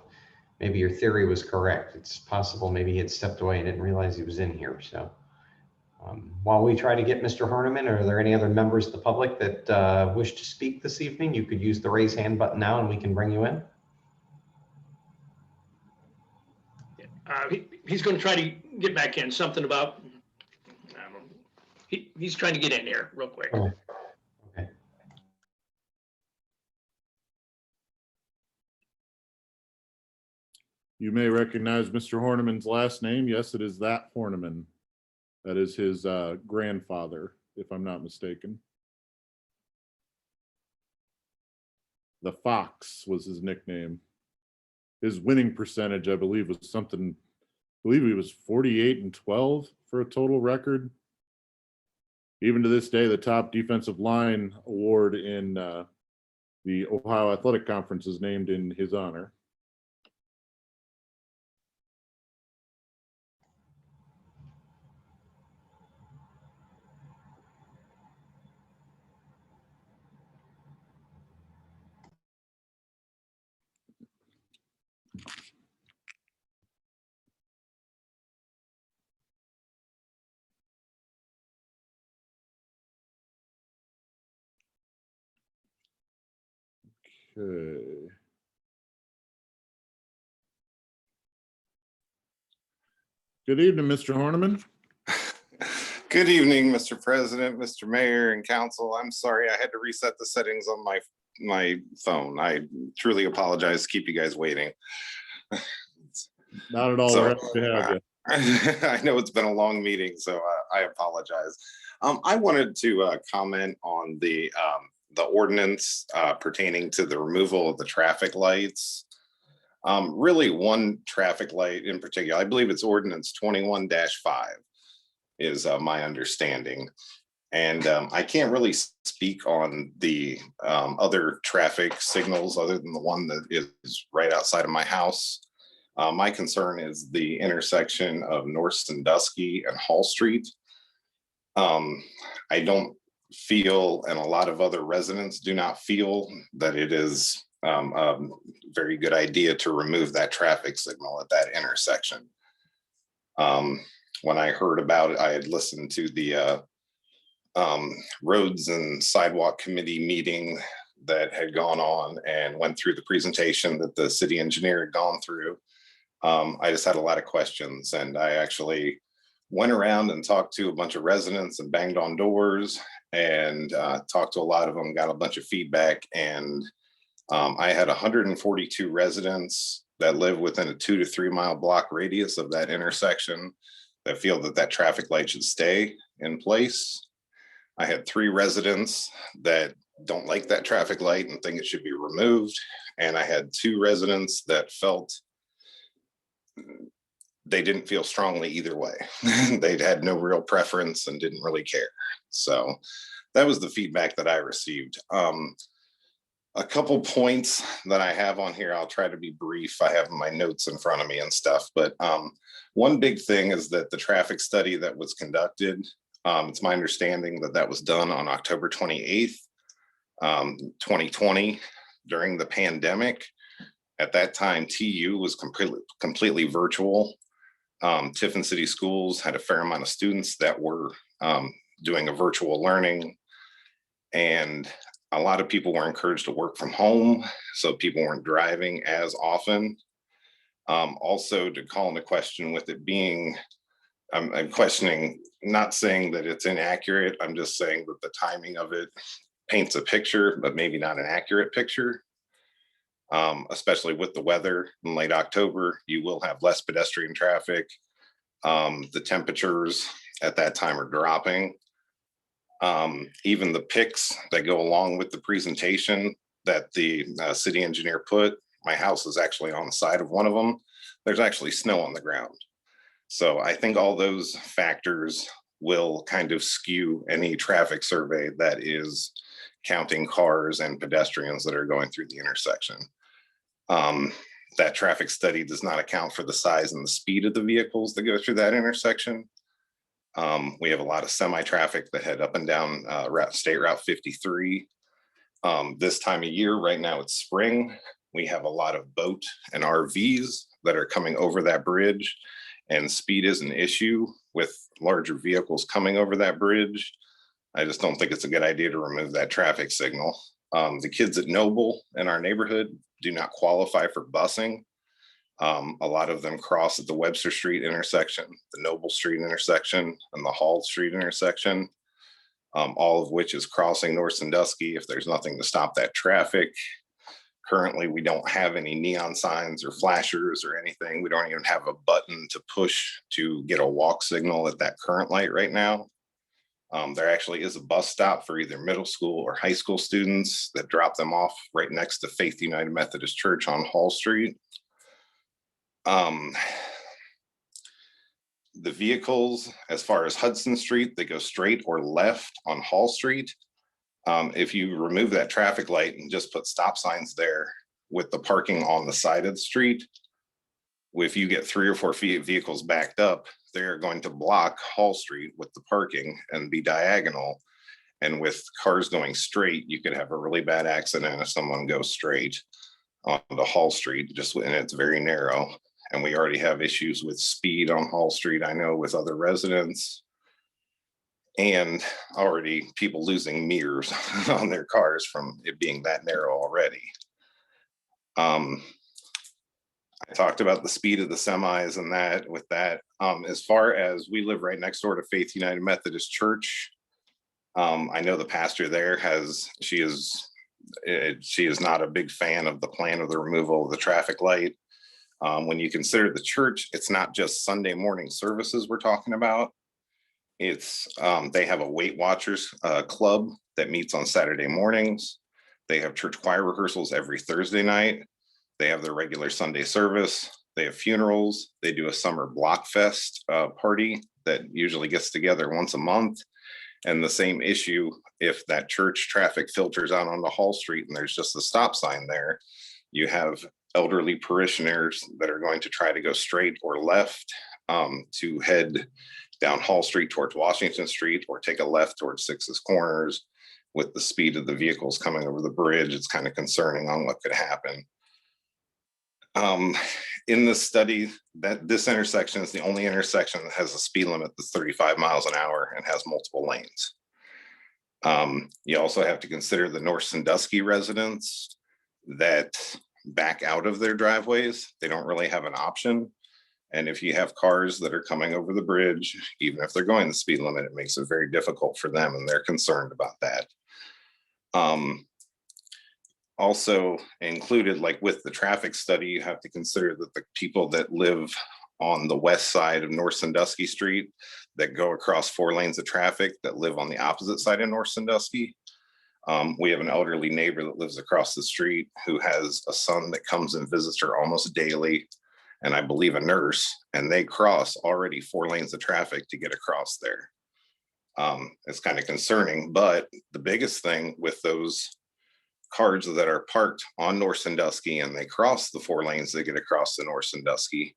maybe your theory was correct. It's possible maybe he had stepped away and didn't realize he was in here. So while we try to get Mr. Herneman, are there any other members of the public that wish to speak this evening? You could use the raise hand button now and we can bring you in. He's going to try to get back in. Something about, he's trying to get in here real quick. Okay. You may recognize Mr. Horniman's last name. Yes, it is that Horniman. That is his grandfather, if I'm not mistaken. The Fox was his nickname. His winning percentage, I believe, was something, I believe he was 48-12 for a total record. Even to this day, the top defensive line award in the Ohio Athletic Conference is named in his honor. Okay. Good evening, Mr. Horniman. Good evening, Mr. President, Mr. Mayor, and Council. I'm sorry I had to reset the settings on my phone. I truly apologize to keep you guys waiting. Not at all. We're happy to have you. I know it's been a long meeting, so I apologize. I wanted to comment on the ordinance pertaining to the removal of the traffic lights. Really one traffic light in particular, I believe it's ordinance 21-5 is my understanding. And I can't really speak on the other traffic signals other than the one that is right outside of my house. My concern is the intersection of North Sandusky and Hall Street. I don't feel, and a lot of other residents do not feel, that it is a very good idea to remove that traffic signal at that intersection. When I heard about it, I had listened to the Roads and Sidewalk Committee meeting that had gone on and went through the presentation that the city engineer had gone through. I just had a lot of questions, and I actually went around and talked to a bunch of residents and banged on doors and talked to a lot of them, got a bunch of feedback, and I had 142 residents that live within a 2 to 3 mile block radius of that intersection that feel that that traffic light should stay in place. I had 3 residents that don't like that traffic light and think it should be removed. And I had 2 residents that felt they didn't feel strongly either way. They'd had no real preference and didn't really care. So that was the feedback that I received. A couple points that I have on here, I'll try to be brief. I have my notes in front of me and stuff, but one big thing is that the traffic study that was conducted, it's my understanding that that was done on October 28th, 2020, during the pandemic. At that time, TU was completely virtual. Tiffin City Schools had a fair amount of students that were doing a virtual learning, and a lot of people were encouraged to work from home, so people weren't driving as often. Also, to call into question with it being, I'm questioning, not saying that it's inaccurate, I'm just saying that the timing of it paints a picture, but maybe not an accurate picture. Especially with the weather in late October, you will have less pedestrian traffic. The temperatures at that time are dropping. Even the pics that go along with the presentation that the city engineer put, my house is actually on the side of one of them. There's actually snow on the ground. So I think all those factors will kind of skew any traffic survey that is counting cars and pedestrians that are going through the intersection. That traffic study does not account for the size and the speed of the vehicles that go through that intersection. We have a lot of semi-traffic that head up and down State Route 53. This time of year, right now it's spring, we have a lot of boat and RVs that are coming over that bridge, and speed is an issue with larger vehicles coming over that bridge. I just don't think it's a good idea to remove that traffic signal. The kids at Noble in our neighborhood do not qualify for busing. A lot of them cross at the Webster Street intersection, the Noble Street intersection, and the Hall Street intersection, all of which is crossing North Sandusky if there's nothing to stop that traffic. Currently, we don't have any neon signs or flashers or anything. We don't even have a button to push to get a walk signal at that current light right now. There actually is a bus stop for either middle school or high school students that drop them off right next to Faith United Methodist Church on Hall Street. The vehicles, as far as Hudson Street, they go straight or left on Hall Street. If you remove that traffic light and just put stop signs there with the parking on the side of the street, if you get 3 or 4 vehicles backed up, they're going to block Hall Street with the parking and be diagonal. And with cars going straight, you could have a really bad accident if someone goes straight onto Hall Street, and it's very narrow. And we already have issues with speed on Hall Street, I know, with other residents. And already people losing mirrors on their cars from it being that narrow already. I talked about the speed of the semis and that with that. As far as we live right next door to Faith United Methodist Church, I know the pastor there she is not a big fan of the plan of the removal of the traffic light. When you consider the church, it's not just Sunday morning services we're talking about. It's they have a Weight Watchers club that meets on Saturday mornings. They have church choir rehearsals every Thursday night. They have their regular Sunday service. They have funerals. They do a summer block fest party that usually gets together once a month. And the same issue, if that church traffic filters out onto Hall Street and there's just a stop sign there, you have elderly parishioners that are going to try to go straight or left to head down Hall Street towards Washington Street or take a left towards Six's Corners. With the speed of the vehicles coming over the bridge, it's kind of concerning on what could happen. In the study, that this intersection is the only intersection that has a speed limit that's 35 miles an hour and has multiple lanes. You also have to consider the North Sandusky residents that back out of their driveways. They don't really have an option. And if you have cars that are coming over the bridge, even if they're going the speed limit, it makes it very difficult for them, and they're concerned about that. Also included, like with the traffic study, you have to consider that the people that live on the west side of North Sandusky Street that go across 4 lanes of traffic that live on the opposite side of North Sandusky. We have an elderly neighbor that lives across the street who has a son that comes and visits her almost daily, and I believe a nurse, and they cross already 4 lanes of traffic to get across there. It's kind of concerning, but the biggest thing with those cars that are parked on North Sandusky and they cross the 4 lanes they get across the North Sandusky,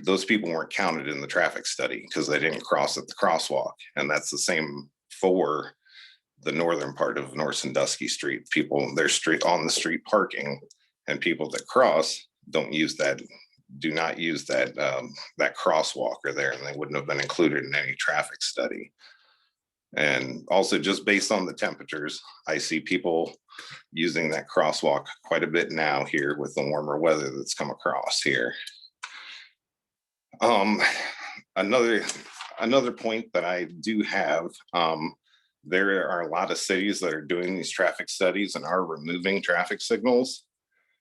those people weren't counted in the traffic study because they didn't cross at the crosswalk. And that's the same for the northern part of North Sandusky Street. People, they're on the street parking, and people that cross do not use that that crosswalker there, and they wouldn't have been included in any traffic study. And also, just based on the temperatures, I see people using that crosswalk quite a bit now here with the warmer weather that's come across here. Another point that I do have, there are a lot of cities that are doing these traffic studies and are removing traffic signals.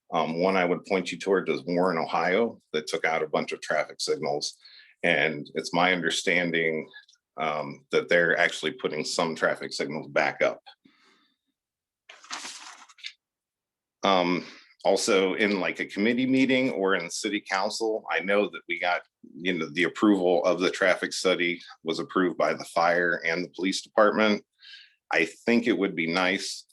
One I would point you toward is Warren, Ohio, that took out a bunch of traffic signals. And it's my understanding that they're actually putting some traffic signals back up. Also, in like a committee meeting or in city council, I know that we got, the approval of the traffic study was approved by the fire and the police department. I think it would be nice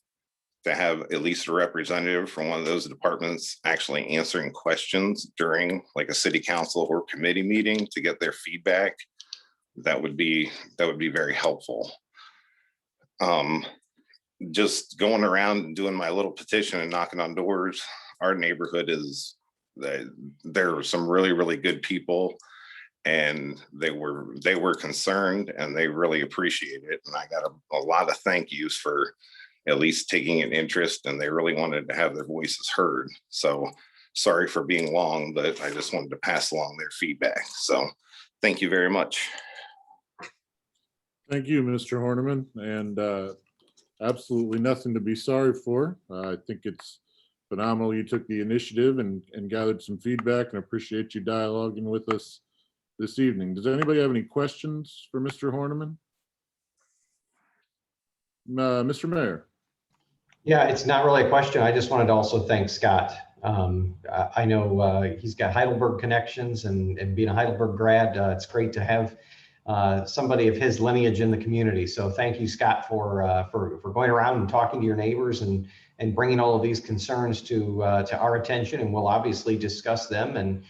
to have at least a representative from one of those departments actually answering questions during like a city council or committee meeting to get their feedback. That would be very helpful. Just going around and doing my little petition and knocking on doors. Our neighborhood there are some really, really good people, and they were concerned and they really appreciate it. And I got a lot of thank yous for at least taking an interest, and they really wanted to have their voices heard. So sorry for being long, but I just wanted to pass along their feedback. So thank you very much. Thank you, Mr. Horniman, and absolutely nothing to be sorry for. I think it's phenomenal you took the initiative and gathered some feedback, and appreciate you dialoguing with us this evening. Does anybody have any questions for Mr. Horniman? Mr. Mayor. Yeah, it's not really a question. I just wanted to also thank Scott. I know he's got Heidelberg connections, and being a Heidelberg grad, it's great to have somebody of his lineage in the community. So thank you, Scott, for going around and talking to your neighbors and bringing all of these concerns to our attention. And we'll obviously discuss them. And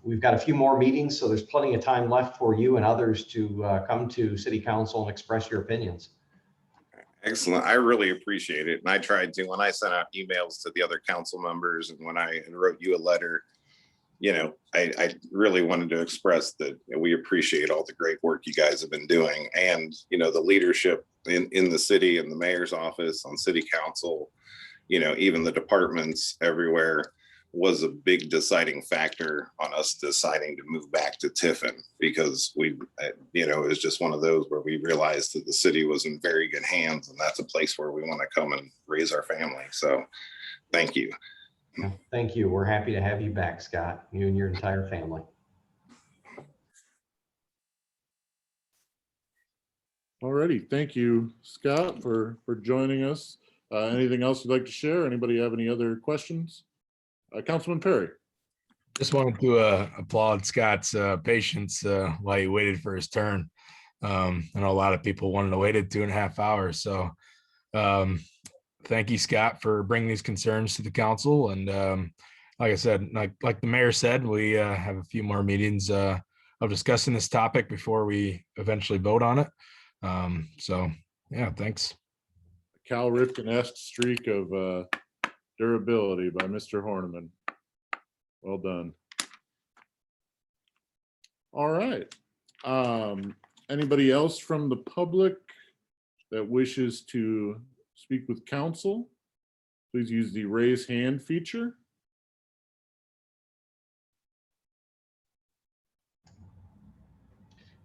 we've got a few more meetings, so there's plenty of time left for you and others to come to City Council and express your opinions. Excellent. I really appreciate it. And I tried to, when I sent out emails to the other council members and when I wrote you a letter, I really wanted to express that we appreciate all the great work you guys have been doing, and, the leadership in the city and the mayor's office on city council even the departments everywhere was a big deciding factor on us deciding to move back to Tiffin, because it was just one of those where we realized that the city was in very good hands, and that's a place where we want to come and raise our family. So thank you. Thank you. We're happy to have you back, Scott, you and your entire family. Alrighty, thank you, Scott, for joining us. Anything else you'd like to share? Anybody have any other questions? Councilman Perry. Just wanted to applaud Scott's patience while he waited for his turn. I know a lot of people wanted to wait 2.5 hours. So thank you, Scott, for bringing these concerns to the council. And like I said, like the mayor said, we have a few more meetings of discussing this topic before we eventually vote on it. So yeah, thanks. Cal Ripken-esque streak of durability by Mr. Horniman. Well done. All right. Anybody else from the public that wishes to speak with council? Please use the raise hand feature.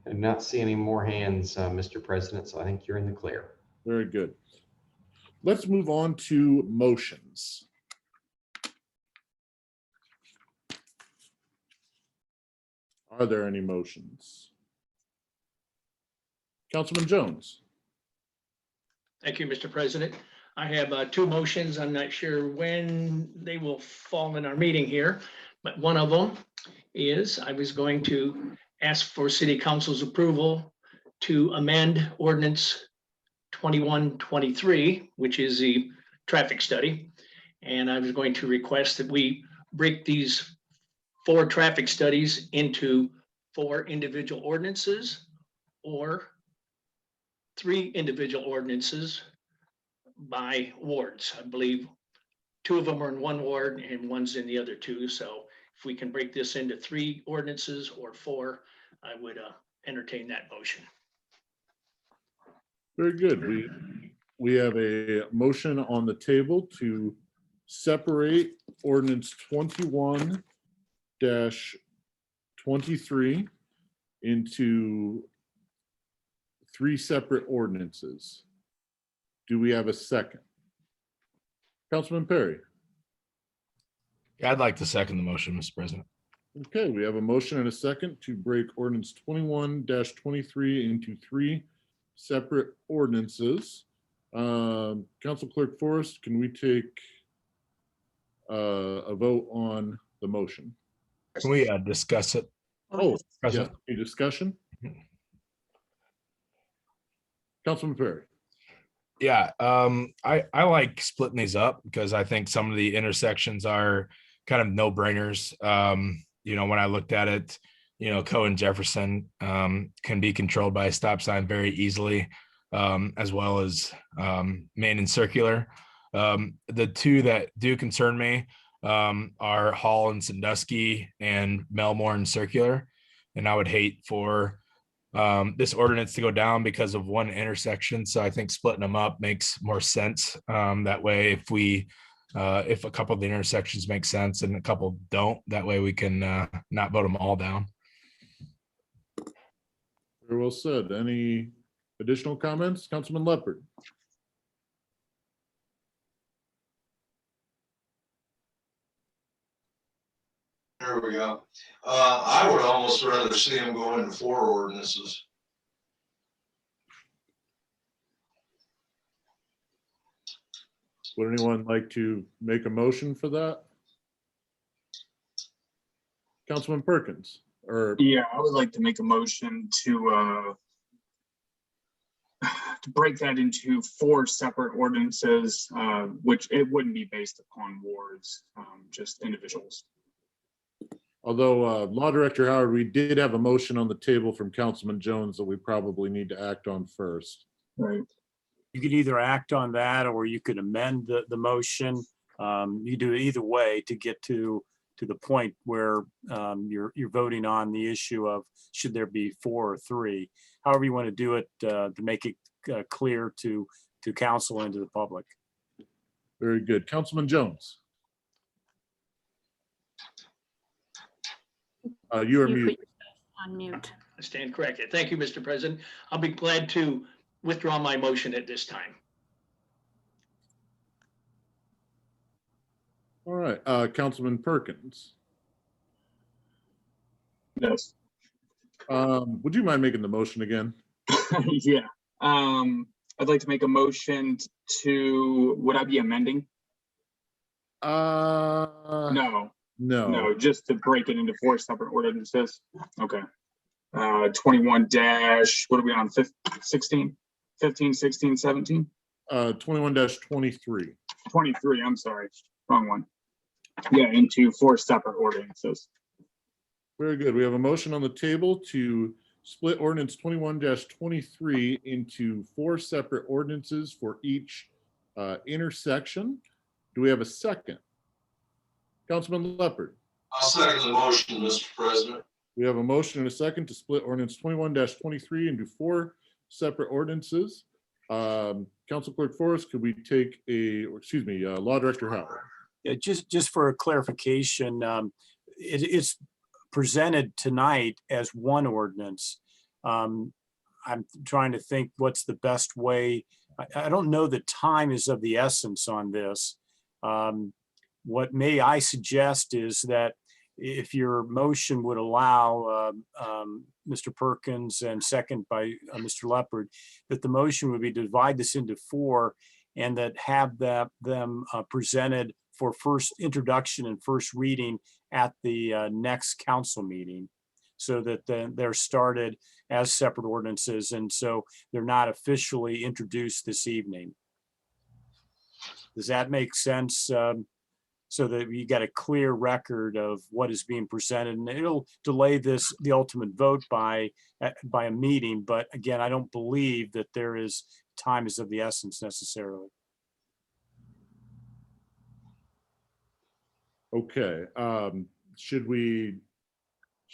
I do not see any more hands, Mr. President, so I think you're in the clear. Very good. Let's move on to motions. Are there any motions? Councilman Jones. Thank you, Mr. President. I have two motions. I'm not sure when they will fall in our meeting here, but one of them is I was going to ask for City Council's approval to amend ordinance 2123, which is the traffic study. And I was going to request that we break these 4 traffic studies into 4 individual ordinances or 3 individual ordinances by wards. I believe 2 of them are in one ward and one's in the other 2. So if we can break this into 3 ordinances or 4, I would entertain that motion. Very good. We have a motion on the table to separate ordinance 21-23 into 3 separate ordinances. Do we have a second? Councilman Perry. Yeah, I'd like to second the motion, Mr. President. Okay, we have a motion and a second to break ordinance 21-23 into 3 separate ordinances. Council Clerk Forrest, can we take a vote on the motion? Can we discuss it? Oh, yeah, a discussion? Councilman Perry. Yeah, I like splitting these up because I think some of the intersections are kind of no-brainers. When I looked at it, Coe and Jefferson can be controlled by a stop sign very easily, as well as Main and Circular. The 2 that do concern me are Hall and Sandusky and Melmore and Circular. And I would hate for this ordinance to go down because of one intersection. So I think splitting them up makes more sense. That way, if a couple of the intersections make sense and a couple don't, that way we can not vote them all down. Very well said. Any additional comments? Councilman Leopard. There we go. I would almost rather see them go into 4 ordinances. Would anyone like to make a motion for that? Councilman Perkins, or Yeah, I would like to make a motion to break that into 4 separate ordinances, which it wouldn't be based upon wards, just individuals. although Law Director Howard, we did have a motion on the table from Councilman Jones that we probably need to act on first. Right. You could either act on that or you could amend the motion. You do it either way to get to the point where you're voting on the issue of should there be 4 or 3. However you want to do it to make it clear to council and to the public. Very good. Councilman Jones. You are You put muted. yourself on mute. I stand corrected. Thank you, Mr. President. I'll be glad to withdraw my motion at this time. All right, Councilman Perkins. Yes. Would you mind making the motion again? Yeah. I'd like to make a motion to, would I be amending? No, No. just to break it into 4 separate ordinances. Okay. 21 dash, what are we on, 16, 15, 16, 17? 21-23. 23, I'm sorry, wrong one. Yeah, into 4 separate ordinances. Very good. We have a motion on the table to split ordinance 21-23 into 4 separate ordinances for each intersection. Do we have a second? Councilman Leopard. I'll second the motion, Mr. President. We have a motion and a second to split ordinance 21-23 into 4 separate ordinances. Council Clerk Forrest, could we take Law Director Howard? Yeah, just for a clarification, it's presented tonight as one ordinance. I'm trying to think what's the best way. I don't know that time is of the essence on this. What may I suggest is that if your motion would allow Mr. Perkins and second by Mr. Leopard, that the motion would be to divide this into 4 and that have them presented for first introduction and first reading at the next council meeting, so that they're started as separate ordinances, and so they're not officially introduced this evening. Does that make sense? So that you got a clear record of what is being presented, and it'll delay the ultimate vote by a meeting. But again, I don't believe that there is time is of the essence necessarily. Okay. Should we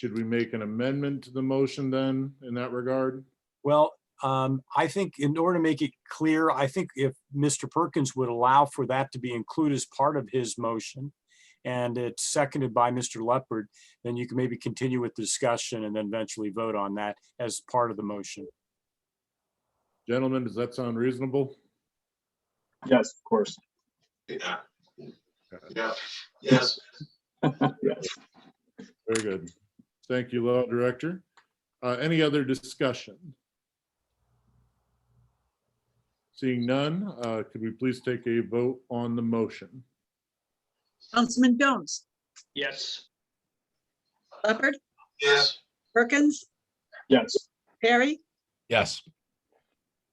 make an amendment to the motion then in that regard? Well, I think in order to make it clear, I think if Mr. Perkins would allow for that to be included as part of his motion, and it's seconded by Mr. Leopard, then you can maybe continue with the discussion and then eventually vote on that as part of the motion. Gentlemen, does that sound reasonable? Yes, of course. Yeah. Yeah. Yes. Yes. Very good. Thank you, Law Director. Any other discussion? Seeing none, could we please take a vote on the motion? Councilman Jones, Yes. Leopard, Yes. Perkins, Yes. Perry, Yes.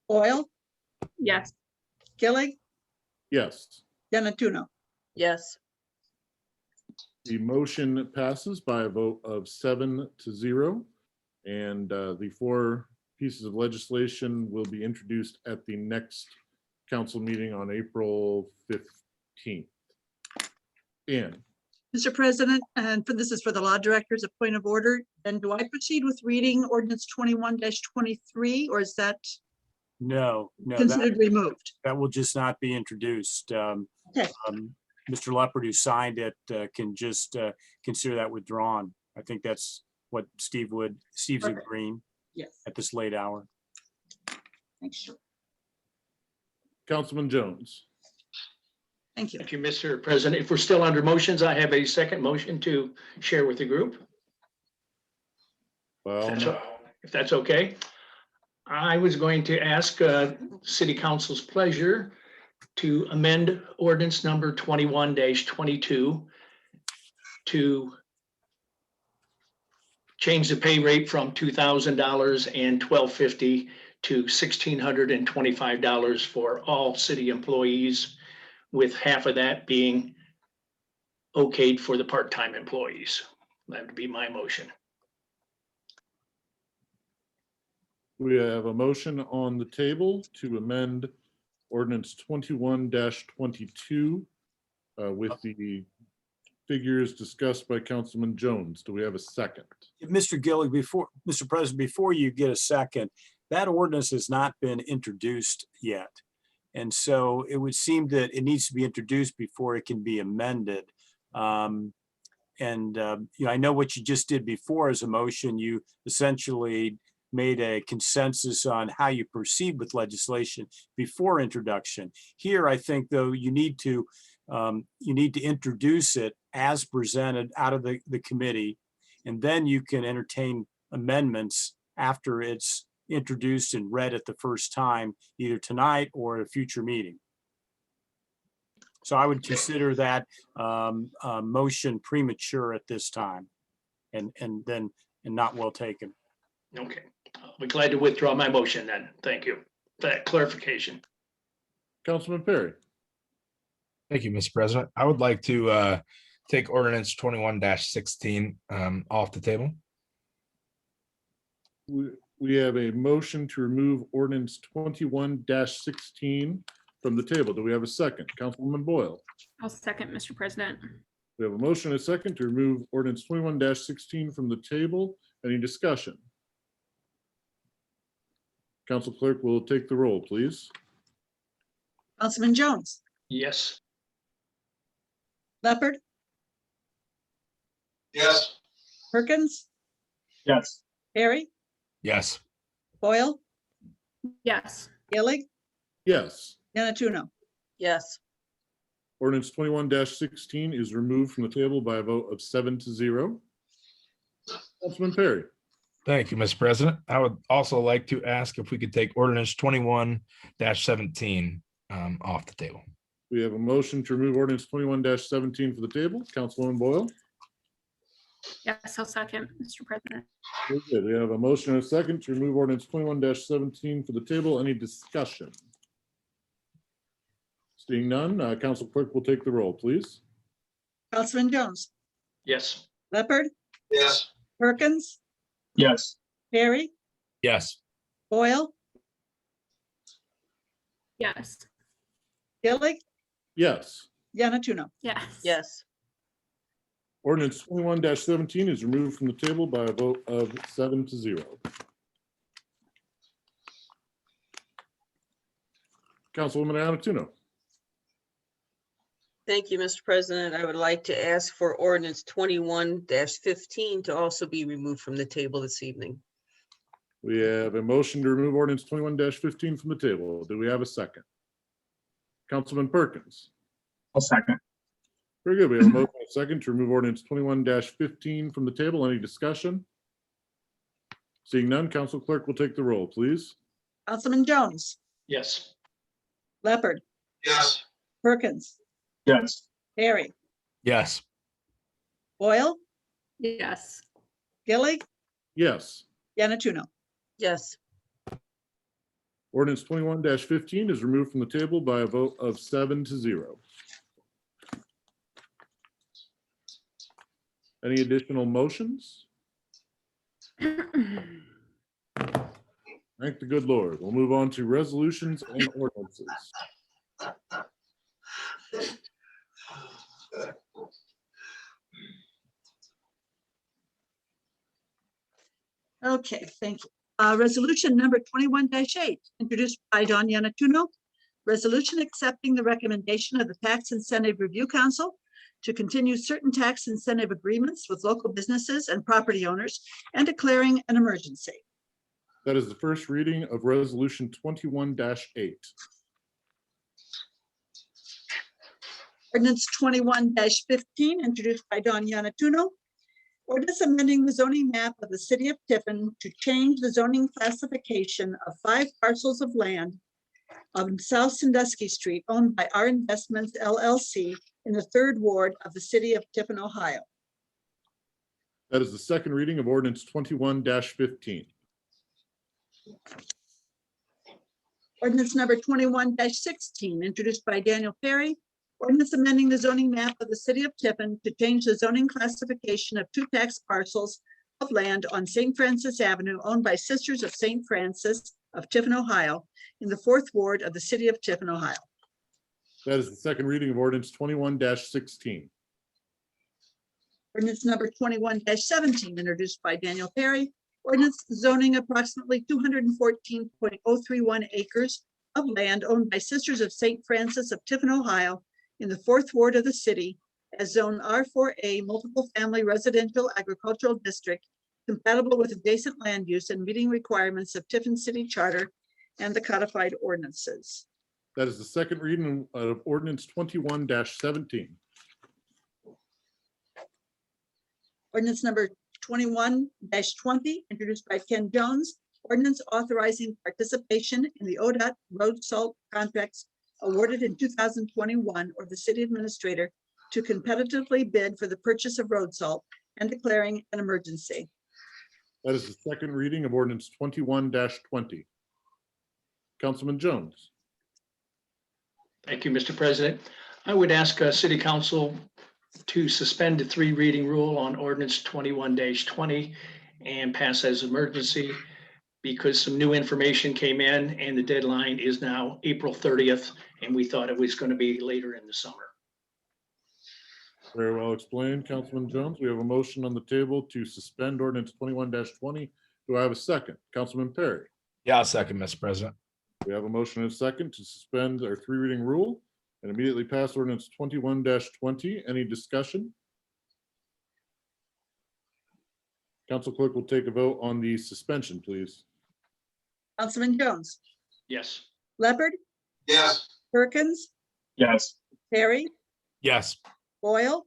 Boyle, Yes. Gillig, Yes. Yanatuno. Yes. The motion passes by a vote of 7-0, and the 4 pieces of legislation will be introduced at the next council meeting on April 15th. Ann. Mr. President, and this is for the law directors, a point of order. And do I proceed with reading ordinance 21-23, or is that No, considered removed? that will just not be introduced. Okay. Mr. Leopard, who signed it, can just consider that withdrawn. I think that's what Steve's Okay. agreeing Yes. at this late hour. Thanks. Councilman Jones. Thank you. Thank you, Mr. President. If we're still under motions, I have a second motion to share with the group. Well, If that's okay. I was going to ask City Council's pleasure to amend ordinance number 21-22 to change the pay rate from $2,000 and $1,250 to $1,625 for all city employees, with half of that being okayed for the part-time employees. That would be my motion. we have a motion on the table to amend ordinance 21-22 with the figures discussed by Councilman Jones. Do we have a second? Mr. Gillig, Mr. President, before you get a second, that ordinance has not been introduced yet. And so it would seem that it needs to be introduced before it can be amended. I know what you just did before as a motion. You essentially made a consensus on how you proceed with legislation before introduction. Here, I think, though, you need to introduce it as presented out of the committee, and then you can entertain amendments after it's introduced and read at the first time, either tonight or a future meeting. So I would consider that motion premature at this time, and not well taken. Okay, I'll be glad to withdraw my motion then. Thank you for that clarification. Councilman Perry. Thank you, Mr. President. I would like to take ordinance 21-16 off the table. We have a motion to remove ordinance 21-16 from the table. Do we have a second? Councilwoman Boyle. I'll second, Mr. President. We have a motion and a second to remove ordinance 21-16 from the table. Any discussion? Council Clerk will take the roll, please. Councilman Jones, Yes. Leopard, Yes. Perkins, Yes. Perry, Yes. Boyle, Yes. Gillig, Yes. Yanatuno. Yes. Ordinance 21-16 is removed from the table by a vote of 7-0. Councilman Perry. Thank you, Mr. President. I would also like to ask if we could take ordinance 21-17 off the table. We have a motion to remove ordinance 21-17 for the table. Councilwoman Boyle. Yes, I'll second, Mr. President. Very good. We have a motion and a second to remove ordinance 21-17 for the table. Any discussion? Seeing none, Council Clerk will take the roll, please. Councilman Jones, Yes. Leopard, Yes. Perkins, Yes. Perry, Yes. Boyle, Yes. Gillig, Yes. Yanatuno. Yes. Yes. Ordinance 21-17 is removed from the table by a vote of 7-0. Councilwoman Yanatuno. Thank you, Mr. President. I would like to ask for ordinance 21-15 to also be removed from the table this evening. We have a motion to remove ordinance 21-15 from the table. Do we have a second? Councilman Perkins. I'll second. Very good. We have a motion and a second to remove ordinance 21-15 from the table. Any discussion? Seeing none, Council Clerk will take the roll, please. Councilman Jones, Yes. Leopard, Yes. Perkins, Yes. Perry, Yes. Boyle, Yes. Gillig, Yes. Yanatuno. Yes. Ordinance 21-15 is removed from the table by a vote of 7-0. Any additional motions? Thank the good Lord. We'll move on to resolutions and ordinances. Okay, thank you. Resolution number 21-8, introduced by Don Yanatuno. Resolution accepting the recommendation of the Tax Incentive Review Council to continue certain tax incentive agreements with local businesses and property owners and declaring an emergency. That is the first reading of resolution 21-8. Ordinance 21-15, introduced by Don Yanatuno. Ordinance amending the zoning map of the city of Tiffin to change the zoning classification of 5 parcels of land on South Sandusky Street owned by Our Investments LLC in the 3rd Ward of the city of Tiffin, Ohio. That is the second reading of ordinance 21-15. Ordinance number 21-16, introduced by Daniel Ferry. Ordinance amending the zoning map of the city of Tiffin to change the zoning classification of 2 tax parcels of land on St. Francis Avenue owned by Sisters of St. Francis of Tiffin, Ohio, in the 4th Ward of the city of Tiffin, Ohio. That is the second reading of ordinance 21-16. Ordinance number 21-17, introduced by Daniel Ferry. Ordinance zoning approximately 214.031 acres of land owned by Sisters of St. Francis of Tiffin, Ohio, in the 4th Ward of the city as Zone R4A Multiple Family Residential Agricultural District, compatible with adjacent land use and meeting requirements of Tiffin City Charter and the codified ordinances. That is the second reading of ordinance 21-17. Ordinance number 21-20, introduced by Ken Jones. Ordinance authorizing participation in the ODOT road salt contracts awarded in 2021, or the city administrator to competitively bid for the purchase of road salt and declaring an emergency. That is the second reading of ordinance 21-20. Councilman Jones. Thank you, Mr. President. I would ask City Council to suspend the 3 reading rule on ordinance 21-20 and pass as emergency because some new information came in and the deadline is now April 30th, and we thought it was going to be later in the summer. Very well explained, Councilman Jones. We have a motion on the table to suspend ordinance 21-20. Do I have a second? Councilman Perry. Yeah, I'll second, Mr. President. We have a motion and a second to suspend our 3 reading rule and immediately pass ordinance 21-20. Any discussion? Council Clerk will take a vote on the suspension, please. Councilman Jones, Yes. Leopard, Yes. Perkins, Yes. Perry, Yes. Boyle,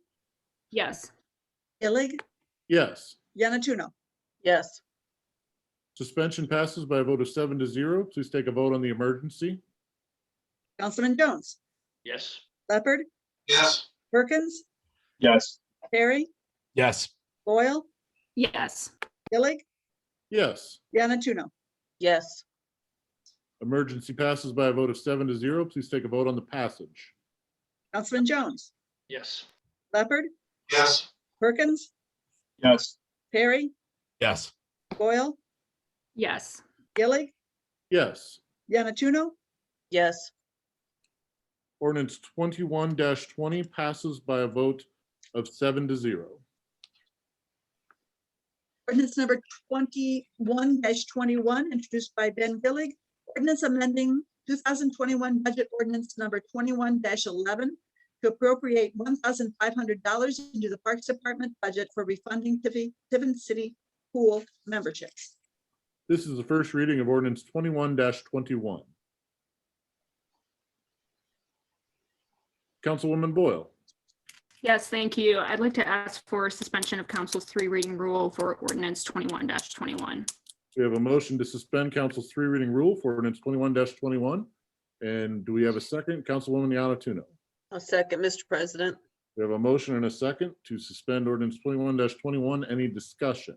Yes. Illig, Yes. Yanatuno. Yes. Suspension passes by a vote of 7-0. Please take a vote on the emergency. Councilman Jones, Yes. Leopard, Yes. Perkins, Yes. Perry, Yes. Boyle, Yes. Illig, Yes. Yanatuno. Yes. Emergency passes by a vote of 7-0. Please take a vote on the passage. Councilman Jones, Yes. Leopard, Yes. Perkins, Yes. Perry, Yes. Boyle, Yes. Illig, Yes. Yanatuno. Yes. Ordinance 21-20 passes by a vote of 7-0. Ordinance number 21-21, introduced by Ben Gillig. Ordinance amending 2021 budget ordinance number 21-11 to appropriate $1,500 into the Parks Department budget for refunding Tiffin City Pool memberships. This is the first reading of ordinance 21-21. Councilwoman Boyle. Yes, thank you. I'd like to ask for suspension of council's 3 reading rule for ordinance 21-21. We have a motion to suspend council's 3 reading rule for ordinance 21-21. And do we have a second? Councilwoman Yanatuno. A second, Mr. President. We have a motion and a second to suspend ordinance 21-21. Any discussion?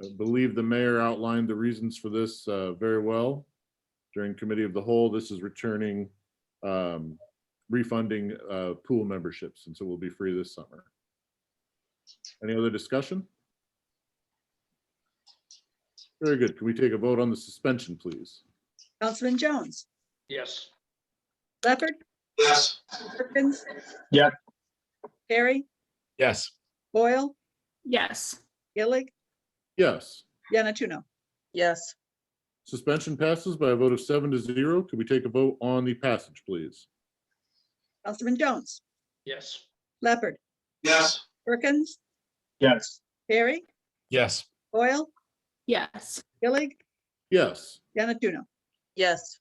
I believe the mayor outlined the reasons for this very well during committee of the whole. This is returning refunding pool memberships, and so we'll be free this summer. Any other discussion? Very good. Can we take a vote on the suspension, please? Councilman Jones, Yes. Leopard, Yes. Perkins, Yeah. Perry, Yes. Boyle, Yes. Illig, Yes. Yanatuno. Yes. Suspension passes by a vote of 7-0. Could we take a vote on the passage, please? Councilman Jones, Yes. Leopard, Yes. Perkins, Yes. Perry, Yes. Boyle, Yes. Illig, Yes. Yanatuno. Yes.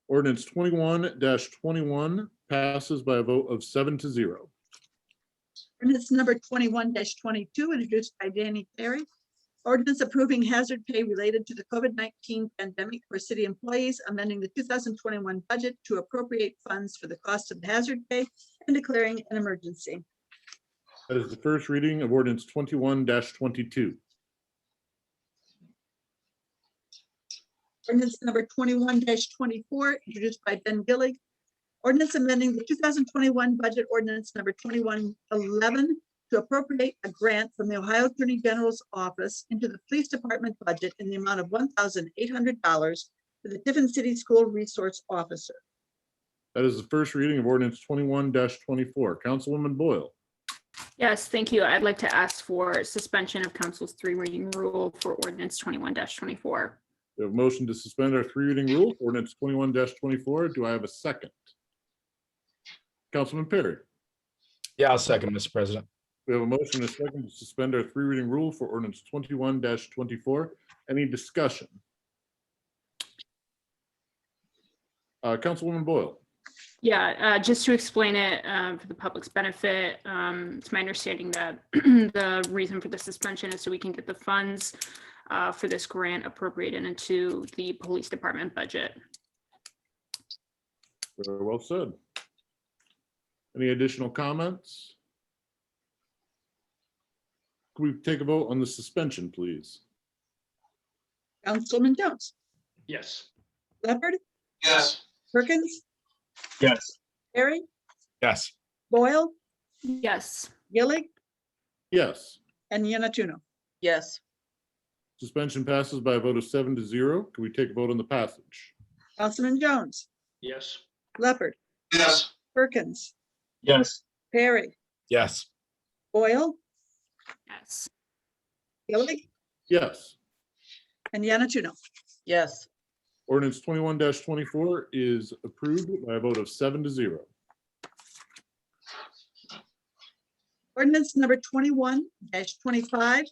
Ordinance 21-21 passes by a vote of 7-0. Ordinance number 21-22, introduced by Danny Terry. Ordinance approving hazard pay related to the COVID-19 pandemic for city employees, amending the 2021 budget to appropriate funds for the cost of the hazard pay and declaring an emergency. That is the first reading of ordinance 21-22. Ordinance number 21-24, introduced by Ben Gillig. Ordinance amending the 2021 budget ordinance number 2111 to appropriate a grant from the Ohio Attorney General's office into the police department budget in the amount of $1,800 for the Tiffin City School Resource Officer. That is the first reading of ordinance 21-24. Councilwoman Boyle. Yes, thank you. I'd like to ask for suspension of council's 3 reading rule for ordinance 21-24. We We have a motion to suspend our three reading rule, ordinance 21-24. Do I have a second? Councilman Perry. Yeah, I'll second, Mr. President. We have a motion and a second to suspend our three reading rule for ordinance 21-24. Any discussion? Councilwoman Boyle. Yeah, just to explain it for the public's benefit, it's my understanding that the reason for the suspension is so we can get the funds for this grant appropriated into the police department budget. Very well said. Any additional comments? Can we take a vote on the suspension, please? Councilman Jones, Yes. Leopard, Yes. Perkins, Yes. Perry, Yes. Boyle, Yes. Gillig, Yes. and Yanatuno. Yes. Suspension passes by a vote of 7-0. Can we take a vote on the passage? Councilman Jones, Yes. Leopard, Yes. Perkins, Yes. Perry, Yes. Boyle, Yes. Gillig, Yes. and Yanatuno. Yes. Ordinance 21-24 is approved by a vote of 7-0. Ordinance number 21-25,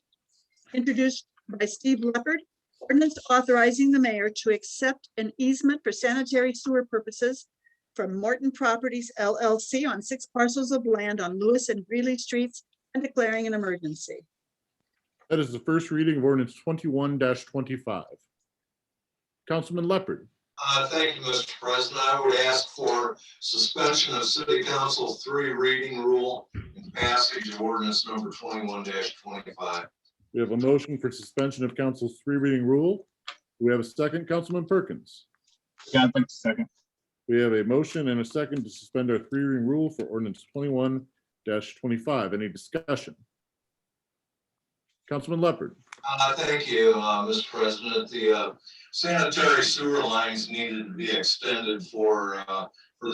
introduced by Steve Leopard. Ordinance authorizing the mayor to accept an easement for sanitary sewer purposes from Morton Properties LLC on 6 parcels of land on Lewis and Greeley Streets and declaring an emergency. That is the first reading of ordinance 21-25. Councilman Leopard. Thank you, Mr. President. I would ask for suspension of City Council's three reading rule and passage of ordinance number 21-25. We have a motion for suspension of council's three reading rule. Do we have a second? Councilman Perkins. Yeah, I'd like to second. We have a motion and a second to suspend our three reading rule for ordinance 21-25. Any discussion? Councilman Leopard. Thank you, Mr. President. The sanitary sewer lines needed to be extended for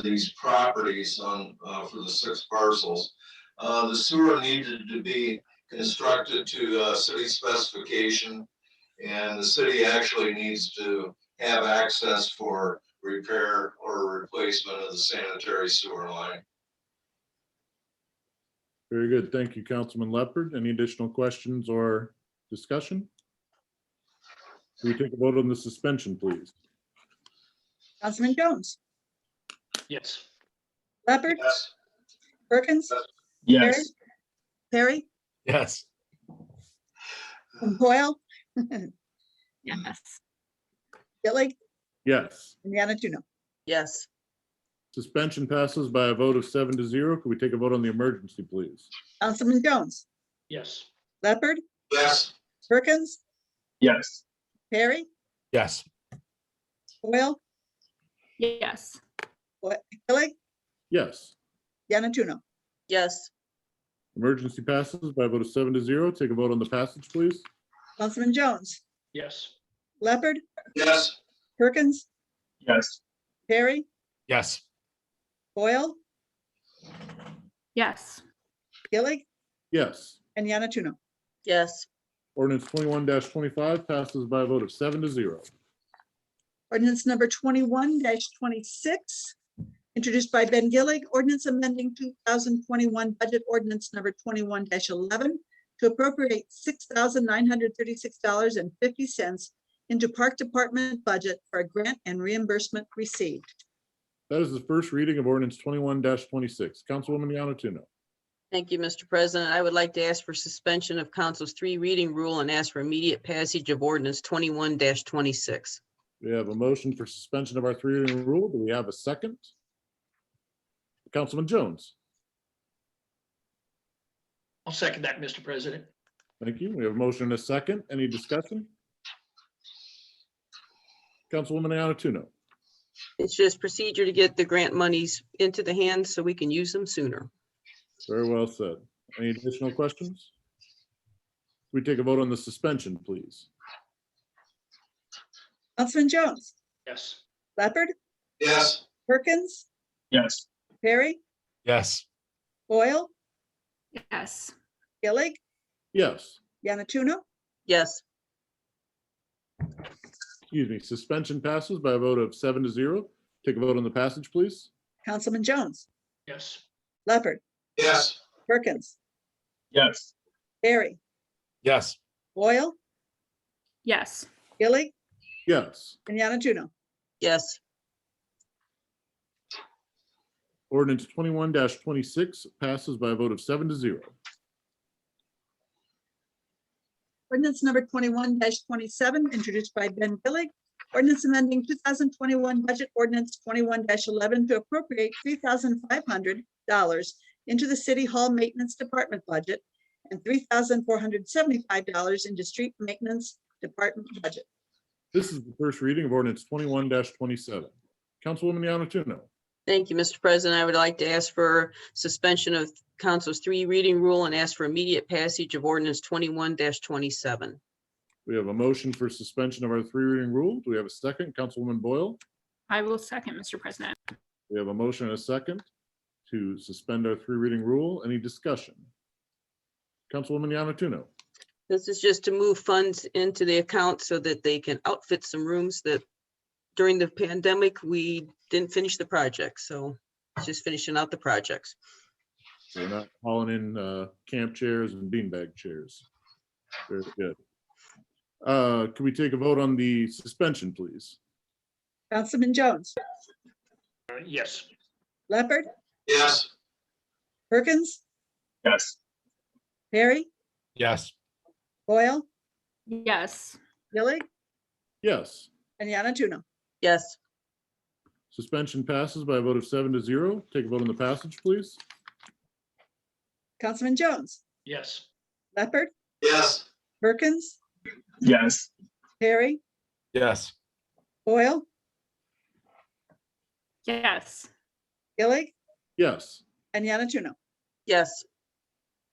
these properties on for the 6 parcels. The sewer needed to be constructed to city specification, and the city actually needs to have access for repair or replacement of the sanitary sewer line. Very good. Thank you, Councilman Leopard. Any additional questions or discussion? Can we take a vote on the suspension, please? Councilman Jones, Yes. Leopard, Yes. Perkins, Yes. Perry, Yes. and Boyle, Yes. Gillig, Yes. and Yanatuno. Yes. Suspension passes by a vote of 7-0. Can we take a vote on the emergency, please? Councilman Jones, Yes. Leopard, Yes. Perkins, Yes. Perry, Yes. Boyle, Yes. Gillig, Yes. Yanatuno. Yes. Emergency passes by a vote of 7-0. Take a vote on the passage, please. Councilman Jones, Yes. Leopard, Yes. Perkins, Yes. Perry, Yes. Boyle, Yes. Gillig, Yes. and Yanatuno. Yes. Ordinance 21-25 passes by a vote of 7-0. Ordinance number 21-26, introduced by Ben Gillig, ordinance amending 2021 budget ordinance number 21-11 to appropriate $6,936.50 into Park Department budget for a grant and reimbursement received. That is the first reading of ordinance 21-26. Councilwoman Yanatuno. Thank you, Mr. President. I would like to ask for suspension of council's 3 reading rule and ask for immediate passage of ordinance 21-26. We have a motion for suspension of our three reading rule. Do we have a second? Councilman Jones. I'll second that, Mr. President. Thank you. We have a motion and a second. Any discussion? Councilwoman Yanatuno. It's just procedure to get the grant monies into the hands so we can use them sooner. Very well said. Any additional questions? We take a vote on the suspension, please. Councilman Jones, Yes. Leopard, Yes. Perkins, Yes. Perry, Yes. Boyle, Yes. Gillig, Yes. Yanatuno. Yes. suspension passes by a vote of 7-0. Take a vote on the passage, please. Councilman Jones, Yes. Leopard, Yes. Perkins, Yes. Barry, Yes. Boyle, Yes. Gillig, Yes. and Yanatuno. yes, Ordinance 21-26 passes by a vote of 7-0. Ordinance number 21-27, introduced by Ben Gillig. Ordinance amending 2021 budget ordinance 21-11 to appropriate $3,500 into the City Hall Maintenance Department budget and $3,475 into Street Maintenance Department budget. This is the first reading of ordinance 21-27. Councilwoman Yanatuno. thank you, Mr. President. I would like to ask for suspension of council's 3 reading rule and ask for immediate passage of ordinance 21-27. We have a motion for suspension of our 3 reading rule. Do we have a second? Councilwoman Boyle. I will second, Mr. President. We have a motion and a second to suspend our 3 reading rule. Any discussion? Councilwoman Yanatuno. This is just to move funds into the account so that they can outfit some rooms that during the pandemic, we didn't finish the project. So it's just finishing out the projects. So we're not hauling in camp chairs and beanbag chairs. Very good. Can we take a vote on the suspension, please? Councilman Jones, Yes. Leopard, Yes. Perkins, Yes. Perry, Yes. Boyle, Yes. Gillig, Yes. and Yanatuno. Yes, Suspension passes by a vote of 7-0. Take a vote on the passage, please. Councilman Jones, Yes. Leopard, Yes. Perkins, Yes. Perry, Yes. Boyle, Yes. Gillig, Yes. and Yanatuno. yes,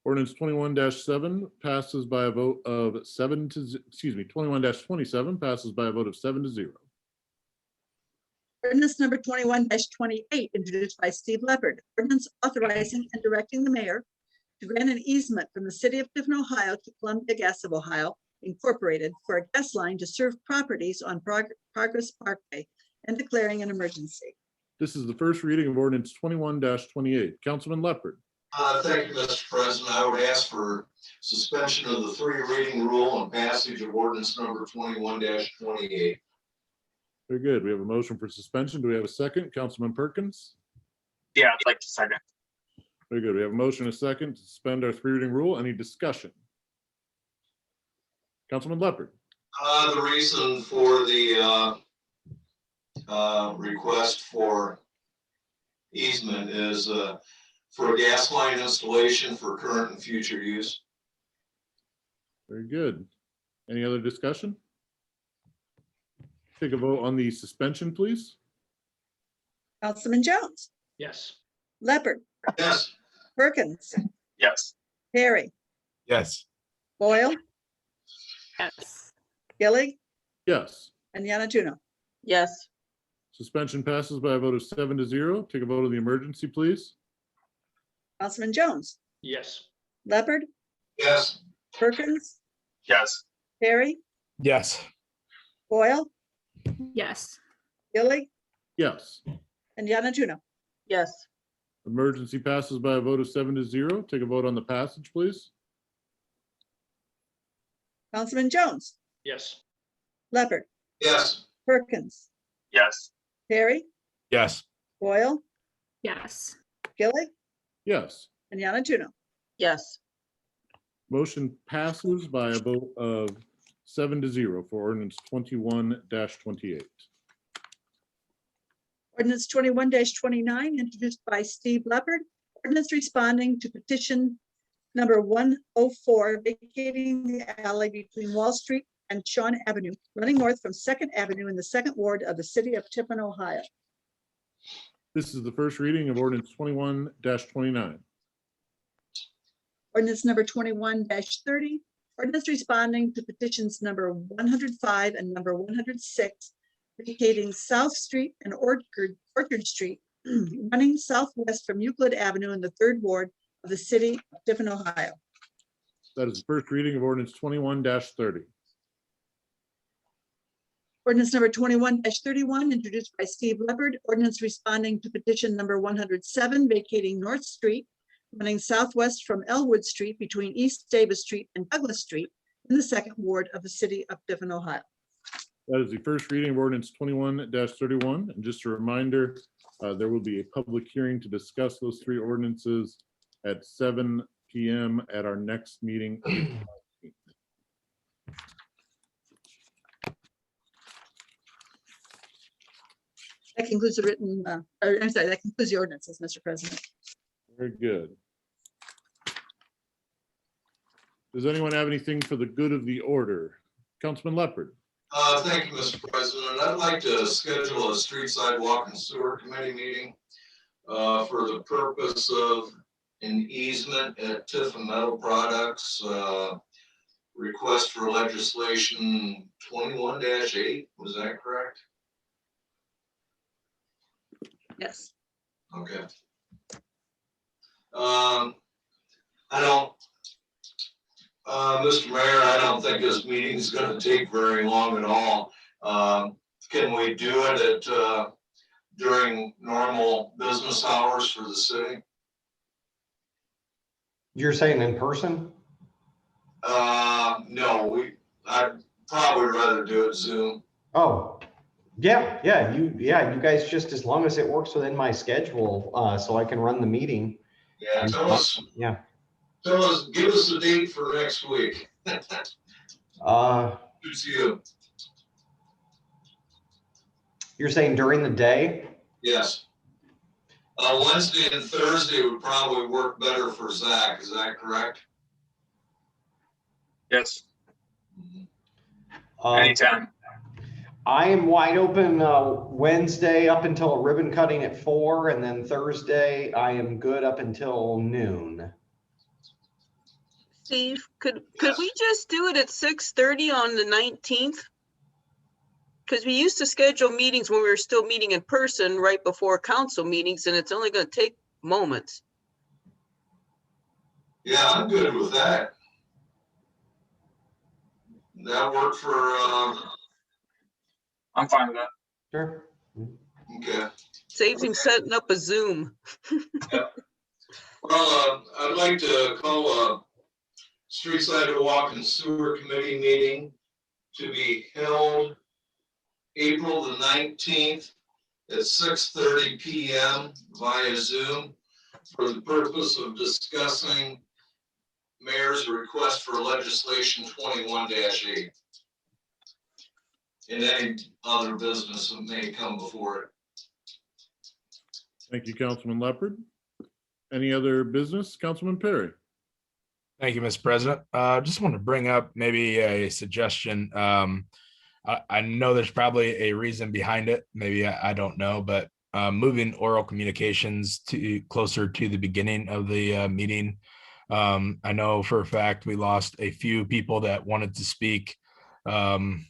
Ordinance 21-7 passes by a vote of 21-27 passes by a vote of 7-0. Ordinance number 21-28, introduced by Steve Leopard. Ordinance authorizing and directing the mayor to grant an easement from the city of Tiffin, Ohio to Columbia Gas of Ohio Incorporated for a gas line to serve properties on Progress Parkway and declaring an emergency. This is the first reading of ordinance 21-28. Councilman Leopard. Thank you, Mr. President. I would ask for suspension of the 3 reading rule and passage of ordinance number 21-28. Very good. We have a motion for suspension. Do we have a second? Councilman Perkins. Yeah, I'd like to second. Very good. We have a motion and a second to suspend our 3 reading rule. Any discussion? Councilman Leopard. The reason for the request for easement is for a gas line installation for current and future use. Very good. Any other discussion? Take a vote on the suspension, please. Councilman Jones, Yes. Leopard, Yes. Perkins, Yes. Perry, Yes. Boyle, Yes. Gillig, Yes. and Yanatuno. yes, Suspension passes by a vote of 7-0. Take a vote on the emergency, please. Councilman Jones, Yes. Leopard, Yes. Perkins, Yes. Perry, Yes. Boyle, Yes. Gillig, Yes. and Yanatuno. yes, Emergency passes by a vote of 7-0. Take a vote on the passage, please. Councilman Jones, Yes. Leopard, Yes. Perkins, Yes. Perry, Yes. Boyle, Yes. Gillig, Yes. and Yanatuno. yes, Motion passes by a vote of 7-0 for ordinance 21-28. Ordinance 21-29, introduced by Steve Leopard. Ordinance responding to petition number 104, vacating the alley between Wall Street and Shawn Avenue, running north from Second Avenue in the Second Ward of the city of Tiffin, Ohio. This is the first reading of ordinance 21-29. Ordinance number 21-30, ordinance responding to petitions number 105 and number 106, vacating South Street and Orchard Street, running southwest from Euclid Avenue in the Third Ward of the city of Tiffin, Ohio. That is the first reading of ordinance 21-30. Ordinance number 21-31, introduced by Steve Leopard, ordinance responding to petition number 107, vacating North Street, running southwest from Elwood Street between East Davis Street and Douglas Street in the 2nd Ward of the city of Tiffin, Ohio. That is the first reading of ordinance 21-31. And just a reminder, there will be a public hearing to discuss those 3 ordinances at 7 p.m. at our next meeting. That concludes the written, I'm sorry, that concludes the ordinances, Mr. President. Very good. Does anyone have anything for the good of the order? Councilman Leopard. Thank you, Mr. President. I'd like to schedule a street sidewalk and sewer committee meeting for the purpose of an easement at Tiffin Metal Products. Request for legislation 21-8, was that correct? Yes. Okay. I don't, Mr. Mayor, I don't think this meeting is going to take very long at all. Can we do it at during normal business hours for the city? You're saying in person? No, I'd probably rather do it Zoom. Oh, yeah, you guys, just as long as it works within my schedule, so I can run the meeting. Yeah, tell us, give us the date for next week. Who's you? You're saying during the day? Yes. Wednesday and Thursday would probably work better for Zach. Is that correct? Yes. Anytime. I am wide open Wednesday up until a ribbon cutting at 4, and then Thursday I am good up until noon. Steve, could we just do it at 6:30 on the 19th? Because we used to schedule meetings when we were still meeting in person right before council meetings, and it's only going to take moments. Yeah, I'm good with that. That work for, I'm fine with that. Sure. Okay. Saves him setting up a Zoom. Well, I'd like to call a street sidewalk and sewer committee meeting to be held April the 19th at 6:30 p.m. via Zoom for the purpose of discussing mayor's request for legislation 21-8 and any other business that may come before it. Thank you, Councilman Leopard. Any other business? Councilman Perry. Thank you, Mr. President. Just want to bring up maybe a suggestion. I know there's probably a reason behind it. Maybe I don't know, but moving oral communications to closer to the beginning of the meeting. I know for a fact we lost a few people that wanted to speak on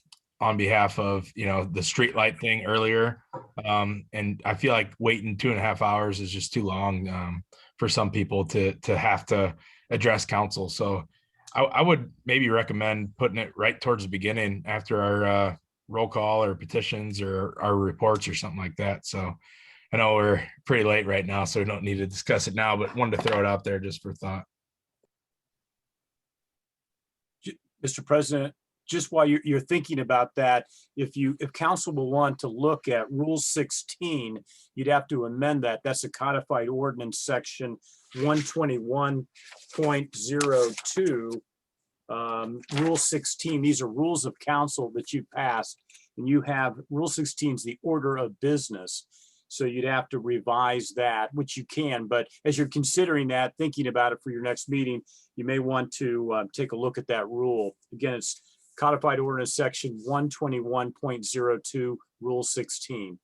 behalf of, the street light thing earlier. And I feel like waiting 2.5 hours is just too long for some people to have to address council. So I would maybe recommend putting it right towards the beginning after our roll call or petitions or our reports or something like that. So I know we're pretty late right now, so we don't need to discuss it now, but wanted to throw it out there just for thought. Mr. President, just while you're thinking about that, if council will want to look at Rule 16, you'd have to amend that. That's a codified ordinance section 121.02. Rule 16, these are rules of council that you passed, and you have Rule 16 is the order of business. So you'd have to revise that, which you can, but as you're considering that, thinking about it for your next meeting, you may want to take a look at that rule. Again, it's codified ordinance section 121.02, Rule 16.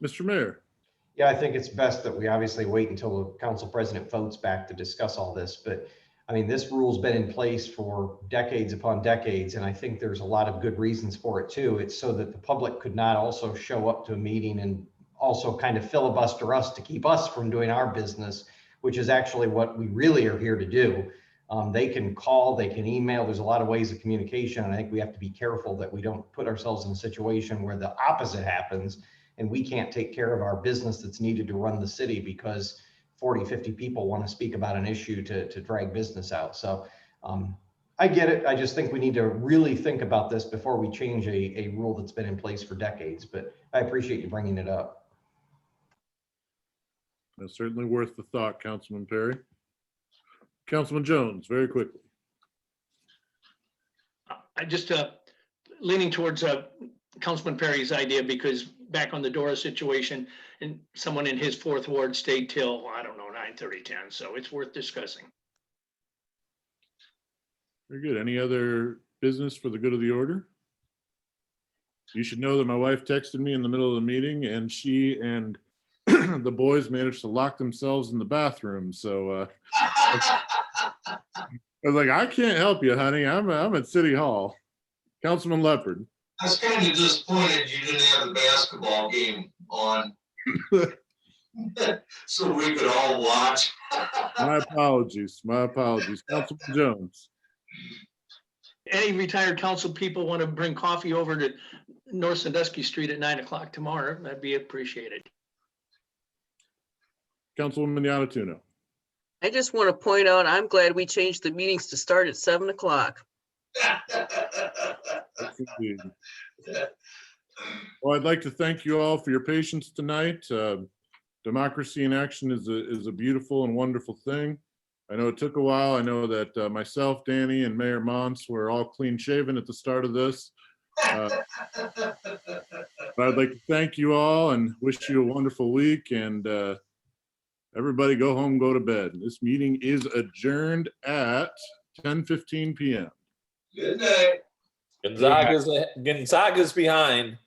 Mr. Mayor. Yeah, I think it's best that we obviously wait until the council president votes back to discuss all this. But I mean, this rule's been in place for decades upon decades, and I think there's a lot of good reasons for it too. It's so that the public could not also show up to a meeting and also kind of filibuster us to keep us from doing our business, which is actually what we really are here to do. They can call, they can email. There's a lot of ways of communication. And I think we have to be careful that we don't put ourselves in a situation where the opposite happens and we can't take care of our business that's needed to run the city because 40, 50 people want to speak about an issue to drag business out. So I get it. I just think we need to really think about this before we change a rule that's been in place for decades. But I appreciate you bringing it up. That's certainly worth the thought, Councilman Perry. Councilman Jones, very quickly. I just leaning towards Councilman Perry's idea, because back on the Dora situation, and someone in his fourth ward stayed till, I don't know, 9:30, 10. So it's worth discussing. Very good. Any other business for the good of the order? You should know that my wife texted me in the middle of the meeting, and she and the boys managed to lock themselves in the bathroom. So I was like, I can't help you, honey. I'm at City Hall. Councilman Leopard. I was kind of disappointed you didn't have the basketball game on. So we could all watch. My apologies. My apologies. Councilman Jones. Any retired council people want to bring coffee over to North Sandusky Street at 9 o'clock tomorrow, that'd be appreciated. Councilwoman Yanatuno. I just want to point out, I'm glad we changed the meetings to start at 7 o'clock. Yes, indeed. Well, I'd like to thank you all for your patience tonight. Democracy in action is a beautiful and wonderful thing. I know it took a while. I know that myself, Danny, and Mayor Mons were all clean shaven at the start of this. But I'd like to thank you all and wish you a wonderful week, and everybody go home, go to bed. This meeting is adjourned at 10:15 p.m. Good night. Gonzaga's behind.